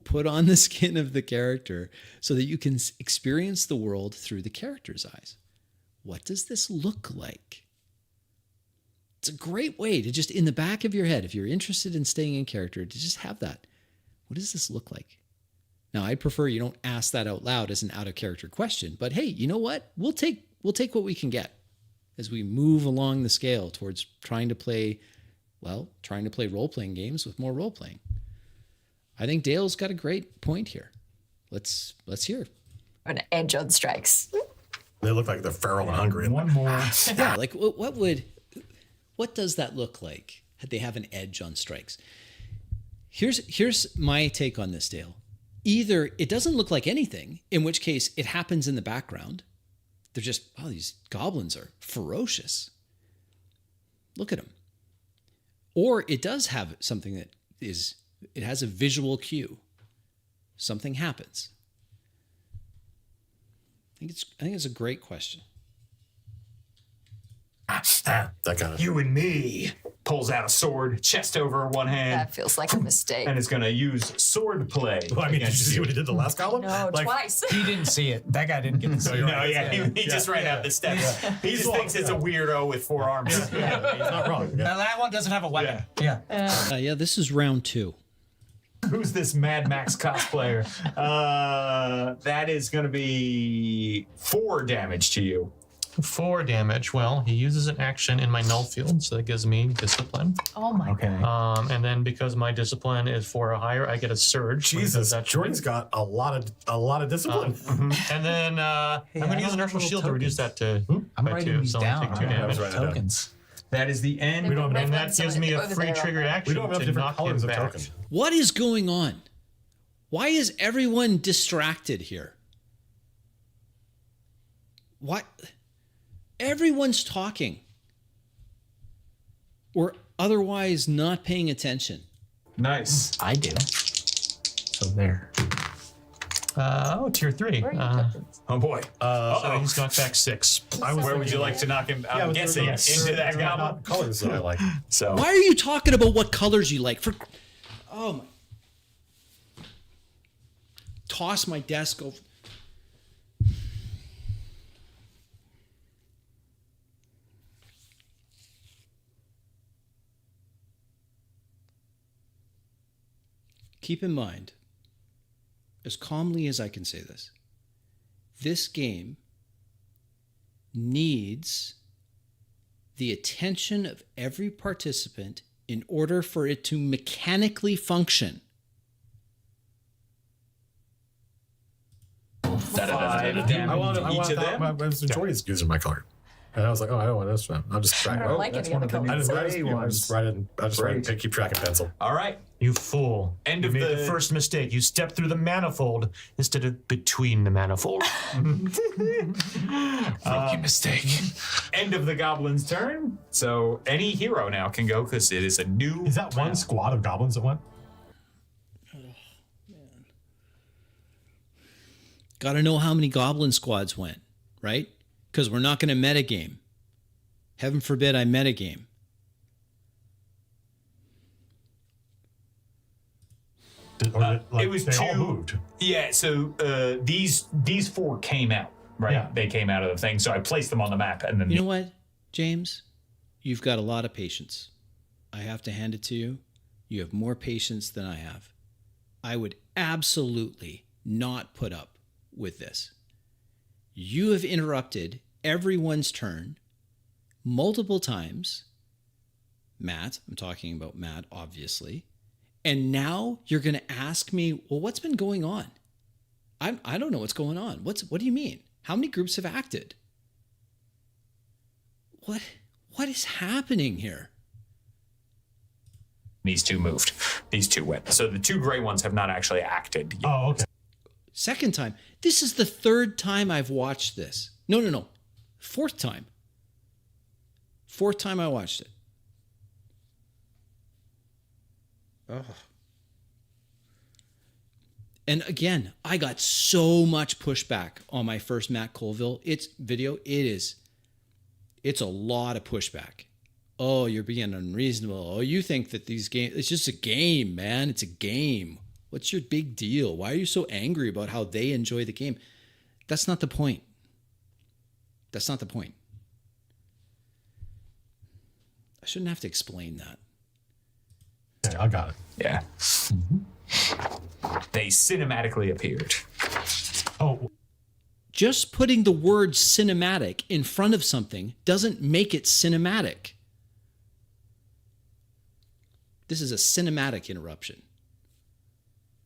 put on the skin of the character so that you can experience the world through the character's eyes. What does this look like? It's a great way to just, in the back of your head, if you're interested in staying in character, to just have that. What does this look like? Now, I prefer you don't ask that out loud as an out-of-character question, but hey, you know what? We'll take what we can get as we move along the scale towards trying to play role-playing games with more role-playing. I think Dale's got a great point here. Let's hear. An edge on strikes. They look like they're feral and hungry. One more. Yeah, like what does that look like? They have an edge on strikes. Here's my take on this, Dale. Either it doesn't look like anything, in which case it happens in the background. They're just, oh, these goblins are ferocious. Look at them. Or it does have something that is, it has a visual cue. Something happens. I think it's a great question. That kind of. You and me. Pulls out a sword, chest over one hand. That feels like a mistake. And is going to use sword play. Well, I mean, did you see what he did the last goblin? No, twice. He didn't see it. That guy didn't get to see it. No, yeah, he just ran out the steps. He just thinks it's a weirdo with 4 arms. Yeah, he's not wrong. Yeah. Now, that one doesn't have a weapon. Yeah. This is round 2. Who's this Mad Max cosplayer? That is going to be 4 damage to you. 4 damage. Well, he uses an action in my null field, so that gives me discipline. Oh my god. And then because my discipline is 4 or higher, I get a surge. Jesus, Jordan's got a lot of discipline. And then I'm going to use an inertial shield to reduce that to I'm by writing 2, these so down. I'll take 2 I was damage. writing it down. Tokens. That is the end. We don't have And enough. that gives me a Over free there. trigger We action don't have to different knock colors him of back. tokens. What is going on? Why is everyone distracted here? What? Everyone's talking or otherwise not paying attention. Nice. I do. So there. Tier 3. Where are your tokens? Oh boy. So he's knocked back 6. Where would you like to knock him? I'm guessing into that goblin. Colors that I like. So Why are you talking about what colors you like? Oh my! Toss my desk over. Keep in mind, as calmly as I can say this game needs the attention of every participant in order for it to mechanically function. 5 damage I want to each of them. Jordan's using my color. And I was like, oh, I don't want this one. I'll just I try don't it. like that's any of one the of the colors. new- I just Gray write it. I just write Great. it. Keep track in pencil. All right. You fool. End you of made the- the first mistake. You stepped through the manifold instead of between the manifold. Rookie mistake. End of the goblin's turn. So any hero now can go because it is a new. Is that one squad of goblins that went? Got to know how many goblin squads went, right? Because we're not going to metagame. Heaven forbid I metagame. It was they all two- moved. Yeah. So these four came out. Right. Yeah. They came out of the thing. So I placed them on the map, and then You know what, James? You've got a lot of patience. I have to hand it to you. You have more patience than I have. I would absolutely not put up with this. You have interrupted everyone's turn multiple times. Matt, I'm talking about Matt, obviously. And now you're going to ask me, well, what's been going on? I don't know what's going on. What do you mean? How many groups have acted? What is happening here? these two moved. These two went. So the two gray ones have not actually acted yet. Oh, okay. Second time. This is the third time I've watched this. No. Fourth time. Fourth time I watched it. Oh. And again, I got so much pushback on my first Matt Colville. It's a lot of pushback. Oh, you're being unreasonable. Oh, you think that these games, it's just a game, man. It's a game. What's your big deal? Why are you so angry about how they enjoy the game? That's not the point. That's not the point. I shouldn't have to explain that. Yeah, I got it. Yeah. They cinematically appeared. Oh, Just putting the word cinematic in front of something doesn't make it cinematic. This is a cinematic interruption.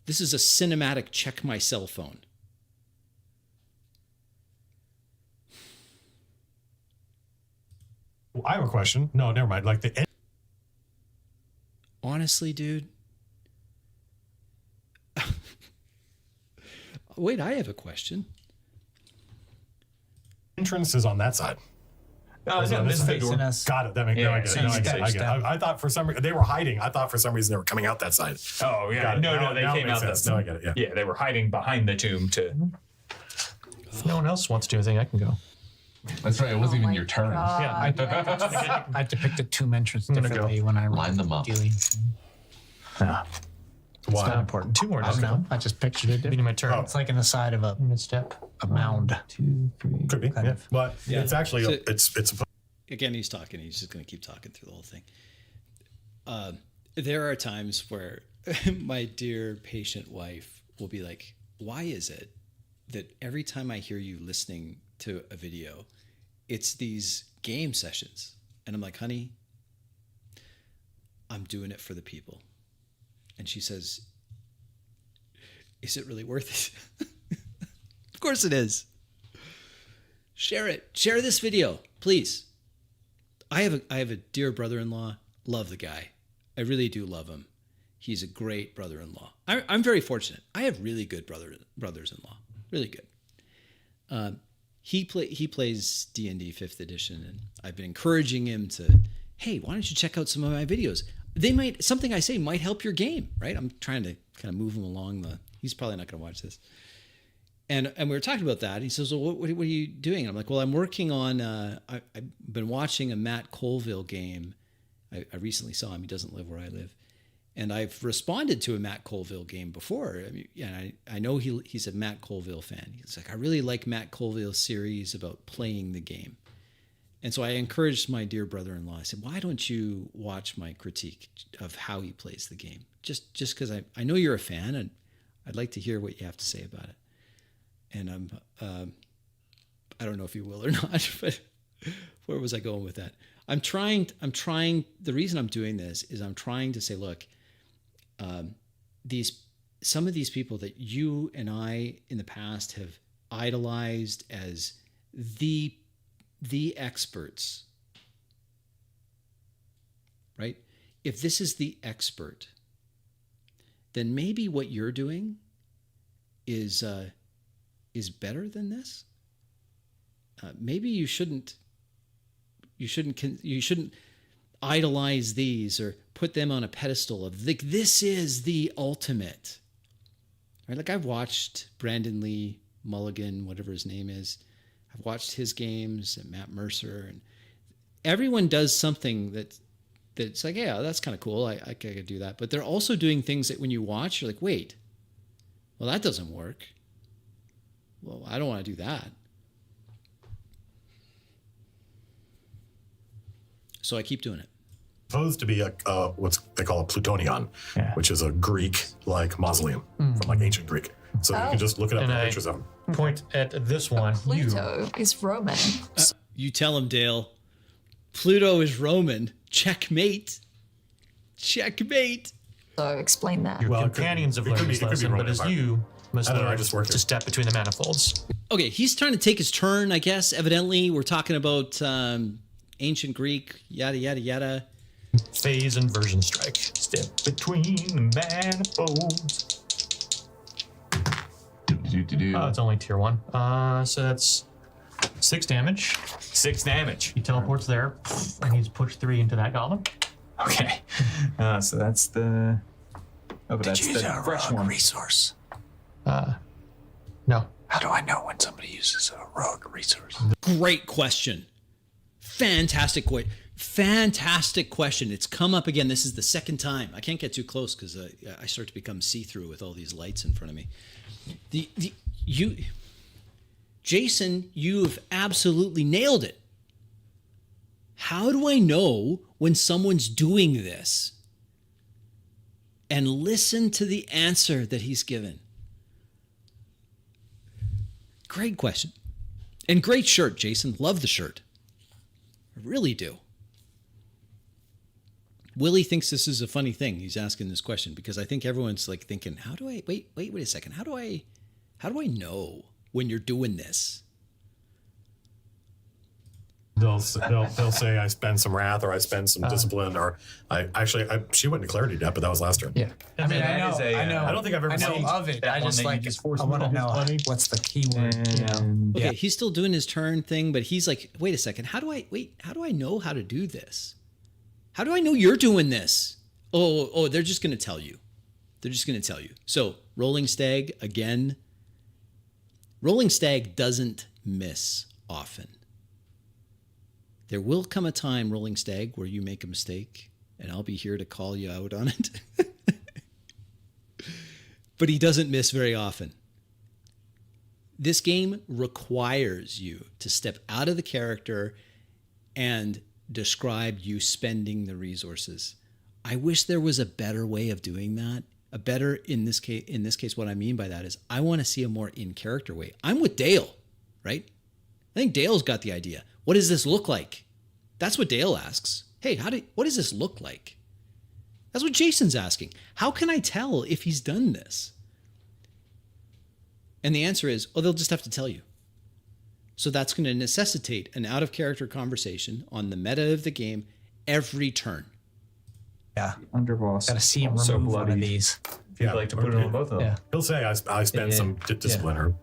This is a cinematic check my cell phone. I have a question. No, never mind. Like the Honestly, dude. Wait, I have a question. entrance is on that side. No, Is no, on this is the facing door. us. Got it. That makes Yeah, I get it. No, I get it. I get it. I thought for some reason they were hiding. I thought for some reason they were coming out that side. Oh, yeah. Got it. No, Now- they now it came makes out sense. that. Now I get it. Yeah. Yeah, they were hiding behind the tomb to. If no one else wants to do anything, I can go. That's right. It wasn't even my your turn. God. Yeah, I depicted two entrance gonna differently go. when I Line them up. dealing. Nah, it's not Why? important. Two more. I don't Just know. I just pictured it. Beginning my turn. Oh. It's like in the side of a Step. mound. 2, 3. Could be. Kind Yeah. of. But Yeah. it's actually So- it's a Again, he's talking. He's just going to keep talking through the whole thing. There are times where my dear patient wife will be like, why is it that every time I hear you listening to a video, it's these game sessions? And I'm like, honey, I'm doing it for the people. And she says, is it really worth it? Of course it is. Share it. Share this video, please. I have a dear brother-in-law. Love the guy. I really do love him. He's a great brother-in-law. I'm very fortunate. I have really good brothers-in-law. Really good. He plays D&D 5th edition, and I've been encouraging him to, hey, why don't you check out some of my videos? Something I say might help your game, right? I'm trying to kind of move him along he's probably not going to watch this. And we were talking about that. He says, well, what are you doing? And I'm like, well, I'm working on, I've been watching a Matt Colville game. I recently saw him. He doesn't live where I live. And I've responded to a Matt Colville game before. I mean, yeah, I know he's a Matt Colville fan. He's like, I really like Matt Colville's series about playing the game. And so I encouraged my dear brother-in-law. I said, why don't you watch my critique of how he plays the game? Just because I know you're a fan, and I'd like to hear what you have to say about it. And I don't know if you will or not, but where was I going with that? I'm trying, the reason I'm doing this is I'm trying to say, look, some of these people that you and I in the past have idolized as the the experts, right? If this is the expert, then maybe what you're doing is better than this. Maybe you shouldn't idolize these or put them on a pedestal of like, this is the ultimate. Right? Like I've watched Brandon Lee Mulligan, whatever his name is. I've watched his games and Matt Mercer, and everyone does something that's like, yeah, that's kind of cool. I could do that. But they're also doing things that when you watch, you're like, wait, well, that doesn't work. Well, I don't want to do that. So I keep doing it. Supposed to be a what they call a plutonion, which is a Greek-like mausoleum from like ancient Greek. So you can just look it up in pictures of them. Point at this one. Pluto is Roman. You tell him, Dale. Pluto is Roman. Checkmate. Checkmate. So explain that. Your companions have learned this lesson, but as you must learn to step between the manifolds. Okay, he's trying to take his turn, I guess. Evidently, we're talking about ancient Greek, yada, yada, yada. Phase inversion strike. Step between the manifolds. Oh, it's only tier 1. So that's 6 damage. 6 damage. He teleports there, and he's pushed 3 into that golem. Okay. So that's the... Oh, but that's the fresh one. Resource. No. How do I know when somebody uses a rogue resource? Great question. Fantastic question. It's come up again. This is the second time. I can't get too close because I start to become see-through with all these lights in front of me. Jason, you've absolutely nailed it. How do I know when someone's doing this? And listen to the answer that he's given. Great question. And great shirt, Jason. Love the shirt. I really do. Willie thinks this is a funny thing. He's asking this question because I think everyone's like thinking, how do I wait a second. How do I know when you're doing this? They'll say I spend some wrath or I spend some discipline or she went into clarity depth, but that was last turn. Yeah. I mean, I know. I don't think I've ever seen of it. I just like I want to know what's the key word. Okay, he's still doing his turn thing, but he's like, wait a second. How do I know how to do this? How do I know you're doing this? Oh, they're just going to tell you. So, Rolling Stag, again. Rolling Stag doesn't miss often. There will come a time, Rolling Stag, where you make a mistake, and I'll be here to call you out on it. But he doesn't miss very often. This game requires you to step out of the character and describe you spending the resources. I wish there was a better way of doing that. A better, in this case, what I mean by that is I want to see a more in-character way. I'm with Dale, right? I think Dale's got the idea. What does this look like? That's what Dale asks. Hey, what does this look like? That's what Jason's asking. How can I tell if he's done this? And the answer is, they'll just have to tell you. So that's going to necessitate an out-of-character conversation on the meta of the game every turn. Yeah. Underboss. Gotta see him remove one of these. You'd like to put it on both of them. Yeah. He'll say I spend some discipline or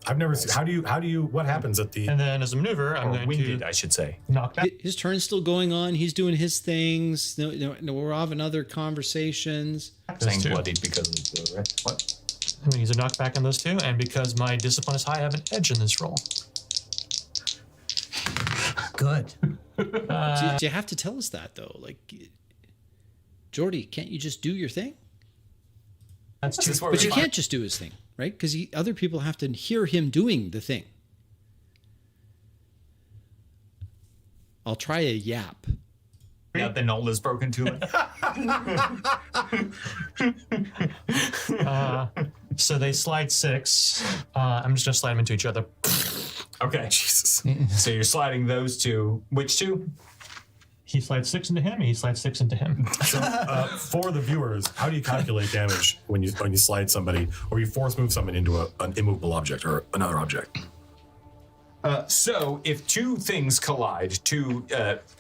I've never seen. How do you? What happens at the? And then as a maneuver, I'm going winged, I should say. knock back. His turn's still going on. He's doing his things. No, we're having other conversations. Saying bloodied because of the right. What? I'm going to use a knockback on those two, and because my discipline is high, I have an edge in this roll. Good. Do you have to tell us that though? Like, Jordy, can't you just do your thing? That's two. But you can't just do his thing, right? Because other people have to hear him doing the thing. I'll try a yap. Now the null is broken too. So they slide 6. I'm just going to slide them into each other. Okay. Jesus. So you're sliding those two. Which two? He slides 6 into him, and he slides 6 into him. So for the viewers, how do you calculate damage when you slide somebody or you force move somebody into an immovable object or another object? So if two things collide, two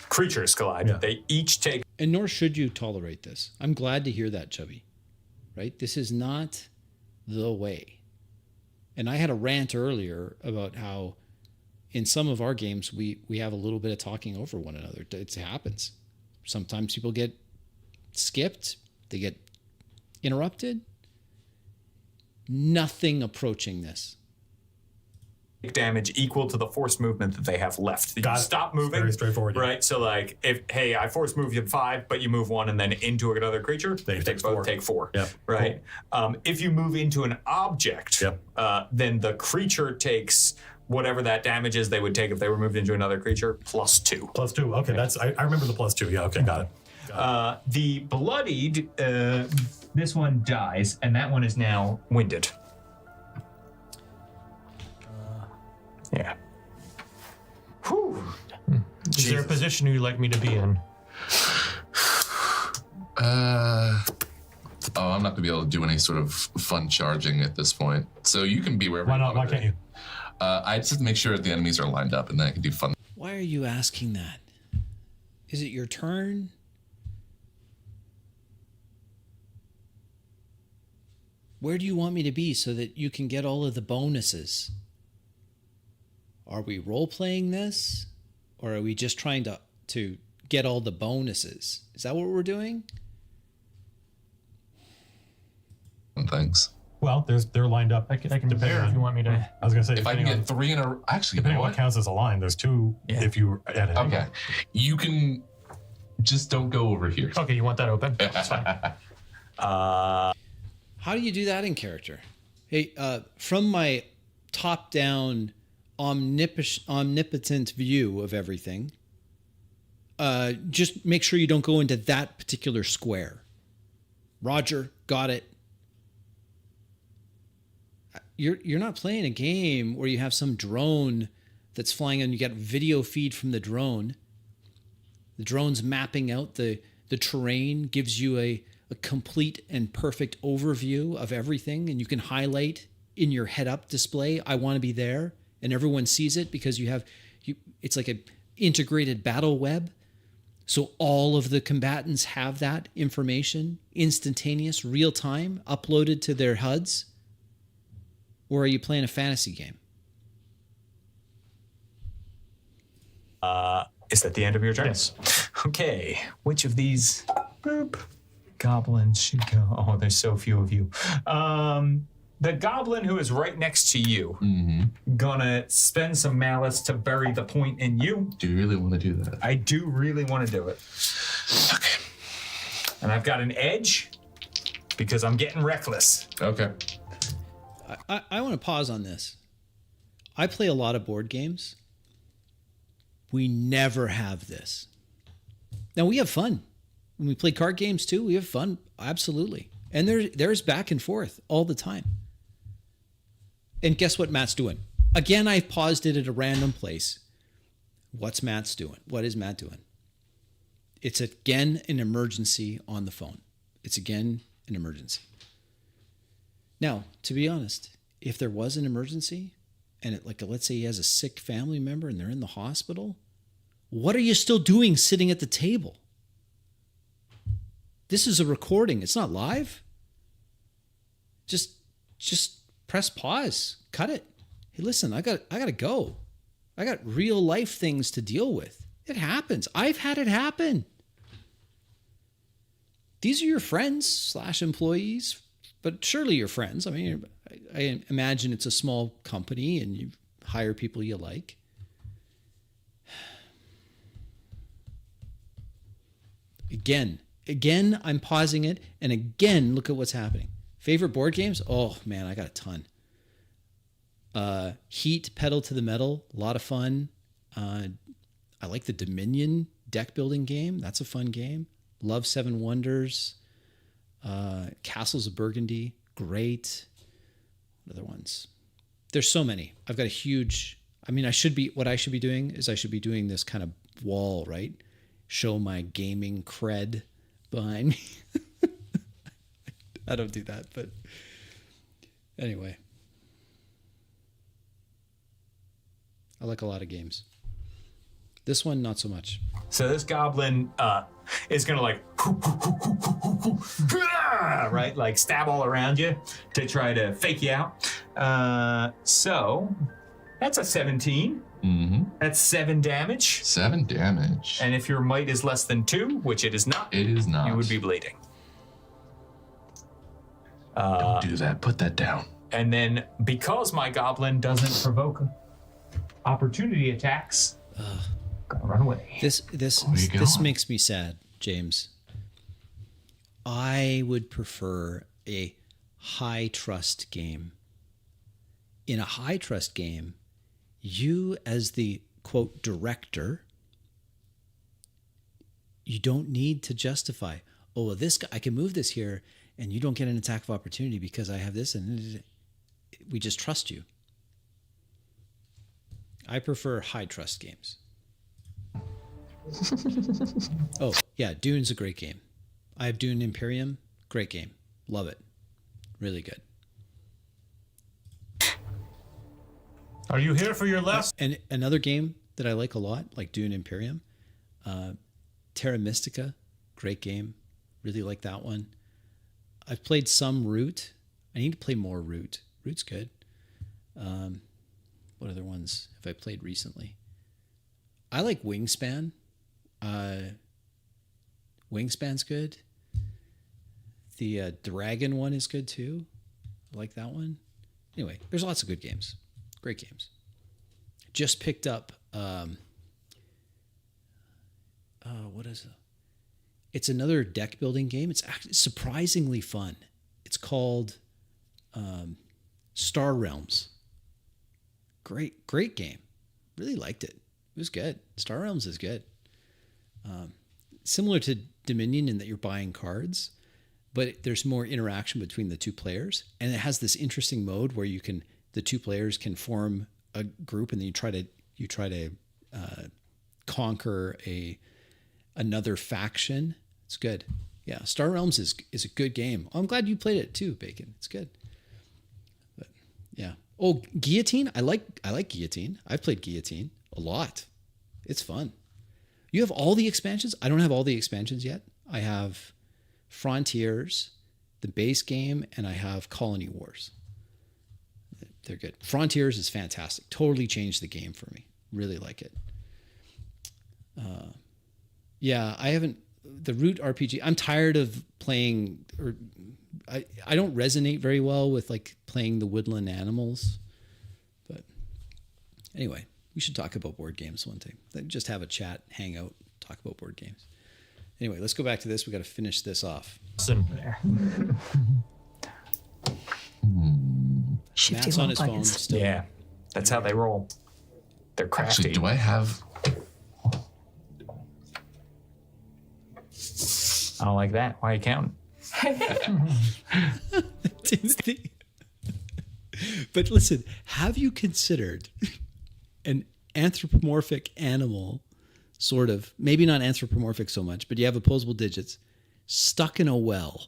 creatures collide, they each take. And nor should you tolerate this. I'm glad to hear that, Chubby. Right? This is not the way. And I had a rant earlier about how in some of our games, we have a little bit of talking over one another. It happens. Sometimes people get skipped. They get interrupted. Nothing approaching this. Damage equal to the force movement that they have left. You stop moving. Very straightforward. Right? So like, if, hey, I force move you 5, but you move 1 and then into another creature, they both take 4. Yep. Right? Cool. If you move into an object, then the creature takes whatever that damage is they would take if they were moved into another creature, +2. +2. Okay, that's I remember the +2. Yeah, okay, got it. The bloodied, this one dies, and that one is now winded. Yeah. Whew. Is there a position you'd like me to be in? I'm not gonna be able to do any sort of fun charging at this point. So you can be wherever. Why not? Why can't you? I just have to make sure that the enemies are lined up, and then I can do fun. Why are you asking that? Is it your turn? Where do you want me to be so that you can get all of the bonuses? Are we role-playing this? Or are we just trying to get all the bonuses? Is that what we're doing? Things. Well, they're lined up. I can prepare if you want me to. I was gonna say If I can get 3 in a, actually, depending you know on what what? counts as a line, there's 2 if you add it. Okay, you can just don't go over here. Okay, you want that open? That's fine. How do you do that in character? Hey, from my top-down omnipotent view of everything, just make sure you don't go into that particular square. Roger, got it. You're not playing a game where you have some drone that's flying and you get video feed from the drone. The drone's mapping out the terrain, gives you a complete and perfect overview of everything, and you can highlight in your head-up display, I want to be there, and everyone sees it because it's like an integrated battle web. So all of the combatants have that information, instantaneous, real time, uploaded to their HUDs. Or are you playing a fantasy game? Is that the end of your turn? Yes. Okay. Which of these goblins should go? Oh, there's so few of you. The goblin who is right next to you, gonna spend some malice to bury the point in you. Do you really want to do that? I do really want to do it. Okay. And I've got an edge because I'm getting reckless. Okay. I want to pause on this. I play a lot of board games. We never have this. Now, we have fun. When we play card games too, we have fun. Absolutely. And there's back and forth all the time. And guess what Matt's doing? Again, I paused it at a random place. What's Matt's doing? What is Matt doing? It's again an emergency on the phone. It's again an emergency. Now, to be honest, if there was an emergency and let's say he has a sick family member and they're in the hospital, what are you still doing sitting at the table? This is a recording. It's not live. Just press pause. Cut it. Hey, listen, I got to go. I got real life things to deal with. It happens. I've had it happen. These are your friends / employees, but surely your friends. I mean, I imagine it's a small company and you hire people you like. Again, I'm pausing it. And again, look at what's happening. Favorite board games? Oh, man, I got a ton. Heat, Pedal to the Metal, a lot of fun. I like the Dominion deck building game. That's a fun game. Love Seven Wonders. Castles of Burgundy, great. What other ones? There's so many. I've got a huge... what I should be doing is I should be doing this kind of wall, right? Show my gaming cred behind me. I don't do that, but anyway. I like a lot of games. This one, not so much. So this goblin is gonna like, right, like stab all around you to try to fake you out. So that's a 17. Mm-hmm. That's 7 damage. 7 damage. And if your might is less than 2, which it is not, It is not. you would be bleeding. Don't do that. Put that down. And then because my goblin doesn't provoke opportunity attacks, gotta run away. This makes me sad, James. I would prefer a high trust game. In a high trust game, you as the quote director, you don't need to justify, oh, well, this guy, I can move this here and you don't get an attack of opportunity because I have this, and we just trust you. I prefer high trust games. Oh, yeah, Dune's a great game. I have Dune Imperium, great game. Love it. Really good. Are you here for your last? And another game that I like a lot, like Dune Imperium, Terra Mystica, great game. Really like that one. I've played some Root. I need to play more Root. Root's good. What other ones have I played recently? I like Wingspan. Wingspan's good. The Dragon one is good too. I like that one. Anyway, there's lots of good games. Great games. Just picked up, what is it? It's another deck building game. It's actually surprisingly fun. It's called Star Realms. Great game. Really liked it. It was good. Star Realms is good. Similar to Dominion in that you're buying cards, but there's more interaction between the two players. And it has this interesting mode where the two players can form a group, and then you try to conquer another faction. It's good. Yeah, Star Realms is a good game. Oh, I'm glad you played it too, Bacon. It's good. But yeah. Oh, Guillotine. I like Guillotine. I've played Guillotine a lot. It's fun. You have all the expansions? I don't have all the expansions yet. I have Frontiers, the base game, and I have Colony Wars. They're good. Frontiers is fantastic. Totally changed the game for me. Really like it. Yeah, I haven't... The Root RPG, I'm tired of playing... I don't resonate very well with like playing the woodland animals. But anyway, we should talk about board games one day. Just have a chat, hang out, talk about board games. Anyway, let's go back to this. We got to finish this off. Matt's on his phone still. Yeah, that's how they roll. They're crafty. Actually, do I have... I don't like that. Why are you counting? But listen, have you considered an anthropomorphic animal, sort of, maybe not anthropomorphic so much, but you have opposable digits, stuck in a well?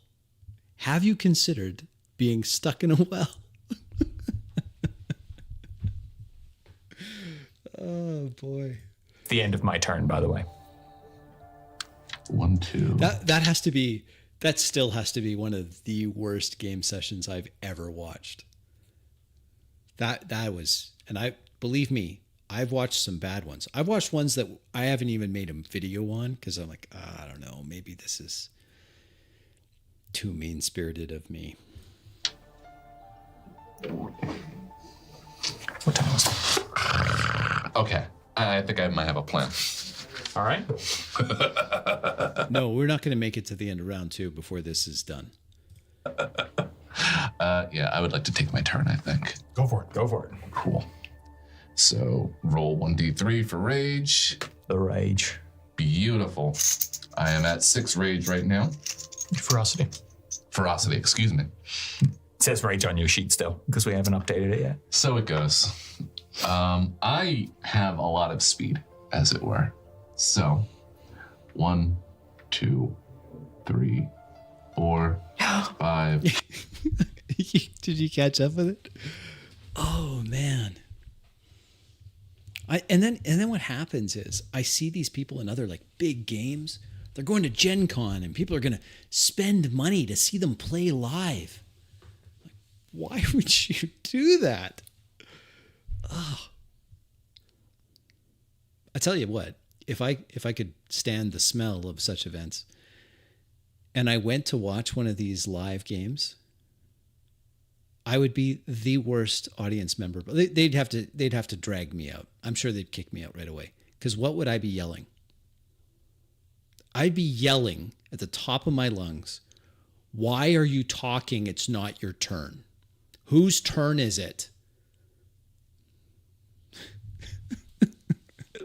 Have you considered being stuck in a well? Oh boy. The end of my turn, by the way. 1, 2. That still has to be one of the worst game sessions I've ever watched. That was, and believe me, I've watched some bad ones. I've watched ones that I haven't even made a video on because I'm like, I don't know, maybe this is too mean-spirited of me. What time was it? Okay, I think I might have a plan. All right. No, we're not going to make it to the end of round 2 before this is done. Yeah, I would like to take my turn, I think. Go for it. Go for it. Cool. So roll 1d3 for rage. The rage. Beautiful. I am at 6 rage right now. Ferocity. Ferocity, excuse me. It says rage on your sheet still because we haven't updated it yet. So it goes. I have a lot of speed, as it were. So 1, 2, 3, 4, 5. Did you catch up with it? Oh man. And then what happens is I see these people in other like big games. They're going to Gen Con and people are going to spend money to see them play live. Like, why would you do that? Oh. I tell you what, if I could stand the smell of such events and I went to watch one of these live games, I would be the worst audience member. They'd have to drag me out. I'm sure they'd kick me out right away. Because what would I be yelling? I'd be yelling at the top of my lungs, "Why are you talking? It's not your turn. Whose turn is it?"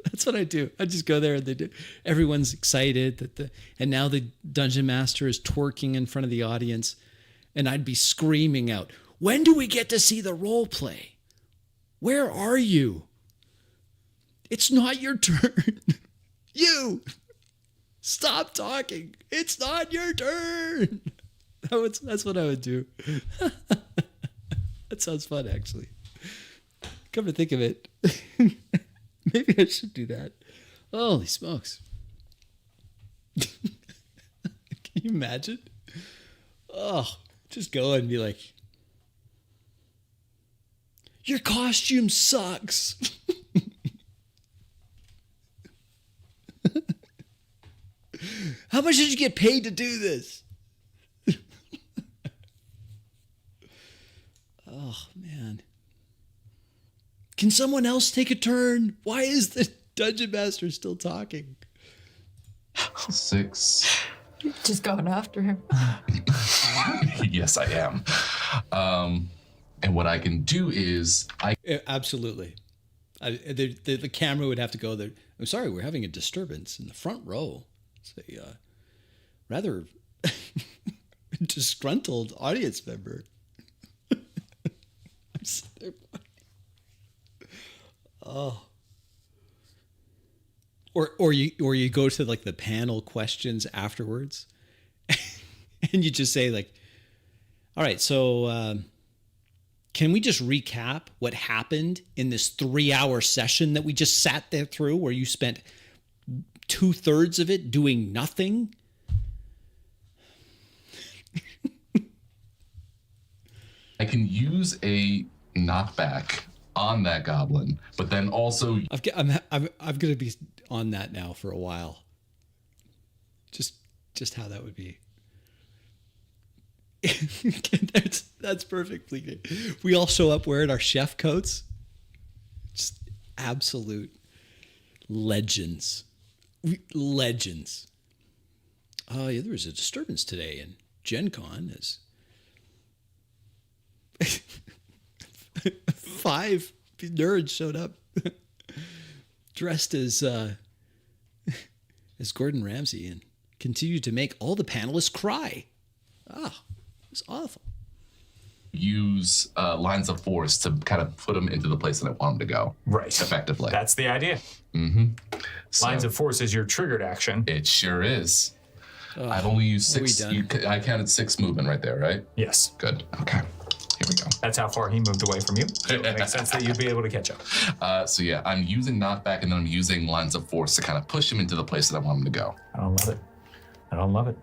That's what I do. I just go there and they do. Everyone's excited and now the dungeon master is twerking in front of the audience, and I'd be screaming out, "When do we get to see the role play? Where are you? It's not your turn. You stop talking. It's not your turn." That's what I would do. That sounds fun, actually. Come to think of it. Maybe I should do that. Holy smokes. Can you imagine? Oh, just go and be like, "Your costume sucks." "How much did you get paid to do this?" Oh, man. "Can someone else take a turn? Why is the dungeon master still talking?" 6. Just going after him. Yes, I am. And what I can do is Absolutely. The camera would have to go there. "I'm sorry, we're having a disturbance in the front row." It's a rather disgruntled audience member. I'm sitting there. Oh. Or you go to like the panel questions afterwards, and you just say like, "All right, so can we just recap what happened in this 3-hour session that we just sat there through, where you spent 2/3 of it doing nothing?" I can use a knockback on that goblin, but then also I'm gonna be on that now for a while. Just how that would be. That's perfectly. We all show up wearing our chef coats. Just absolute legends. Legends. Oh yeah, there was a disturbance today in Gen Con as 5 nerds showed up dressed as Gordon Ramsay and continued to make all the panelists cry. Ah, it was awful. Use lines of force to kind of put them into the place that I want them to go. Right. Effectively. That's the idea. So, Lines of force is your triggered action. It sure is. I've only used 6. I counted 6 movement right there, right? Yes. Good. Okay. Here we go. That's how far he moved away from you. So it makes sense that you'd be able to catch up. So yeah, I'm using knockback and then I'm using lines of force to kind of push him into the place that I want him to go. I don't love it. I don't love it.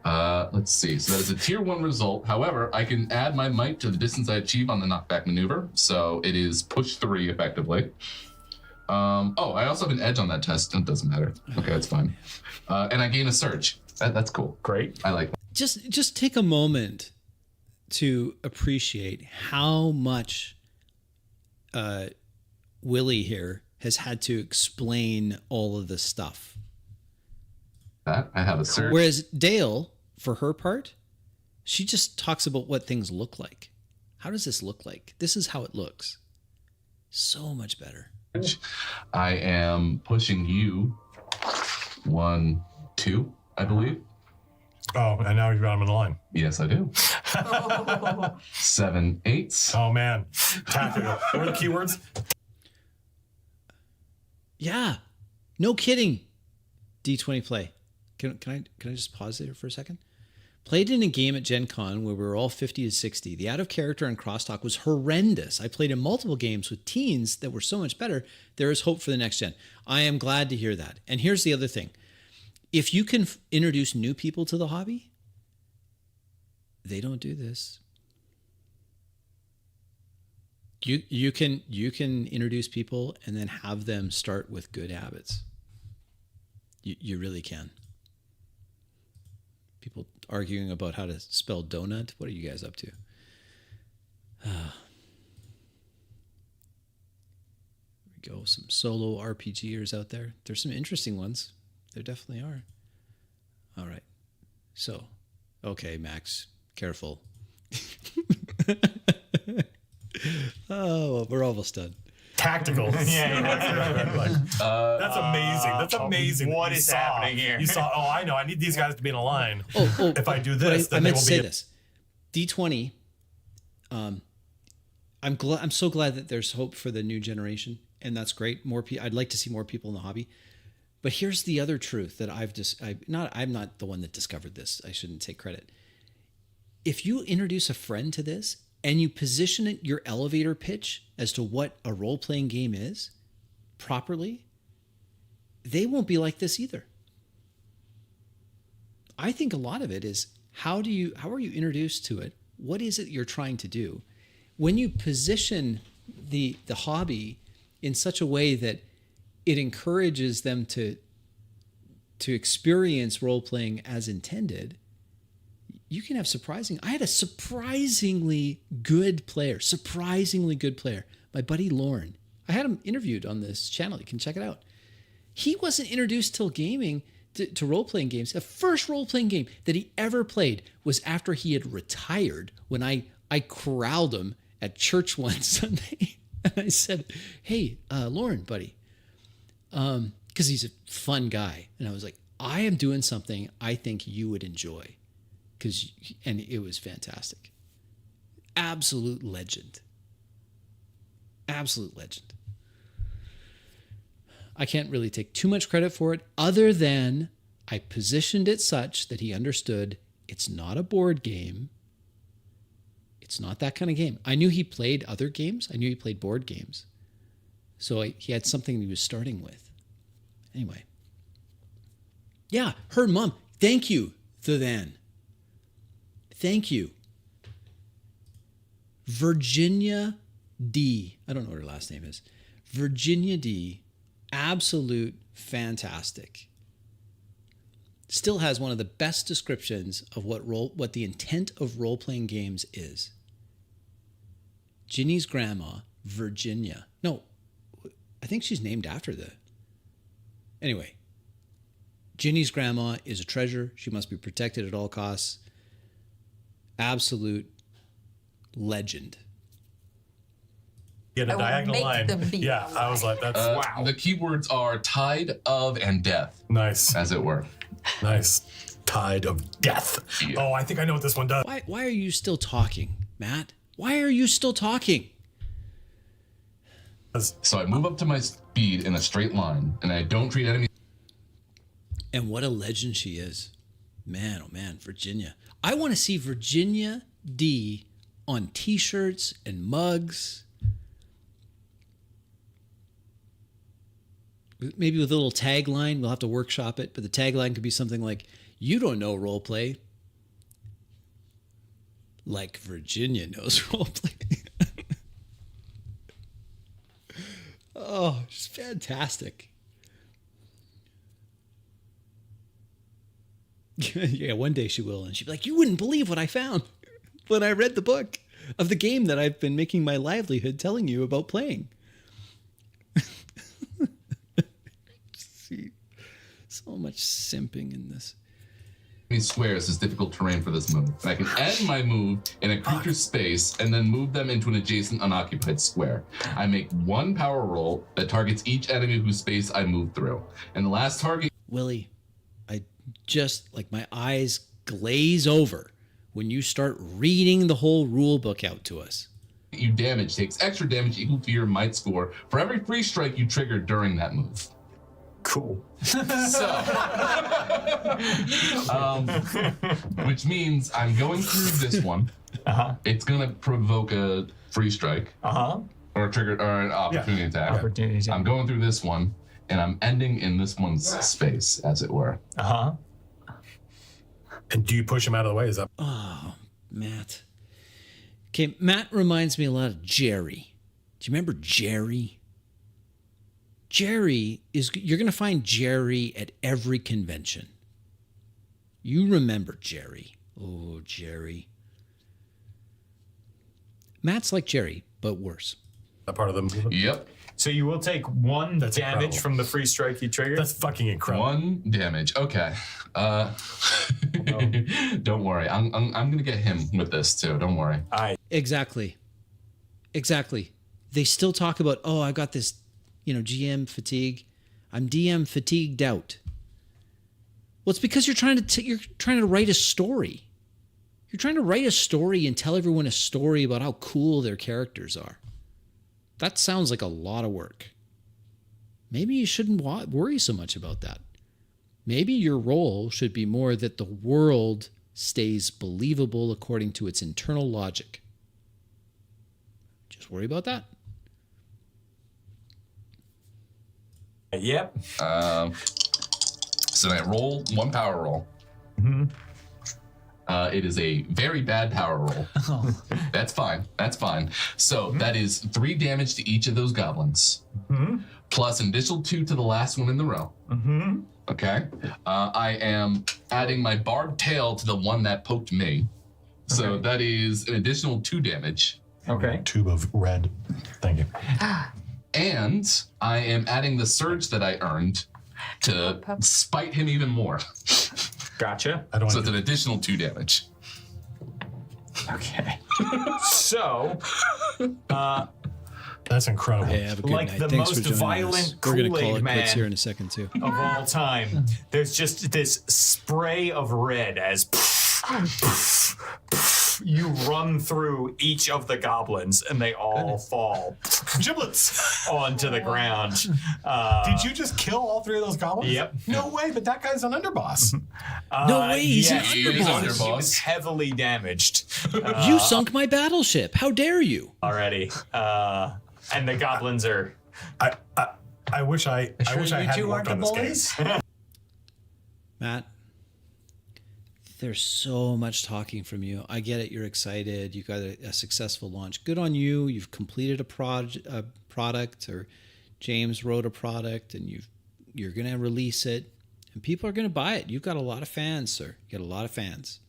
Let's see. So that is a tier 1 result. However, I can add my might to the distance I achieve on the knockback maneuver. So it is push 3 effectively. I also have an edge on that test. It doesn't matter. Okay, that's fine. And I gain a surge. That's cool. Great. I like that. Just take a moment to appreciate how much Willie here has had to explain all of this stuff. I have a surge. Whereas Dale, for her part, she just talks about what things look like. How does this look like? This is how it looks. So much better. I am pushing you 1, 2, I believe. Oh, and now you've got him in the line. Yes, I do. 7, 8. Oh, man. Tactical. What are the keywords? Yeah. No kidding. D20 play. Can I just pause there for a second? Played in a game at Gen Con where we were all 50 to 60. The out of character and crosstalk was horrendous. I played in multiple games with teens that were so much better. There is hope for the next gen. I am glad to hear that. And here's the other thing. If you can introduce new people to the hobby, they don't do this. You can introduce people and then have them start with good habits. You really can. People arguing about how to spell donut. What are you guys up to? Here we go. Some solo RPGers out there. There's some interesting ones. There definitely are. All right. So, okay, Max, careful. Oh, we're almost done. Tactical. That's amazing. That's amazing. What You is saw- happening here? You saw, oh, I know. I need these guys to be in a line. Oh, If I do but this, I then they meant will to say be. this. D20. I'm so glad that there's hope for the new generation, and that's great. I'd like to see more people in the hobby. But here's the other truth that I'm not the one that discovered this. I shouldn't take credit. If you introduce a friend to this and you position it, your elevator pitch as to what a role-playing game is properly, they won't be like this either. I think a lot of it is how are you introduced to it? What is it you're trying to do? When you position the hobby in such a way that it encourages them to experience role-playing as intended, you can have I had a surprisingly good player, my buddy Lauren. I had him interviewed on this channel. You can check it out. He wasn't introduced till gaming, to role-playing games. The first role-playing game that he ever played was after he had retired, when I corralled him at church one Sunday. And I said, hey, Lauren, buddy, because he's a fun guy. And I was like, I am doing something I think you would enjoy. And it was fantastic. Absolute legend. Absolute legend. I can't really take too much credit for it, other than I positioned it such that he understood it's not a board game. It's not that kind of game. I knew he played other games. I knew he played board games. So he had something he was starting with. Anyway. Yeah, her mom. Thank you, Then. Thank you. Virginia D. I don't know what her last name is. Virginia D. Absolute fantastic. Still has one of the best descriptions of what the intent of role-playing games is. Ginny's grandma, Virginia. No, I think she's named after Anyway, Ginny's grandma is a treasure. She must be protected at all costs. Absolute legend. Yeah, a I will diagonal make line. them be Yeah, I was like, that's Wow. The keywords are tide of and death, nice. as it were. Nice. Tide of death. Yeah. Oh, I think I know what this one does. Why are you still talking, Matt? Why are you still talking? So I move up to my speed in a straight line, and I don't treat enemies. And what a legend she is. Man, oh man, Virginia. I want to see Virginia D on t-shirts and mugs. Maybe with a little tagline. We'll have to workshop it, but the tagline could be something like, you don't know roleplay like Virginia knows roleplay. Oh, she's fantastic. Yeah, one day she will, and she'll be like, you wouldn't believe what I found when I read the book of the game that I've been making my livelihood telling you about playing. See, so much simping in this. Squares is difficult terrain for this move. And I can end my move in a creature's space and then move them into an adjacent unoccupied square. I make one power roll that targets each enemy whose space I move through. And the last target... Willie, I just, like, my eyes glaze over when you start reading the whole rule book out to us. You damage takes extra damage equal to your might score for every free strike you trigger during that move. Cool. So, which means I'm going through this one. It's gonna provoke a free strike. Or a trigger or an opportunity attack. Opportunity attack. I'm going through this one, and I'm ending in this one's space, as it were. And do you push him out of the way? Is that Oh, Matt. Okay, Matt reminds me a lot of Jerry. Do you remember Jerry? You're going to find Jerry at every convention. You remember Jerry. Oh, Jerry. Matt's like Jerry, but worse. that part of the movement? Yep. So you will take 1 That's damage incredible. from the free strike you triggered. That's fucking incredible. 1 damage. Okay. Don't worry. I'm gonna get him with this too. Don't worry. Exactly. They still talk about, oh, I got this, GM fatigue. I'm DM fatigued out. Well, it's because you're trying to write a story. You're trying to write a story and tell everyone a story about how cool their characters are. That sounds like a lot of work. Maybe you shouldn't worry so much about that. Maybe your role should be more that the world stays believable according to its internal logic. Just worry about that. Yep. So I roll 1 power roll. It is a very bad power roll. That's fine. So that is 3 damage to each of those goblins, plus an additional 2 to the last one in the row. Okay. I am adding my barbed tail to the one that poked me, so that is an additional 2 damage. Okay. Tube of red. Thank you. And I am adding the surge that I earned to spite him even more. Gotcha. I don't So want it's to an additional 2 damage. Okay. So, That's incredible. Hey, have a good Like night. the Thanks for most joining violent us. We're going to call Kool-Aid it quits man. here in a second, too. of all time, there's just this spray of red as you run through each of the goblins and they all fall Giblets. onto the ground. Did you just kill all 3 of those goblins? Yep. No way, but that guy's an underboss. No way, he's an yes, He's underboss. underboss. He was heavily damaged You sunk my battleship. How dare you? already. And the goblins are... I wish I hadn't worked on this game. Matt, there's so much talking from you. I get it. You're excited. You got a successful launch. Good on you. You've completed a product, or James wrote a product, and you're going to release it, and people are going to buy it. You've got a lot of fans, sir. You got a lot of fans.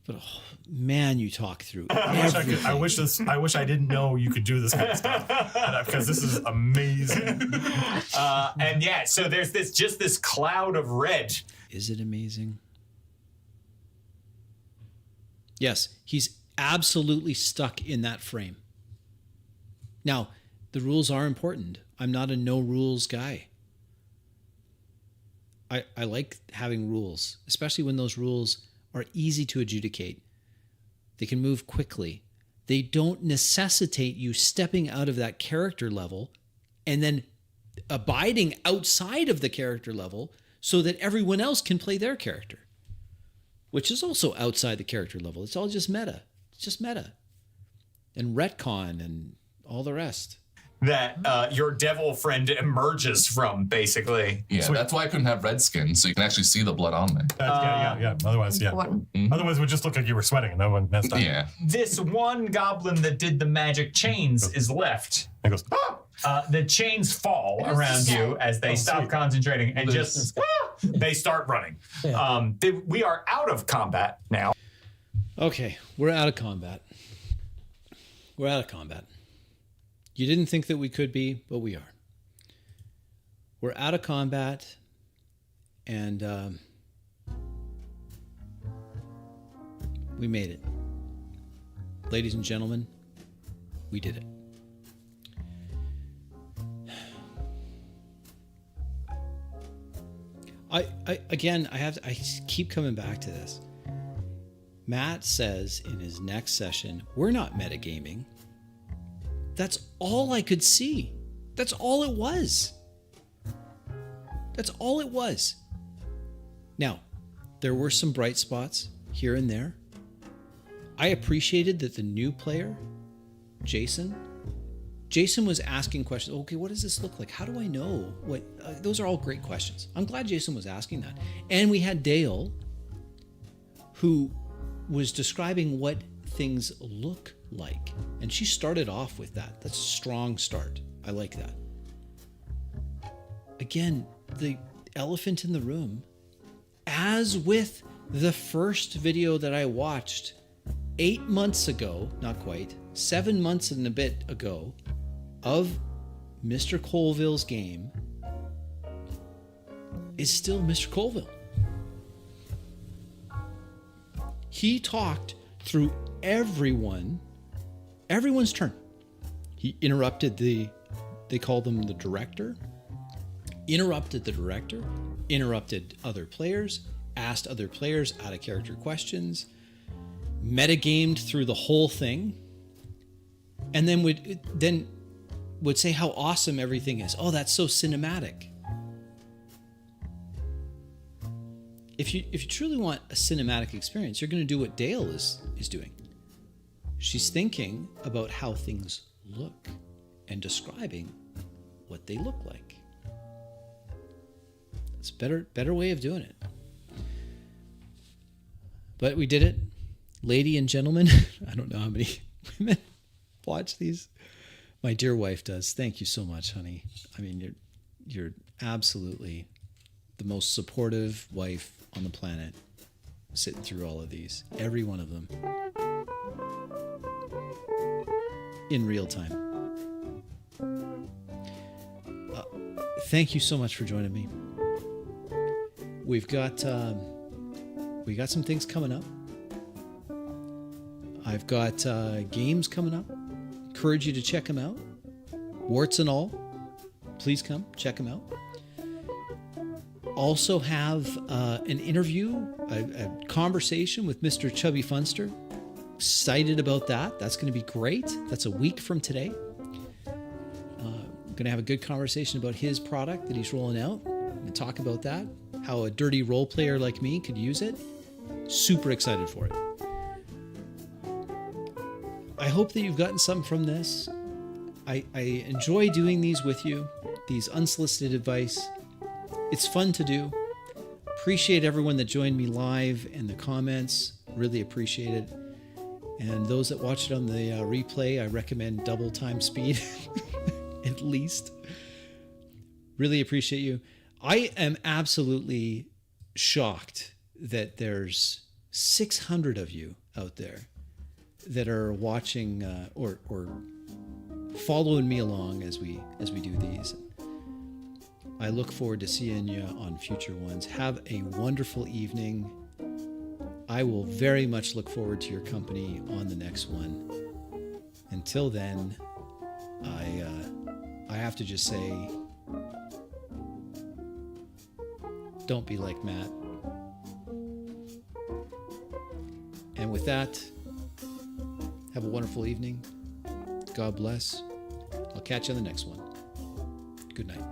But oh, man, you talk through everything. I wish I didn't know you could do this kind of stuff because this is amazing. and yeah, so there's this cloud of red. Is it amazing? Yes, he's absolutely stuck in that frame. Now, the rules are important. I'm not a no rules guy. I like having rules, especially when those rules are easy to adjudicate. They can move quickly. They don't necessitate you stepping out of that character level and then abiding outside of the character level so that everyone else can play their character, which is also outside the character level. It's all just meta. It's just meta. And retcon and all the rest. That your devil friend emerges from, basically. Yeah, that's why I couldn't have red skin, so you can actually see the blood on me. Yeah. Otherwise, yeah. Otherwise, it would just look like you were sweating and no one messed up. Yeah. This one goblin that did the magic chains is left. It goes, The chains fall around you as they stop concentrating and just they start running. We are out of combat now. Okay, we're out of combat. We're out of combat. You didn't think that we could be, but we are. We're out of combat, and we made it. Ladies and gentlemen, we did it. I keep coming back to this. Matt says in his next session, we're not metagaming. That's all I could see. That's all it was. That's all it was. Now, there were some bright spots here and there. I appreciated that the new player, Jason was asking questions. Okay, what does this look like? How do I know? What? Those are all great questions. I'm glad Jason was asking that. And we had Dale, who was describing what things look like. And she started off with that. That's a strong start. I like that. Again, the elephant in the room, as with the first video that I watched 8 months ago, not quite, 7 months and a bit ago, of Mr. Colville's game, is still Mr. Colville. He talked through everyone's turn. He interrupted they call them the director, interrupted the director, interrupted other players, asked other players out of character questions, metagamed through the whole thing, and then would say how awesome everything is. Oh, that's so cinematic. If you truly want a cinematic experience, you're going to do what Dale is doing. She's thinking about how things look and describing what they look like. It's a better way of doing it. But we did it. Lady and gentlemen, I don't know how many women watch these. My dear wife does. Thank you so much, honey. I mean, you're absolutely the most supportive wife on the planet, sitting through all of these. Every one of them. In real time. Thank you so much for joining me. We got some things coming up. I've got games coming up. Encourage you to check them out. Warts and all. Please come check them out. Also have an interview, a conversation with Mr. Chubby Funster. Excited about that. That's going to be great. That's a week from today. Going to have a good conversation about his product that he's rolling out and talk about that. How a dirty role player like me could use it. Super excited for it. I hope that you've gotten something from this. I enjoy doing these with you, these unsolicited advice. It's fun to do. Appreciate everyone that joined me live in the comments. Really appreciate it. And those that watch it on the replay, I recommend double time speed, at least. Really appreciate you. I am absolutely shocked that there's 600 of you out there that are watching or following me along as we do these. I look forward to seeing you on future ones. Have a wonderful evening. I will very much look forward to your company on the next one. Until then, I have to just say, don't be like Matt. And with that, have a wonderful evening. God bless. I'll catch you on the next one. Good night.